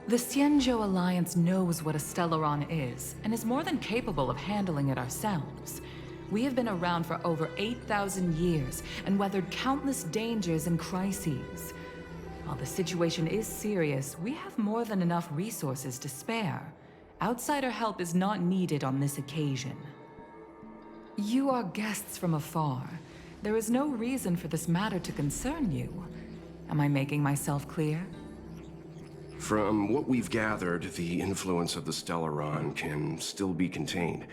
Speaker 21: The Xianzhou Alliance knows what a Stellaron is, and is more than capable of handling it ourselves. We have been around for over 8,000 years, and weathered countless dangers and crises. While the situation is serious, we have more than enough resources to spare. Outsider help is not needed on this occasion. You are guests from afar. There is no reason for this matter to concern you. Am I making myself clear?
Speaker 18: From what we've gathered, the influence of the Stellaron can still be contained.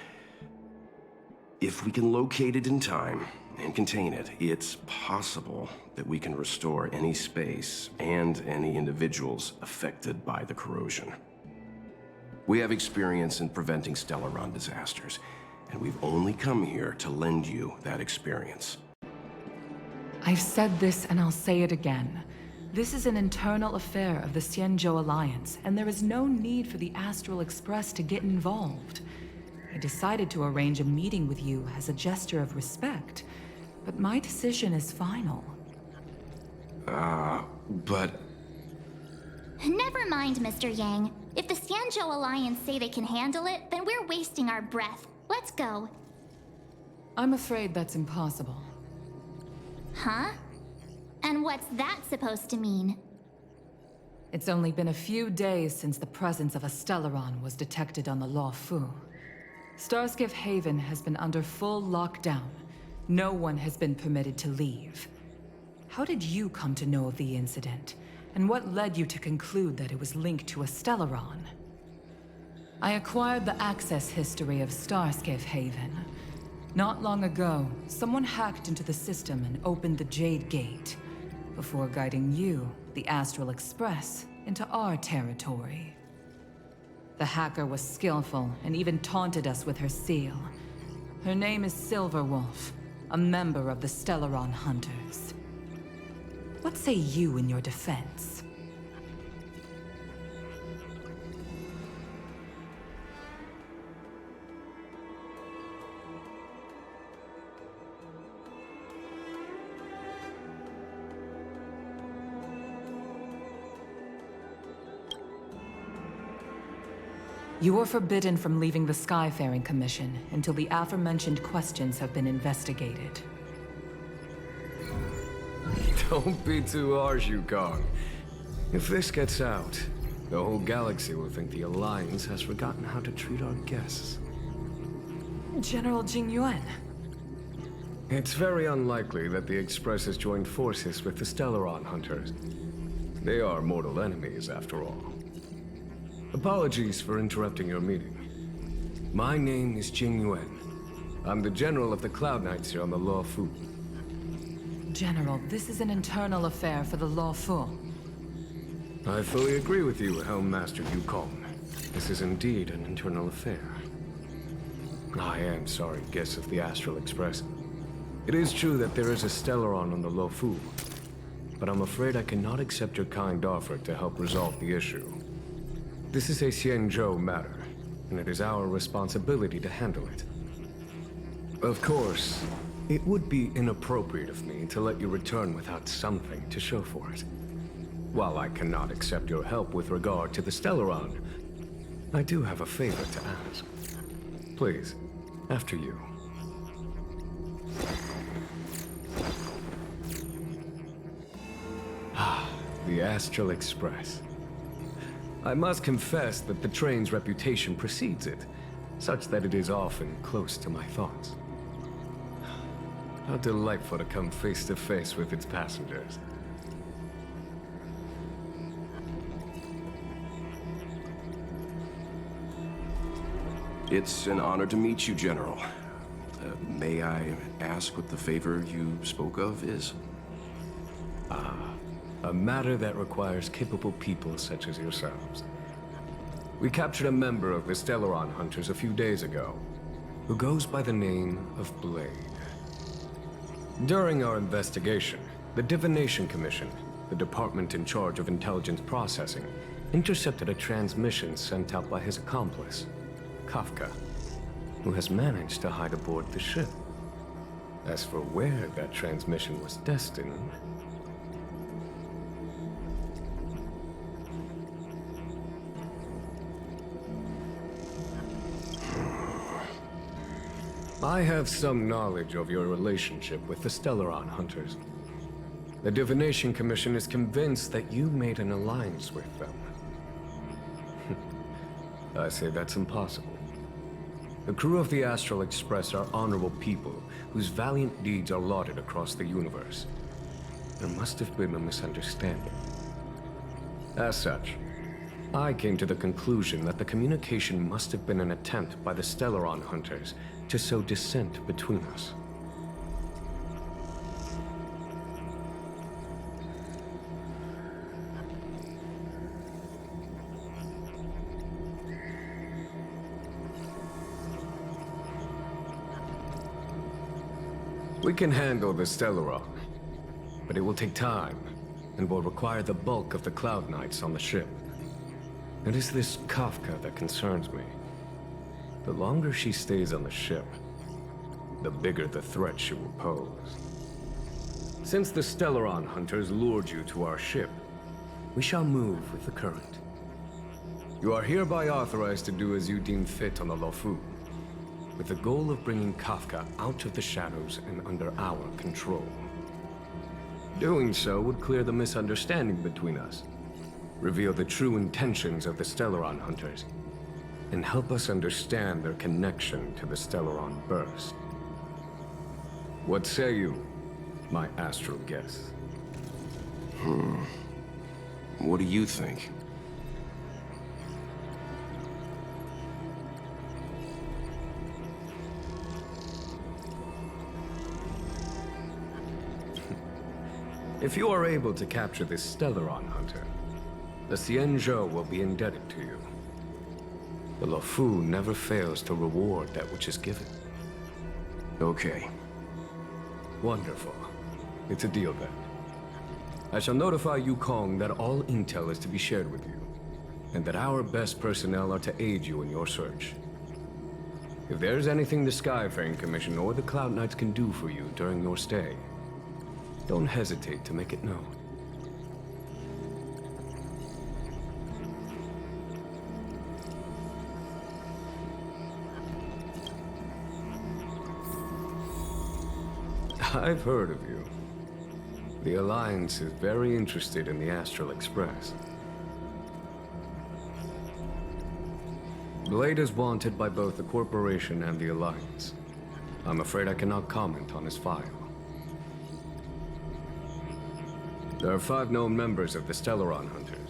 Speaker 18: If we can locate it in time
Speaker 20: and contain it, it's possible that we can restore any space and any individuals affected by the corrosion. We have experience in preventing Stellaron disasters, and we've only come here to lend you that experience.
Speaker 21: I've said this and I'll say it again. This is an internal affair of the Xianzhou Alliance, and there is no need for the Astral Express to get involved. I decided to arrange a meeting with you as a gesture of respect, but my decision is final.
Speaker 20: But...
Speaker 19: Never mind, Mr. Yang. If the xianzhou Alliance say they can handle it, then we're wasting our breath. Let's go.
Speaker 21: I'm afraid that's impossible.
Speaker 19: Huh? And what's that supposed to mean?
Speaker 21: It's only been a few days since the presence of a Stellaron was detected on the luofu. Starskiff Haven has been under full lockdown. No one has been permitted to leave. How did you come to know of the incident? And what led you to conclude that it was linked to a Stellaron? I acquired the access history of Starskiff Haven. Not long ago, someone hacked into the system and opened the Jade Gate, before guiding you, the Astral Express, into our territory. The hacker was skillful and even taunted us with her seal. Her name is Silverwolf, a member of the Stellaron Hunters. What say you in your defense? You are forbidden from leaving the Skyfaring Commission until the aforementioned questions have been investigated.
Speaker 22: Don't be too harsh, Yukong. If this gets out, the whole galaxy will think the Alliance has forgotten how to treat our guests.
Speaker 21: General Jingyuan.
Speaker 22: It's very unlikely that the Express has joined forces with the Stellaron Hunters. They are mortal enemies, after all. Apologies for interrupting your meeting. My name is Jingyuan. I'm the General of the Cloud Knights here on the luofu.
Speaker 21: General, this is an internal affair for the luofu.
Speaker 22: I fully agree with you, Helm Master Yukong. This is indeed an internal affair. I am sorry, guests of the Astral Express. It is true that there is a Stellaron on the luofu, but I'm afraid I cannot accept your kind offer to help resolve the issue. This is a xianzhou matter, and it is our responsibility to handle it. Of course, it would be inappropriate of me to let you return without something to show for it. While I cannot accept your help with regard to the Stellaron, I do have a favor to ask. Please, after you. The Astral Express. I must confess that the train's reputation precedes it, such that it is often close to my thoughts. How delightful to come face to face with its passengers.
Speaker 20: It's an honor to meet you, General. May I ask what the favor you spoke of is?
Speaker 22: A matter that requires capable people such as yourselves. We captured a member of the Stellaron Hunters a few days ago, who goes by the name of Blade. During our investigation, the Divination Commission, the department in charge of intelligence processing, intercepted a transmission sent out by his accomplice, Kafka, who has managed to hide aboard the ship. As for where that transmission was destined, I have some knowledge of your relationship with the Stellaron Hunters. The Divination Commission is convinced that you made an alliance with them. I say that's impossible. The crew of the Astral Express are honorable people whose valiant deeds are lauded across the universe. There must have been a misunderstanding. As such, I came to the conclusion that the communication must have been an attempt by the Stellaron Hunters to sow dissent between us. We can handle the Stellaron, but it will take time, and will require the bulk of the Cloud Knights on the ship. It is this Kafka that concerns me. The longer she stays on the ship, the bigger the threat she will pose. Since the Stellaron hunters lured you to our ship, we shall move with the current. You are hereby authorized to do as you deem fit on the luofu, with the goal of bringing Kafka out of the shadows and under our control. Doing so would clear the misunderstanding between us, reveal the true intentions of the Stellaron hunters, and help us understand their connection to the Stellaron burst. What say you, my astral guest?
Speaker 20: What do you think?
Speaker 22: If you are able to capture this Stellaron hunter, the xianzhou will be indebted to you. The luofu never fails to reward that which is given.
Speaker 20: Okay.
Speaker 22: Wonderful. It's a deal then. I shall notify Yukong that all intel is to be shared with you, and that our best personnel are to aid you in your search. If there's anything the Skyfaring Commission or the Cloud Knights can do for you during your stay, don't hesitate to make it known. I've heard of you. The Alliance is very interested in the Astral Express. Blade is wanted by both the Corporation and the Alliance. I'm afraid I cannot comment on his file. There are 5 known members of the Stellaron Hunters.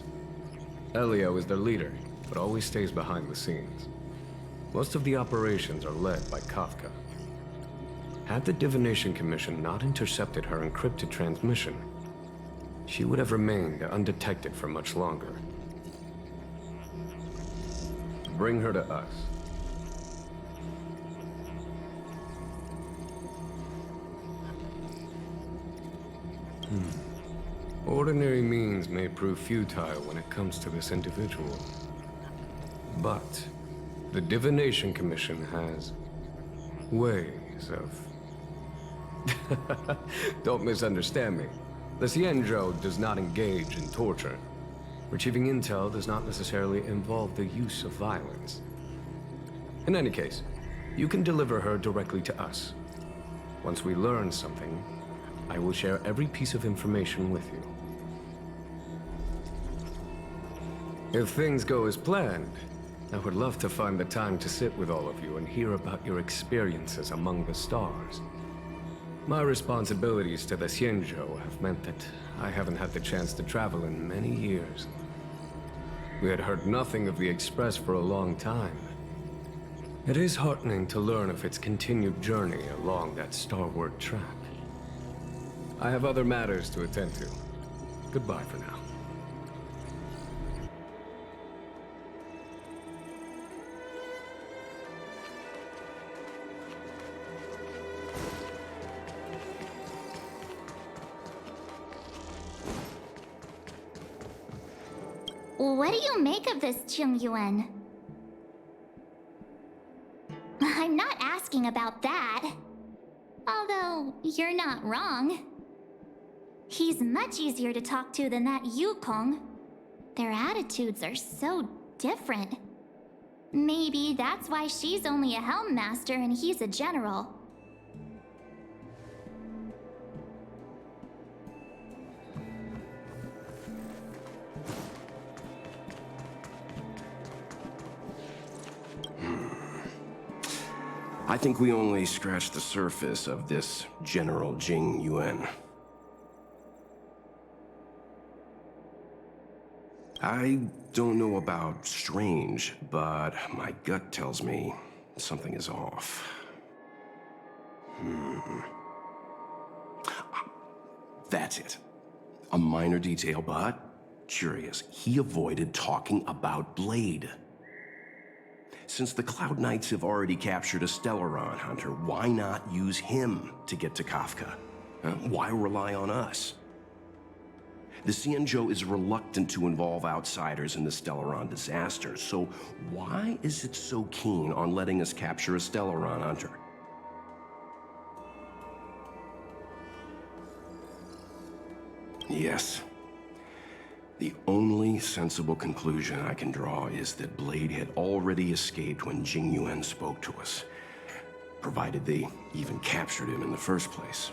Speaker 22: Elio is their leader, but always stays behind the scenes. Most of the operations are led by Kafka. Had the Divination Commission not intercepted her encrypted transmission, she would have remained undetected for much longer. Bring her to us. Ordinary means may prove futile when it comes to this individual. But the Divination Commission has ways of... Don't misunderstand me. The xianzhou does not engage in torture. Retrieving intel does not necessarily involve the use of violence. In any case, you can deliver her directly to us. Once we learn something, I will share every piece of information with you. If things go as planned, I would love to find the time to sit with all of you and hear about your experiences among the stars. My responsibilities to the xianzhou have meant that I haven't had the chance to travel in many years. We had heard nothing of the Express for a long time. It is heartening to learn of its continued journey along that starward track. I have other matters to attend to. Goodbye for now.
Speaker 19: What do you make of this, Qingyuan? I'm not asking about that. Although, you're not wrong. He's much easier to talk to than that Yukong. Their attitudes are so different. Maybe that's why she's only a Helm Master and he's a general.
Speaker 20: I think we only scratched the surface of this General Jing Yuan. I don't know about strange, but my gut tells me something is off. That's it. A minor detail, but curious. He avoided talking about Blade. Since the Cloud Knights have already captured a Stellaron hunter, why not use him to get to Kafka? Why rely on us? The xianzhou is reluctant to involve outsiders in the Stellaron disaster, so why is it so keen on letting us capture a Stellaron hunter? Yes. The only sensible conclusion I can draw is that Blade had already escaped when Jing Yuan spoke to us, provided they even captured him in the first place.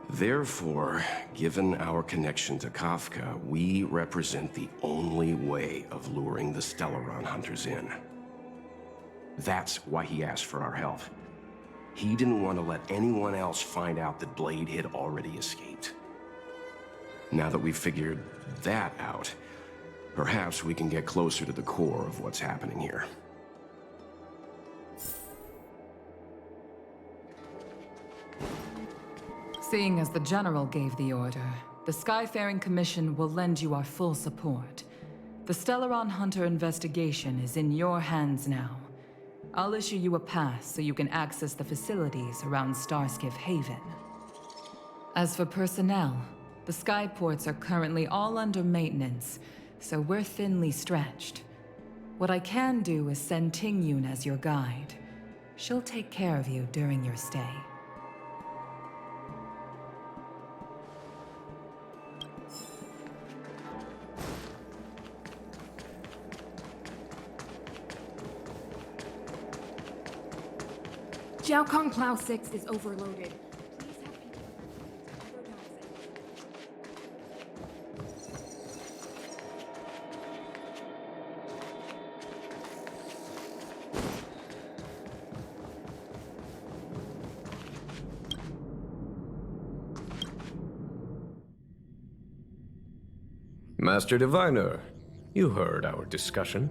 Speaker 20: Therefore, given our connection to Kafka, we represent the only way of luring the Stellaron hunters in. That's why he asked for our help. He didn't want to let anyone else find out that Blade had already escaped. Now that we've figured that out, perhaps we can get closer to the core of what's happening here.
Speaker 21: Seeing as the General gave the order, the Skyfaring Commission will lend you our full support. The Stellaron Hunter investigation is in your hands now. I'll issue you a pass so you can access the facilities around Starskiff Haven. As for personnel, the skyports are currently all under maintenance, so we're thinly stretched. What I can do is send Tingyun as your guide. She'll take care of you during your stay.
Speaker 1: Jiaokong Plow 6 is overloaded.
Speaker 22: Master Diviner, you heard our discussion.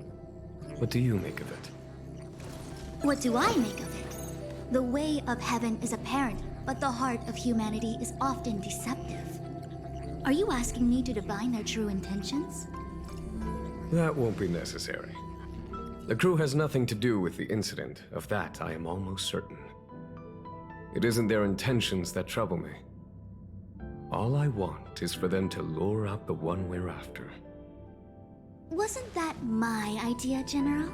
Speaker 22: What do you make of it?
Speaker 19: What do I make of it? The way of heaven is apparent, but the heart of humanity is often deceptive. Are you asking me to divine their true intentions?
Speaker 22: That won't be necessary. The crew has nothing to do with the incident. Of that, I am almost certain. It isn't their intentions that trouble me. All I want is for them to lure out the one we're after.
Speaker 19: Wasn't that my idea, General?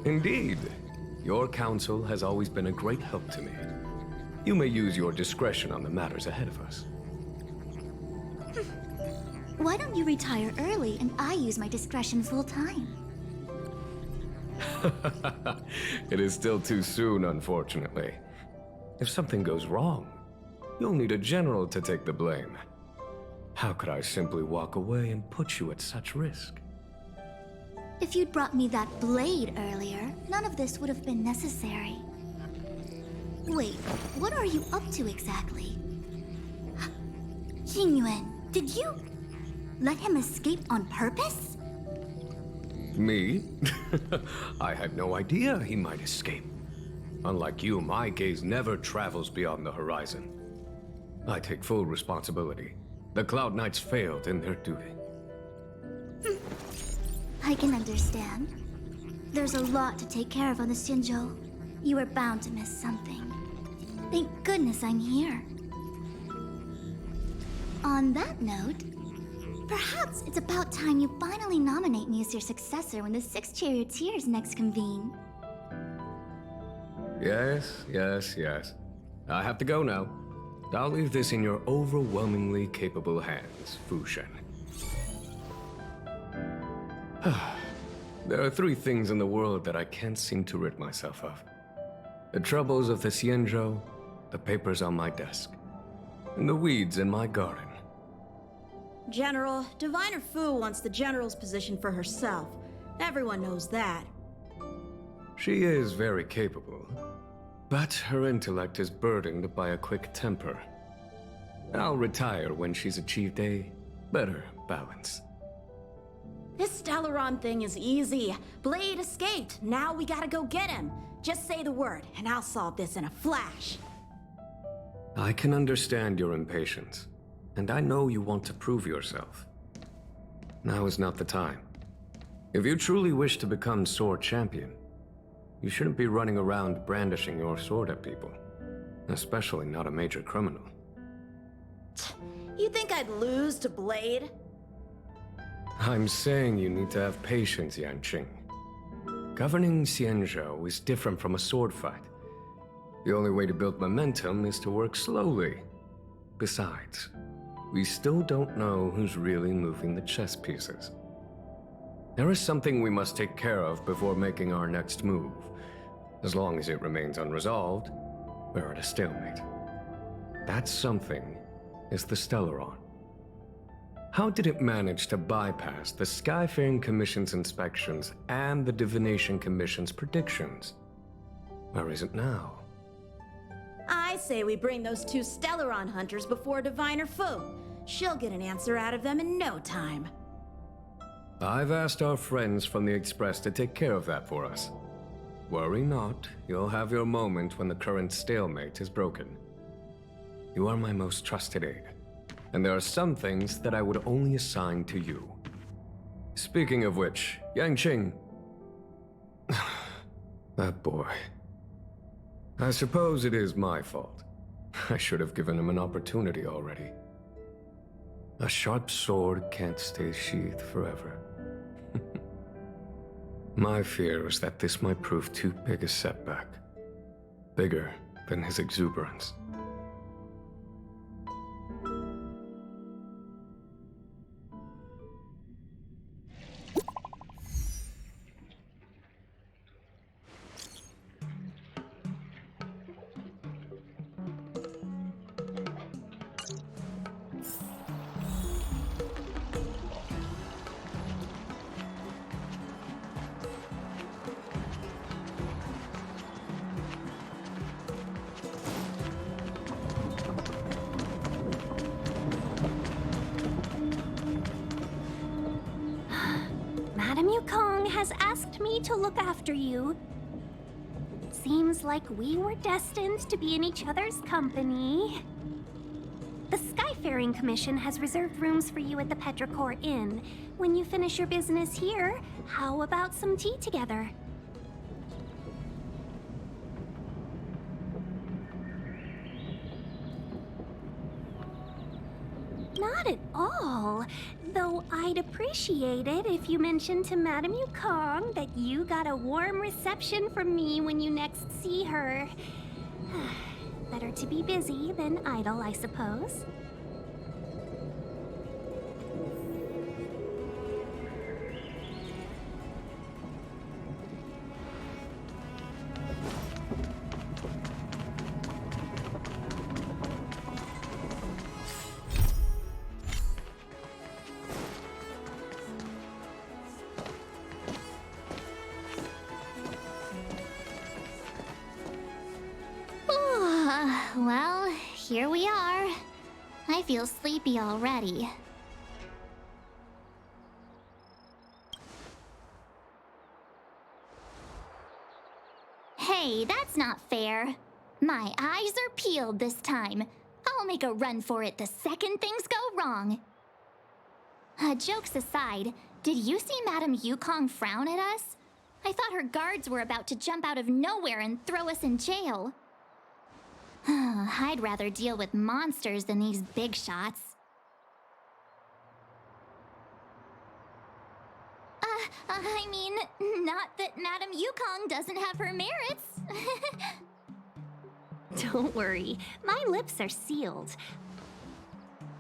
Speaker 22: Indeed. Your counsel has always been a great help to me. You may use your discretion on the matters ahead of us.
Speaker 19: Why don't you retire early and I use my discretion full time?
Speaker 22: It is still too soon, unfortunately. If something goes wrong, you'll need a general to take the blame. How could I simply walk away and put you at such risk?
Speaker 19: If you'd brought me that blade earlier, none of this would have been necessary. Wait, what are you up to exactly? Jingyuan, did you let him escape on purpose?
Speaker 22: Me? I had no idea he might escape. Unlike you, my gaze never travels beyond the horizon. I take full responsibility. The Cloud Knights failed in their duty.
Speaker 19: I can understand. There's a lot to take care of on the xianzhou. You were bound to miss something. Thank goodness I'm here. On that note, perhaps it's about time you finally nominate me as your successor when the 6 charioteers next convene.
Speaker 22: Yes. I have to go now. I'll leave this in your overwhelmingly capable hands, Fu Shen. There are 3 things in the world that I can't seem to rid myself of. The troubles of the xianzhou, the papers on my desk, and the weeds in my garden.
Speaker 8: General, Diviner Fu wants the General's position for herself. Everyone knows that.
Speaker 22: She is very capable, but her intellect is burdened by a quick temper. I'll retire when she's achieved a better balance.
Speaker 8: This Stellaron thing is easy. Blade escaped. Now we gotta go get him. Just say the word, and I'll solve this in a flash.
Speaker 22: I can understand your impatience, and I know you want to prove yourself. Now is not the time. If you truly wish to become sword champion, you shouldn't be running around brandishing your sword at people. Especially not a major criminal.
Speaker 8: You think I'd lose to Blade?
Speaker 22: I'm saying you need to have patience, Yanqing. Governing xianzhou is different from a sword fight. The only way to build momentum is to work slowly. Besides, we still don't know who's really moving the chess pieces. There is something we must take care of before making our next move. As long as it remains unresolved, we're at a stalemate. That something is the Stellaron. How did it manage to bypass the Skyfaring Commission's inspections and the Divination Commission's predictions? Where is it now?
Speaker 8: I say we bring those two Stellaron hunters before Diviner Fu. She'll get an answer out of them in no time.
Speaker 22: I've asked our friends from the Express to take care of that for us. Worry not, you'll have your moment when the current stalemate is broken. You are my most trusted aide, and there are some things that I would only assign to you. Speaking of which, Yanqing... that boy... I suppose it is my fault. I should have given him an opportunity already. A sharp sword can't stay sheathed forever. My fear is that this might prove too big a setback. Bigger than his exuberance.
Speaker 17: Madame Yukong has asked me to look after you. Seems like we were destined to be in each other's company. The Skyfaring Commission has reserved rooms for you at the Petrichor Inn. When you finish your business here, how about some tea together? Not at all. Though I'd appreciate it if you mentioned to Madame Yukong that you got a warm reception from me when you next see her. Better to be busy than idle, I suppose.
Speaker 19: Well, here we are. I feel sleepy already. Hey, that's not fair. My eyes are peeled this time. I'll make a run for it the second things go wrong. Jokes aside, did you see Madame Yukong frown at us? I thought her guards were about to jump out of nowhere and throw us in jail. I'd rather deal with monsters than these big shots. I mean, not that Madame Yukong doesn't have her merits.
Speaker 17: Don't worry, my lips are sealed.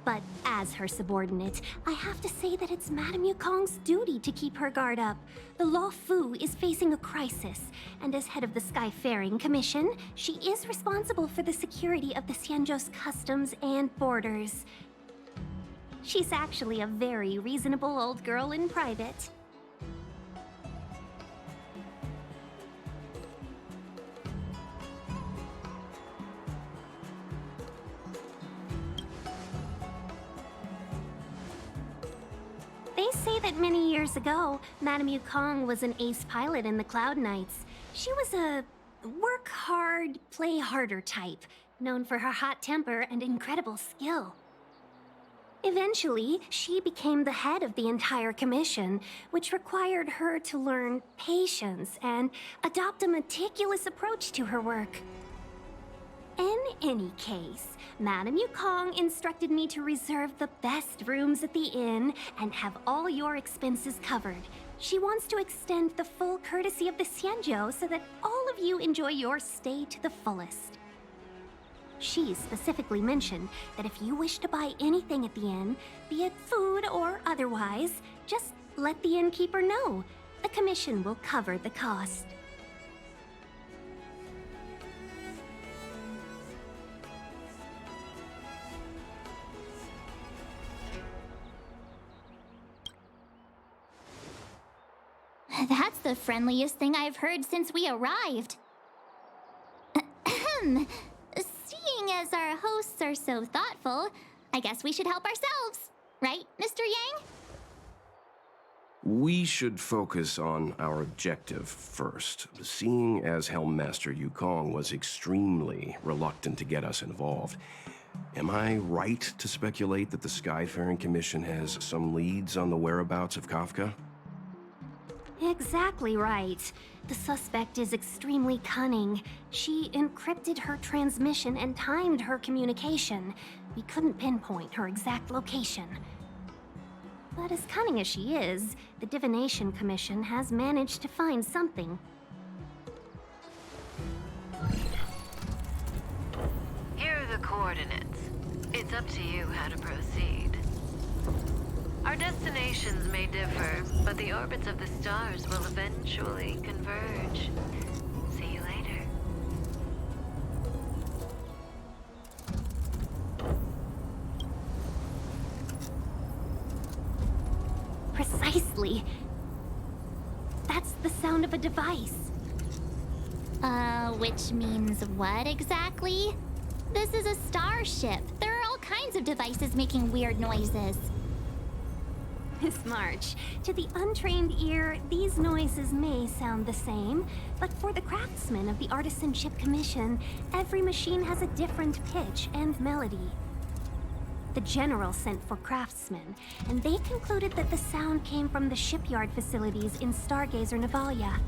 Speaker 17: But as her subordinate, I have to say that it's Madame Yukong's duty to keep her guard up. The luofu is facing a crisis, and as head of the Skyfaring Commission, she is responsible for the security of the xianzhou's customs and borders. She's actually a very reasonable old girl in private. They say that many years ago, Madame Yukong was an ace pilot in the Cloud Knights. She was a work hard, play harder type, known for her hot temper and incredible skill. Eventually, she became the head of the entire commission, which required her to learn patience and adopt a meticulous approach to her work. In any case, Madame Yukong instructed me to reserve the best rooms at the inn and have all your expenses covered. She wants to extend the full courtesy of the xianzhou so that all of you enjoy your stay to the fullest. She specifically mentioned that if you wish to buy anything at the inn, be it food or otherwise, just let the innkeeper know. The commission will cover the cost.
Speaker 19: That's the friendliest thing I've heard since we arrived. Seeing as our hosts are so thoughtful, I guess we should help ourselves. Right, Mr. Yang?
Speaker 20: We should focus on our objective first. Seeing as Helmmaster Yukong was extremely reluctant to get us involved, am I right to speculate that the Skyfaring Commission has some leads on the whereabouts of Kafka?
Speaker 17: Exactly right. The suspect is extremely cunning. She encrypted her transmission and timed her communication. We couldn't pinpoint her exact location. But as cunning as she is, the Divination Commission has managed to find something.
Speaker 7: Here are the coordinates. It's up to you how to proceed. Our destinations may differ, but the orbits of the stars will eventually converge. See you later.
Speaker 17: Precisely. That's the sound of a device.
Speaker 19: Which means what exactly? This is a starship. There are all kinds of devices making weird noises.
Speaker 17: Miss March, to the untrained ear, these noises may sound the same, but for the craftsmen of the Artisanship Commission, every machine has a different pitch and melody. The General sent for craftsmen, and they concluded that the sound came from the shipyard facilities in Stargazer Navalia.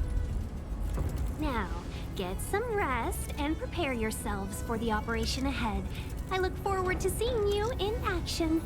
Speaker 17: Now, get some rest and prepare yourselves for the operation ahead. I look forward to seeing you in action.